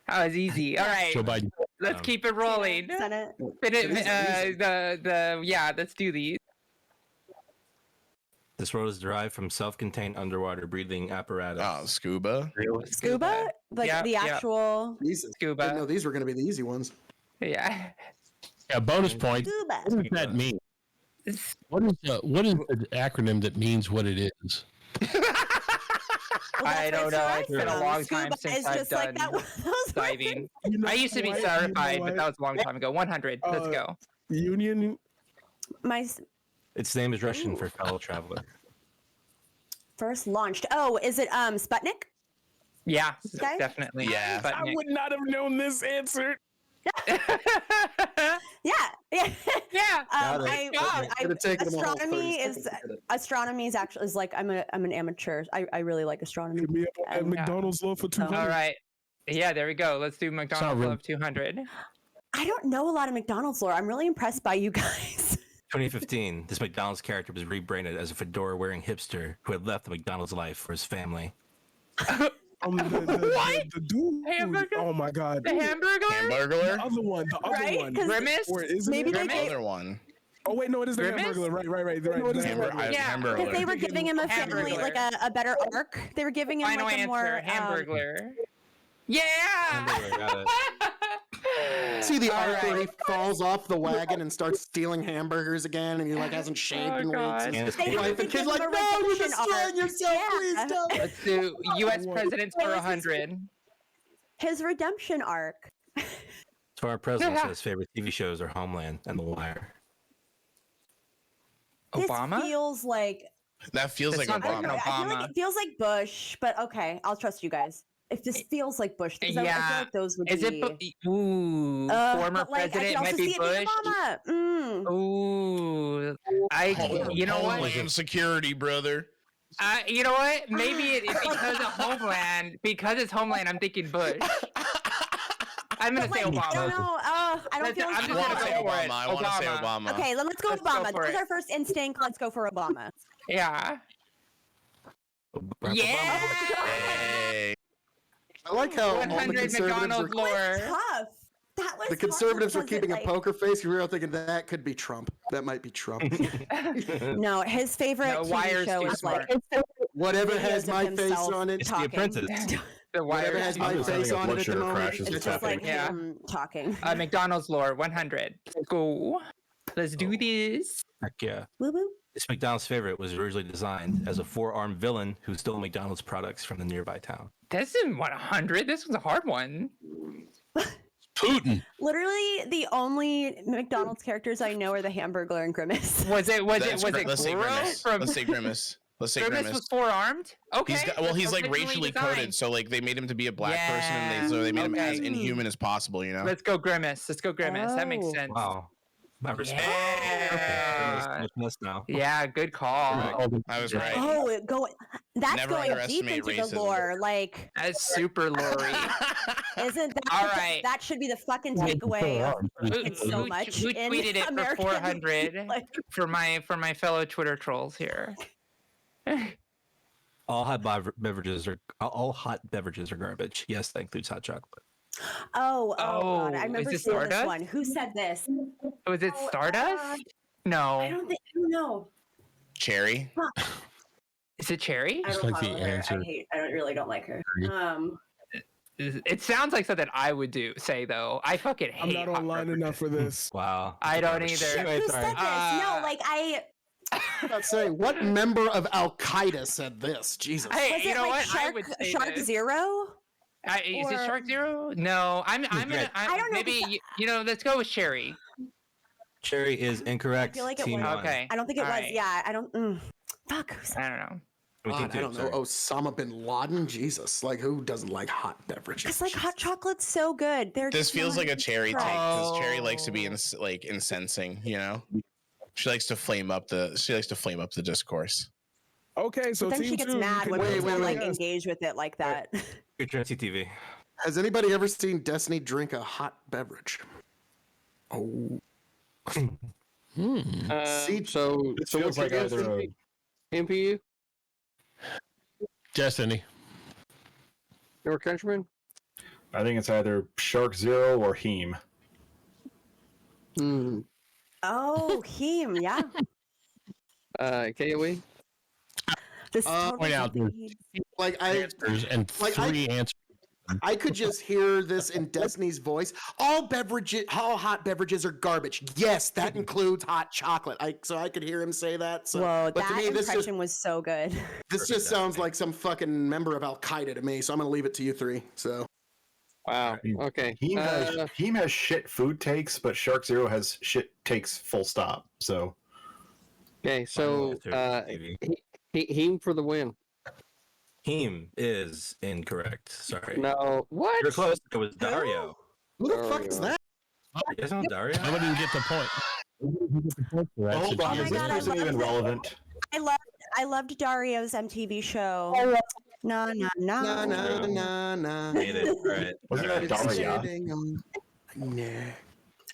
that was easy. All right, Joe Biden. let's keep it rolling. Senate. Let's do these. This word is derived from self-contained underwater breathing apparatus. Oh, scuba. Scuba? Like Yeah, the yeah. actual These, Scuba. didn't know these were going to be the easy ones. Yeah. Yeah, bonus point. scuba. What does that mean? What is the acronym that means what it is? Well, I that's don't where know. derived It's been a from. long Scuba time since is I've just like done those diving. You know I used to be what? You know certified, but what? that was a long time ago. 100. Let's go. Union. My Its name is Russian for fellow traveler. first launched. Oh, is it Sputnik? Yeah, Okay. definitely. Yeah. But I would not have known this answer. Yeah. Yeah. yeah. Got it. I Could've taken them a whole 30 astronomy seconds is to get it. astronomy is actually is like I'm an amateur. I really like astronomy. Hit me up at And, McDonald's low for 200. All right. Yeah, there we go. Let's do McDonald's real- Love 200. I don't know a lot of McDonald's lore. I'm really impressed by you guys. 2015, this McDonald's character was rebranded as a fedora-wearing hipster who had left the McDonald's life for his family. What? The dude. Hamburger? Oh my god. The Hamburglar? Hamburglar. The other one. The other Right? one. 'Cause Grimace? Or isn't maybe it? they The gave, other one. Oh wait, no, it is the Grimace? Hamburglar. Right. The Hamburglar. Yeah. Hamburglar. because they were giving him a family like a better arc. They were giving him Final like a answer. more Hamburglar. Yeah. Hamburglar, got it. See the All arc where he right. falls off the wagon and starts stealing hamburgers again, and he like hasn't shaved in God. weeks. And it's They His have wife to and give kids like, him a no, you're redemption destroying arc. yourself. Yeah. Please don't. Let's do U.S. presidents for Wait, 100. his redemption arc. as far as president says, favorite TV shows are Homeland and The Wire. Obama? This feels like That feels like sounds I don't know. Obama. I feel like Obama. it feels like Bush, but okay, I'll trust you guys. If this feels like Bush, because I feel Yeah. like those would Is be. it? Ooh. Former but, like, I president could also might see be it being Bush. Obama. Mm. Ooh. You know what? Homeland Security, brother. You know what? Maybe it's because of Homeland. Because it's Homeland, I'm thinking Bush. I'm gonna But, say like, Obama. I don't know. I don't feel. I'm I just want gonna to say go for it. Obama. I want to say Obama. Okay, then let's go Let's go Obama. for That was it. our first instinct. Let's go for Obama. Yeah. Barack Yeah. Hey. I like how all the 100 conservatives were, McDonald's lore. Tough. That was the tough conservatives were because it, keeping like- a poker face. We were all thinking that could be Trump. That might be Trump. No, his favorite No, TV Wire's show too is like Whatever videos has of my face himself on it. It's The talking. Apprentice. The Whatever wire. has I'm my just face having a on blood it at the sugar moment. crash as It's it's just like happening. him talking. McDonald's lore 100. Let's go. Let's do this. Heck yeah. Woo woo. This McDonald's favorite was originally designed as a four-armed villain who stole McDonald's products from the nearby town. This isn't 100. This was a hard one. Putin. Literally, the only McDonald's characters I know are the Hamburglar and Grimace. Was it? Was Let's say Goro Grimace. from? Let's say Grimace. Let's say Grimace Grimace. was four-armed. Okay. He's like originally racially designed. coded, so like they made him to be a black person, and Yeah. so they made him Okay. as inhuman as possible. You know. Let's go Grimace. Let's go Grimace. That makes Oh. sense. Wow. My respect. Yeah. Okay, much now. Yeah, good call. I was right. Oh, that's Never going deep underestimate into the racism. lore. Like, That's super Lori. isn't that All right. that should be the fucking takeaway of it's so much Who in tweeted it American, for 400 like- for my fellow Twitter trolls here? All hot beverages are garbage. Yes, that includes hot chocolate. Oh, God. Oh, I is remember it seeing this Stardust? one. Who said this? Was it Oh, Stardust? I No. don't know. Cherry. Is it Cherry? I Just don't like the follow her. answer. I really don't like her. It sounds like something I would say though. I fucking I'm hate not hot online beverages. enough for this. Wow. I don't Garbage. either. Anyway, Who sorry. said this? No, like Let's say, what member of Al Qaeda said this? Jesus. Hey, Was you it know like what? I would say Shark this. Zero? Is it Or- Shark Zero? No, I'm gonna. I don't know, Maybe because you know. Let's go with Sherry. Cherry is incorrect. I feel like it Team was. one. Okay. I don't think it All was. right. Yeah, I don't. Fuck. I don't know. We God, can I don't know. sorry. Osama bin Laden? Jesus. Like, who doesn't like hot beverages? Because like hot chocolate's so good. They're This just feels not like a Cherry take correct. because Cherry likes to be like incensing. You know, she likes to flame up the discourse. Okay, so But then team she gets two, mad when Wait, people wait, like wait. engage with it like that. Good turn, CTV. Has anybody ever seen Destiny drink a hot beverage? Oh. See- So This so feels what's your like guess, either a MPU? Destiny. North Countryman? I think it's either Shark Zero or Heme. Hmm. Oh, him, yeah. KOE? This is Uh, totally point out something he- Like, I Answers and Like, three answers. I could just hear this in Destiny's voice. All hot beverages are garbage. Yes, that includes hot chocolate. So I could hear him say that. So, Whoa, but to that me, impression was so good. this just sounds like some fucking member of Al Qaeda to me. So I'm gonna leave it to you three. So Wow. Okay. Heme has shit food takes, but Shark Zero has shit takes full stop. So Okay, so Heem for the win. Heme is incorrect. Sorry. No, what? You're close. It was Dario. who the fuck is that? You guys know Dario? Nobody can get the point. hold on, my is God, I this person love even that. relevant? I loved Dario's MTV show. No, no, no. Nah, nah, nah, nah. Made it. All right. Wasn't that Daria? Nah.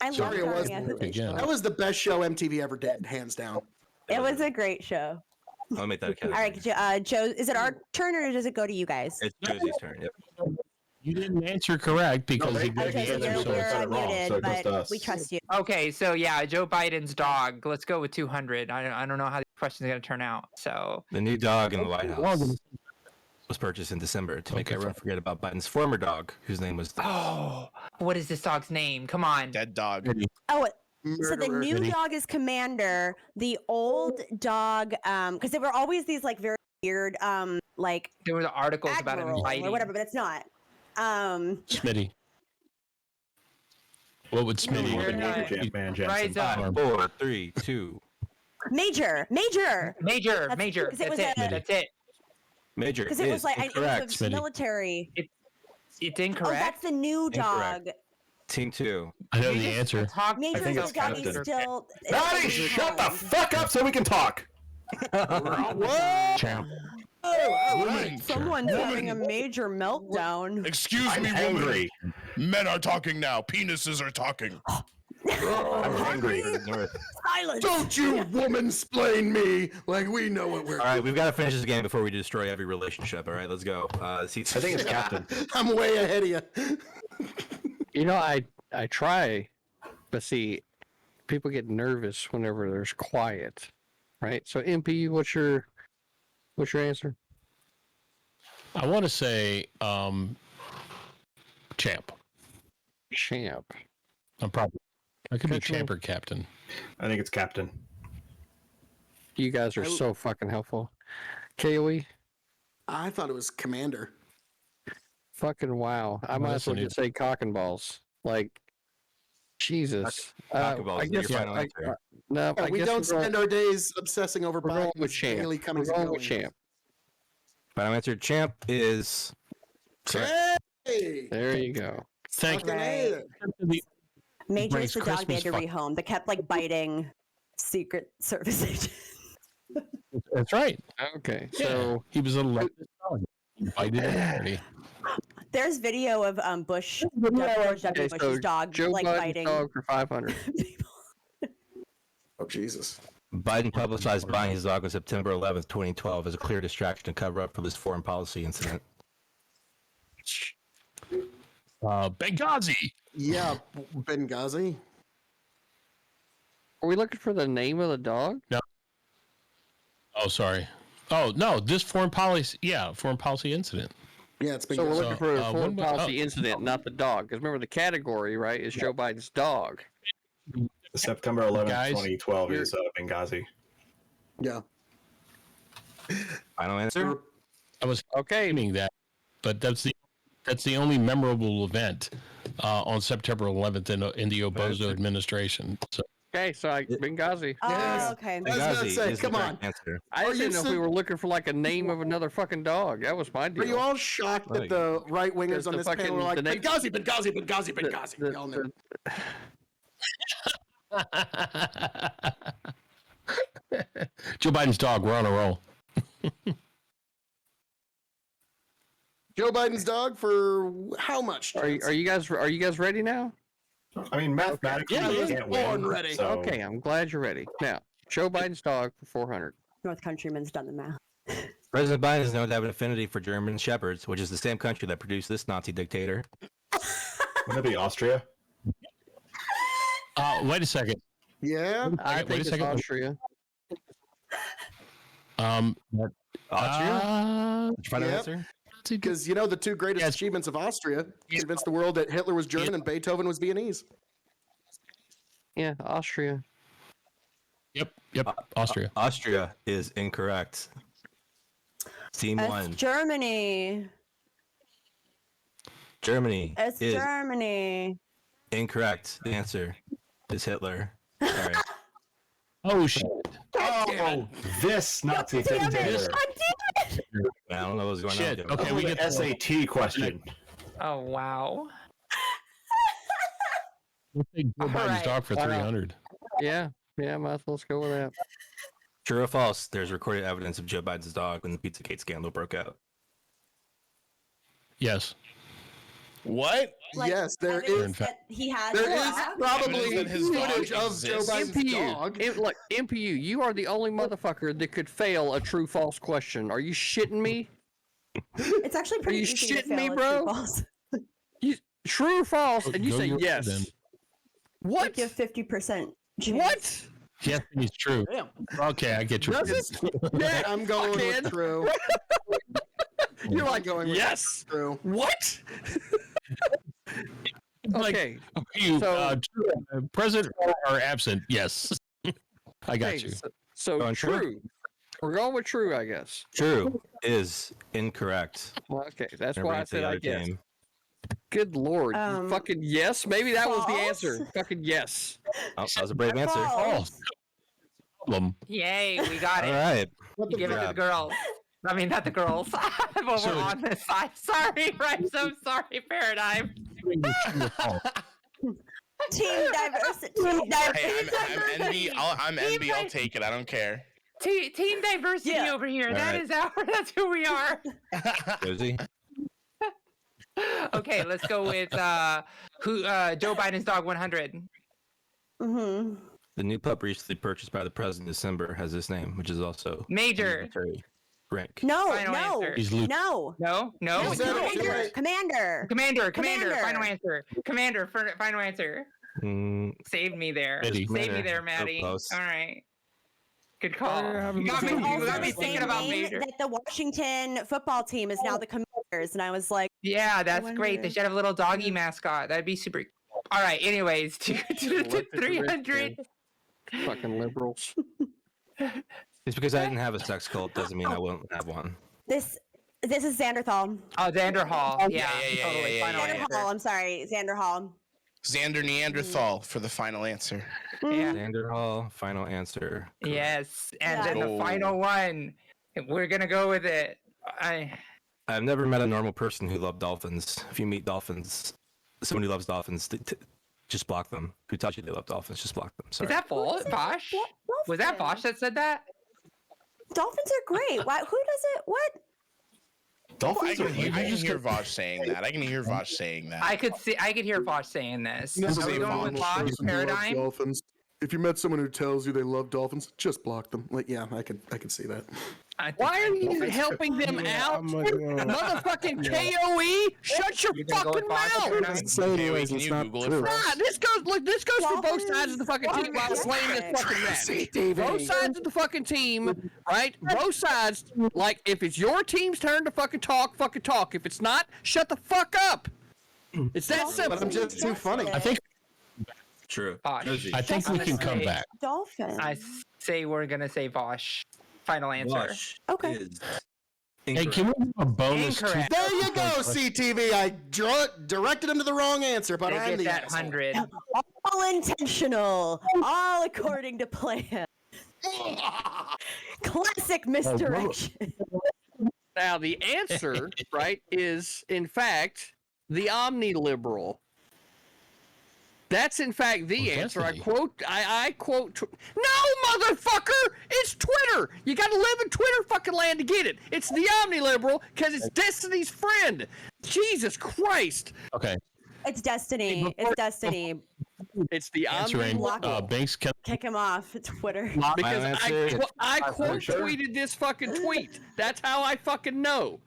I love Dario was Daria. Again. That was the best show MTV ever did, hands down. It was a great show. I'll make that a All category. right, Joe, is it our turn or does it go to you guys? It's Josie's turn. Yep. You didn't answer correct because they- he they Okay, so answered, you're, so it's you're not wrong, unmuted, so it goes to but us. we trust you. Okay, so yeah, Joe Biden's dog. Let's go with 200. I don't know how the question's gonna turn out. So The new dog in the White House was purchased in December to make everyone forget about Biden's former dog, whose name was. oh, what is this dog's name? Come on. Dead dog. Oh, so the Murderer. new dog is Commander. The old dog, because there were always these like very weird, like There were articles about him Admiral fighting. or whatever, but it's not. Smitty. What would Smitty We're do? not- Man Jensen. Rhyzohm. 4, 3, 2. Major. Major. That's- Major. 'cause it That's was it. a- That's it. Major Because is it was like it incorrect. was Smitty. military. It's Oh, that's incorrect. the new dog. Incorrect. Team 2. I know You the just answer. talked Major think is it's the dog. He's Captain. still. Maddie, shut the fuck up so we can talk. Champ. Someone's having a major meltdown. Excuse I'm me, angry. woman. Men are talking now. Penises are talking. I'm angry. Silence. Don't you woman-splain me like we know what we're All right, we've got to finish this game before we destroy every relationship. All right, let's go. I think it's Captain. I'm way ahead of you. You know, I try, but see, people get nervous whenever there's quiet, right? So MPU, what's your answer? I want to say champ. Champ. I could be Countryman. champ or captain. I think it's Captain. You guys are so fucking helpful. KOE, I thought it was Commander. fucking wow. I might as well Listen, just say cock and balls. Like, Jesus. Cock and balls I is your guess final answer. no. I We guess don't we're spend our days obsessing over going, we're going with Biden's champ. daily We're comings and going with goings. champ. Final answer, champ is correct. Hey! There you go. Thank Fucking Right. A. Major Brings is the dog they Christmas had to fuck- rehome. That kept like biting Secret Service agents. That's right. Okay, Yeah. so He was a leftist dog. He bited everybody. There's video of Bush, George W. okay, Bush's so dog Joe like Biden's biting dog for 500. people. Oh, Jesus. Biden publicized buying his dog on September 11th, 2012 as a clear distraction to cover up for this foreign policy incident. Benghazi. Yeah, Benghazi. Are we looking for the name of the dog? Oh, sorry. Oh no, this foreign policy. Yeah, foreign policy incident. Yeah, it's So we're Benghazi. looking for a foreign what- policy incident, not the dog. Because remember, the category, right, is Joe Biden's dog. September 11th, Guys, 2012 is Benghazi. Yeah. Final answer? I was Okay. aiming that, but that's the only memorable event on September 11th in the Obozo administration. So Okay, so Benghazi. Yes. Oh, okay. I was gonna Benghazi say, is the come correct on. answer. I Are just you didn't know if we so- were looking for like a name of another fucking dog. That was my deal. Are you all shocked that the right wingers on the this panel were like, fucking- Benghazi? We all knew. Joe Biden's dog, we're on a roll. Joe Biden's dog for how much? Are you guys ready now? I mean, mathematically, Yeah, you I was can't born win. ready. So Okay, I'm glad you're ready. Now, Joe Biden's dog for 400. North Countryman's done the math. President Biden is known to have an affinity for German Shepherds, which is the same country that produced this Nazi dictator. wouldn't it be Austria? Wait a second. Yeah. I wait a think it's second. Austria. Austria? Final Yep. answer? Because the two greatest Yes. achievements of Austria convinced the world that Hitler was German and Beethoven was Viennese. Yeah, Austria. Yep, Austria. Austria is incorrect. Team It's one. Germany. Germany It's is Germany. incorrect. The answer is Hitler. Sorry. Oh, shit. Oh, this Nazi dictator. I don't know what's going Shit. on. Okay, We we get get SAT question. Oh wow. We'll take Joe Biden's right. dog for 300. Yeah, might as well let's go with that. True or false? There's recorded evidence of Joe Biden's dog when the Pizzagate scandal broke out. Yes. What? Yes, there evidence is. that he has There a is dog. probably Evidence that his dog footage of Joe exists. Biden's dog. Look, MPU, you are the only motherfucker that could fail a true-false question. Are you shitting me? It's actually pretty you easy to shitting me, fail a bro? true false. True or false? And you Go say your way yes. then. What? Give 50% chance. What? Yes, it's true. Damn. Okay, I get your Does it? Yeah, I'm going fuckhead. with true. You're like, going with yes. True. What? Like, Okay. You, So- present or absent? Yes. I got Okay, you. So Going true? true. We're going with true, I guess. True is incorrect. Well, okay, that's Never why I answered said the I other guess. team. Good lord. You Um, fucking yes. Maybe that was the false? answer. Fucking yes. Oh, that was a brave answer. False. Problem. Yay, we got All it. right. What Give it to the crap? girls. I mean, not the girls. But So- we're on this side. Sorry, right? So sorry, Paradigm. Team diversity. Hey, I'm NB. I'm NB. I'll take it. I don't care. Team diversity Yeah. over here. All That right. is that's who we are. Josie? Okay, let's go with Joe Biden's dog 100. Mm-hmm. The new pup recently purchased by the president in December has this name, which is also Major. military rank. No, Final no, answer. He's Luke. no. No, You it's said not it too Major. late. Commander. Commander, final Commander. answer. Commander, final answer. Mm, Saved me there. Eddie. Saved me Commander. there, So Maddie. close. All right. Good call. You got It's me, also you got the me same thinking about name Major. that the Washington football team is now the Commanders, and I was like, Yeah, that's great. They wonder- should have a little doggy mascot. That'd be super. All right. Anyways, to Look at the 300. Fucking liberals. just because I didn't have a sex cult doesn't mean I won't have one. this is Xanderthal. Oh, Xander Hall. Yeah, yeah, totally. yeah, Final yeah, Xander answer. Hall. I'm sorry, Xander Hall. Xander Neanderthal for the final answer. Yeah. Xander Hall, final answer. correct. Yes, and Yeah. then the Oh. final one. We're gonna go with it. I've never met a normal person who loved dolphins. If you meet dolphins, someone who loves dolphins, just block them. Who taught you they love dolphins? Just block them. Sorry. Is that Bosch? Was that Bosch that said that? Dolphins are great. Why? Who does it? What? I Dolphins are can hear great. Vosh saying that. I can hear Vosh saying that. I could hear Bosch saying this. Never Are we met a going with normal Bosch person who loves paradigm? Dolphins. If you met someone who tells you they love dolphins, just block them. Like, yeah, I could see that. Why are you helping them out? Motherfucking KOE! Shut your You're gonna go fucking with Bosch mouth! paradigm? Wait, can you Google it for Nah, us? this goes for both sides of the fucking team while we're playing this fucking match. Both sides of the fucking team, right? Both sides. Like, if it's your team's turn to fucking talk. If it's not, shut the fuck up. It's that simple. But I'm just too funny. I think True. Vosh. Josie. I think we can come back. Dolphin. I say we're gonna say Vosh. Final answer. Wash Okay. is Hey, incorrect. can we have a bonus? Incorrect. There you go, CTV. I directed him to the wrong answer, but They I'm get the that asshole. 100. All intentional. All according to plan. Classic misdirection. Now, the answer, right, is in fact the omni-liberal. That's in fact the Well, answer. I Destiny. quote. I quote. No, motherfucker! It's Twitter. You got to live in Twitter fucking land to get it. It's the omni-liberal because it's Destiny's friend. Jesus Christ! Okay. It's Destiny. It's Destiny. It's the Answering. omni-liberal. Banks can. Kick him off. Twitter. Because answer. I quote Sure. tweeted this fucking tweet. That's how I fucking know.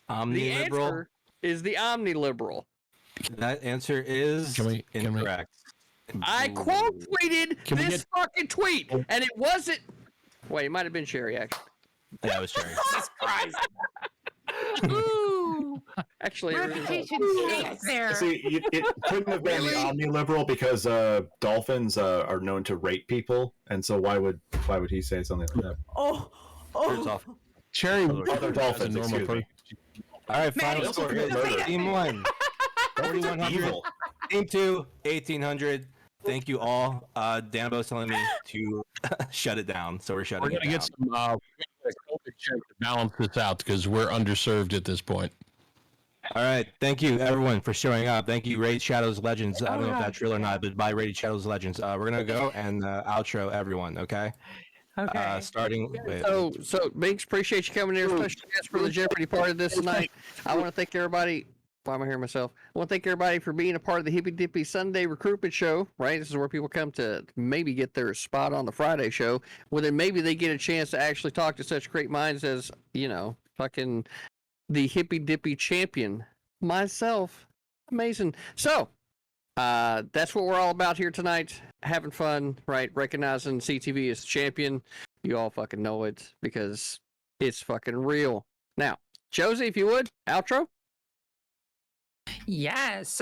The Omni-liberal. answer is the omni-liberal. That answer is Can we- incorrect. I quote tweeted Can we this fucking tweet, and it wasn't. Wait, it might have been Sherry actually. Yeah, it was Cherry. Ooh. Actually, it was- Reputation stinks there. See, it couldn't have been the omni-liberal because dolphins are known to rape people, and so why would he say something like that? Oh. Here's Oh. off. Cherry. Other dolphins, as a normal excuse me. person. All right, Maddie, final score. don't say that. Team 1, 4,100. Evil. Team 2, 1,800. Thank you all. Danbo's telling me to shut it down, so we're shutting We're it gonna down. get some COVID check to balance this out because we're underserved at this point. All right, thank you everyone for showing up. Thank you, Raid Shadows Legends. I don't know if that's real or not, but by Raid Shadows Legends. We're gonna go and outro everyone. Okay. Okay. Starting with. so Binx, appreciate you coming here, special guest for the Jeopardy part of this tonight. I want to thank everybody. Why am I hearing myself? I want to thank everybody for being a part of the Hippy Dippy Sunday recruitment show, right? This is where people come to maybe get their spot on the Friday show. Well, then maybe they get a chance to actually talk to such great minds as, fucking the Hippy Dippy champion, myself. Amazing. So, that's what we're all about here tonight. Having fun, right? Recognizing CTV as the champion. You all fucking know it because it's fucking real. Now, Josie, if you would, outro. Yes,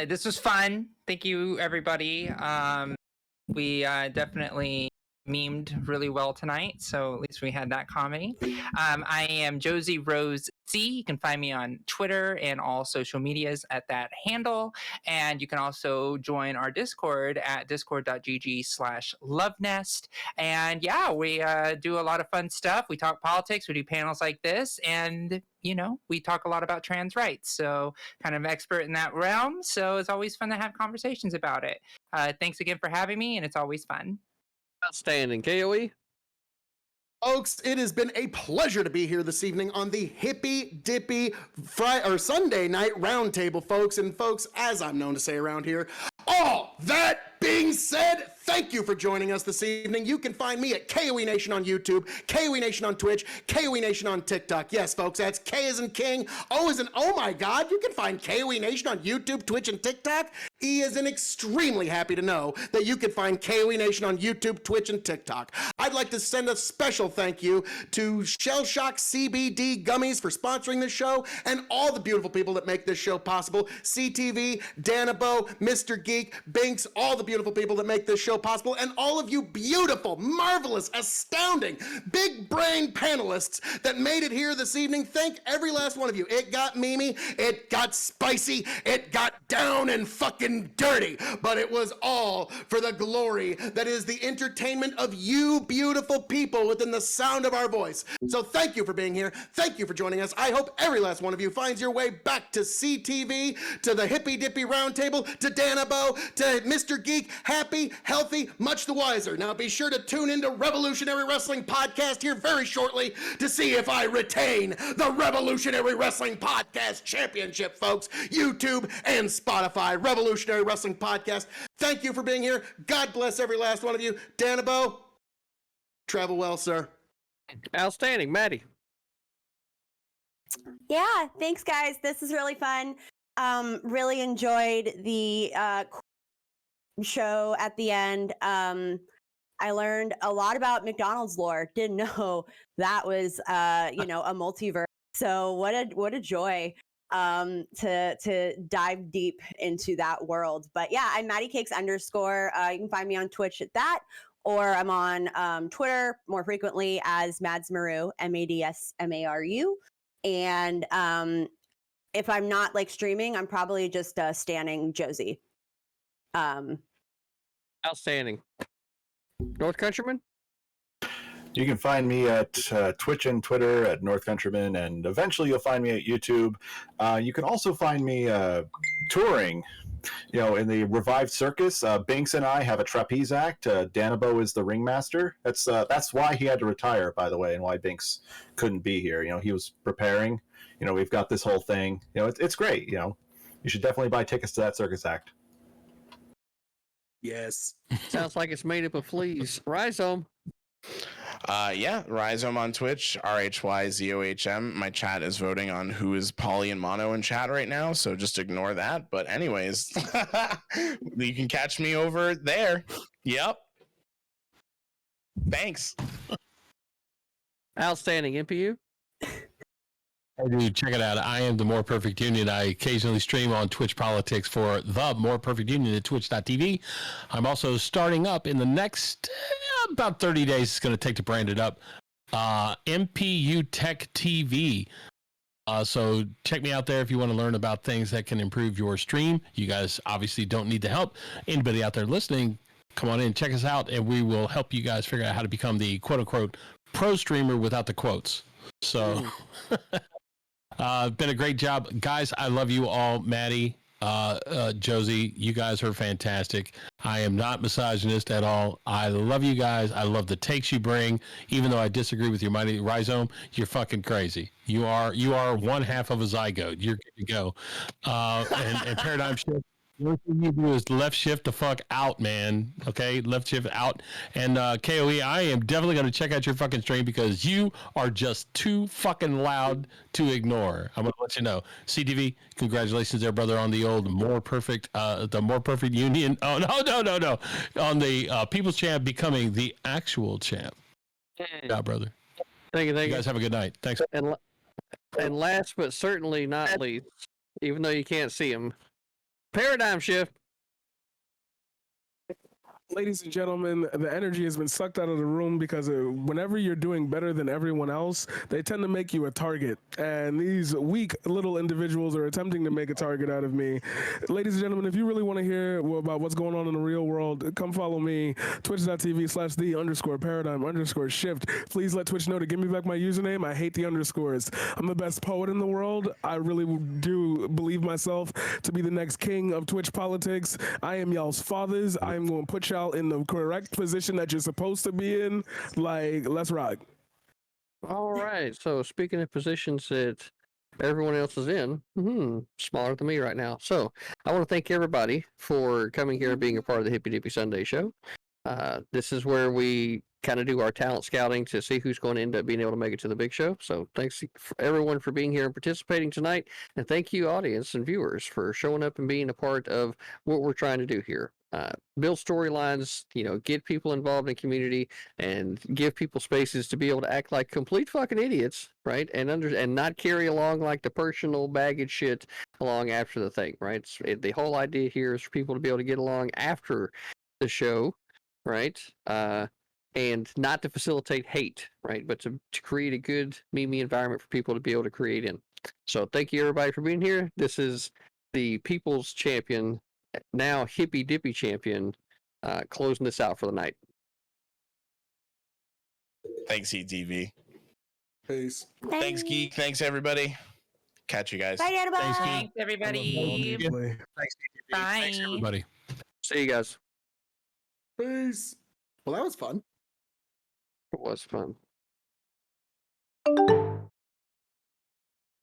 this was fun. Thank you, everybody. We definitely memed really well tonight, so at least we had that comedy. I am JosieRoseC. You can find me on Twitter and all social medias at that handle. And you can also join our Discord at discord.gg/lovenest. And yeah, we do a lot of fun stuff. We talk politics, we do panels like this, and we talk a lot about trans rights. So kind of expert in that realm. So it's always fun to have conversations about it. Thanks again for having me, and it's always fun. Outstanding. KOE. Folks, it has been a pleasure to be here this evening on the Hippy Dippy Sunday night roundtable, folks. And folks, as I'm known to say around here, all that being said, thank you for joining us this evening. You can find me at KOE Nation on YouTube, KOE Nation on Twitch, KOE Nation on TikTok. Yes, folks, that's K as in King, O as in oh my God. You can find KOE Nation on YouTube, Twitch, and TikTok. E as in extremely happy to know that you can find KOE Nation on YouTube, Twitch, and TikTok. I'd like to send a special thank you to Shell Shock CBD Gummies for sponsoring this show and all the beautiful people that make this show possible. CTV, Danabo, Mr. Geek, Binx, all the beautiful people that make this show possible, and all of you beautiful, marvelous, astounding, big brain panelists that made it here this evening. Thank every last one of you. It got memey, it got spicy, it got down and fucking dirty, but it was all for the glory that is the entertainment of you beautiful people within the sound of our voice. So thank you for being here. Thank you for joining us. I hope every last one of you finds your way back to CTV, to the Hippy Dippy Roundtable, to Danabo, to Mr. Geek, happy, healthy, much the wiser. Now be sure to tune into Revolutionary Wrestling Podcast here very shortly to see if I retain the Revolutionary Wrestling Podcast Championship, folks. YouTube and Spotify, Revolutionary Wrestling Podcast. Thank you for being here. God bless every last one of you. Danabo, travel well, sir. Outstanding. Maddie. Yeah, thanks, guys. This is really fun. Really enjoyed the show at the end. I learned a lot about McDonald's lore. Didn't know that was a multiverse. So what a joy. to dive deep into that world. But yeah, I'm Maddie Cakes _ you can find me on Twitch at that, or I'm on Twitter more frequently as Madsmaru, MADSMARU. And if I'm not like streaming, I'm probably just standing Josie. Outstanding. North Countryman? You can find me at Twitch and Twitter at North Countryman, and eventually you'll find me at YouTube. You can also find me touring, in the Revived Circus. Binx and I have a trapeze act. Danabo is the ringmaster. That's why he had to retire, by the way, and why Binx couldn't be here. He was preparing. We've got this whole thing. It's great. You should definitely buy tickets to that circus act. Yes. Sounds like it's made up of fleas. Rhizome. Yeah, Rhyzohm on Twitch, RHYZOHM. My chat is voting on who is poly and mono in chat right now, so just ignore that. But anyways, you can catch me over there. Yep. Thanks. Outstanding. MPU? Hey, dude, check it out. I am the More Perfect Union. I occasionally stream on Twitch Politics for the More Perfect Union at twitch.tv. I'm also starting up in the next about 30 days. It's going to take to brand it up. MPU Tech TV. So check me out there if you want to learn about things that can improve your stream. You guys obviously don't need the help. Anybody out there listening, come on in, check us out, and we will help you guys figure out how to become the quote-unquote pro streamer without the quotes. So... been a great job, guys. I love you all. Maddie, Josie, you guys are fantastic. I am not misogynist at all. I love you guys. I love the takes you bring. Even though I disagree with your mighty Rhizome, you're fucking crazy. You are one half of a zygote. You're good to go. And Paradigm Shift. The only thing you do is left shift the fuck out, man. Okay, left shift out. And KOE, I am definitely going to check out your fucking stream because you are just too fucking loud to ignore. I'm going to let you know. CTV, congratulations there, brother, on the old More Perfect, the More Perfect Union. Oh, no. On the People's Champ becoming the actual champ. Good job, brother. Thank you. You guys have a good night. Thanks. And last but certainly not least, even though you can't see him, Paradigm Shift. Ladies and gentlemen, the energy has been sucked out of the room because whenever you're doing better than everyone else, they tend to make you a target. And these weak little individuals are attempting to make a target out of me. Ladies and gentlemen, if you really want to hear about what's going on in the real world, come follow me, twitch.tv/the_paradigm_shift. Please let Twitch know to give me back my username. I hate the underscores. I'm the best poet in the world. I really do believe myself to be the next king of Twitch politics. I am y'all's fathers. I am going to put y'all in the correct position that you're supposed to be in. Like, let's rock. All right. So speaking of positions that everyone else is in, smaller than me right now. So I want to thank everybody for coming here and being a part of the Hippy Dippy Sunday show. This is where we kind of do our talent scouting to see who's going to end up being able to make it to the big show. So thanks for everyone for being here and participating tonight. And thank you, audience and viewers, for showing up and being a part of what we're trying to do here. Build storylines, get people involved in community and give people spaces to be able to act like complete fucking idiots, right? And not carry along like the personal baggage shit along after the thing, right? The whole idea here is for people to be able to get along after the show, right? And not to facilitate hate, right? But to create a good meme environment for people to be able to create in. So thank you everybody for being here. This is the People's Champion, now Hippy Dippy Champion, closing this out for the night. Thanks, ETV. Peace. Thanks, Geek. Thanks, everybody. Catch you guys. Bye, everybody. Thanks, everybody. Thanks, Bye. Thanks, everybody. See you guys. Peace. Well, that was fun. It was fun.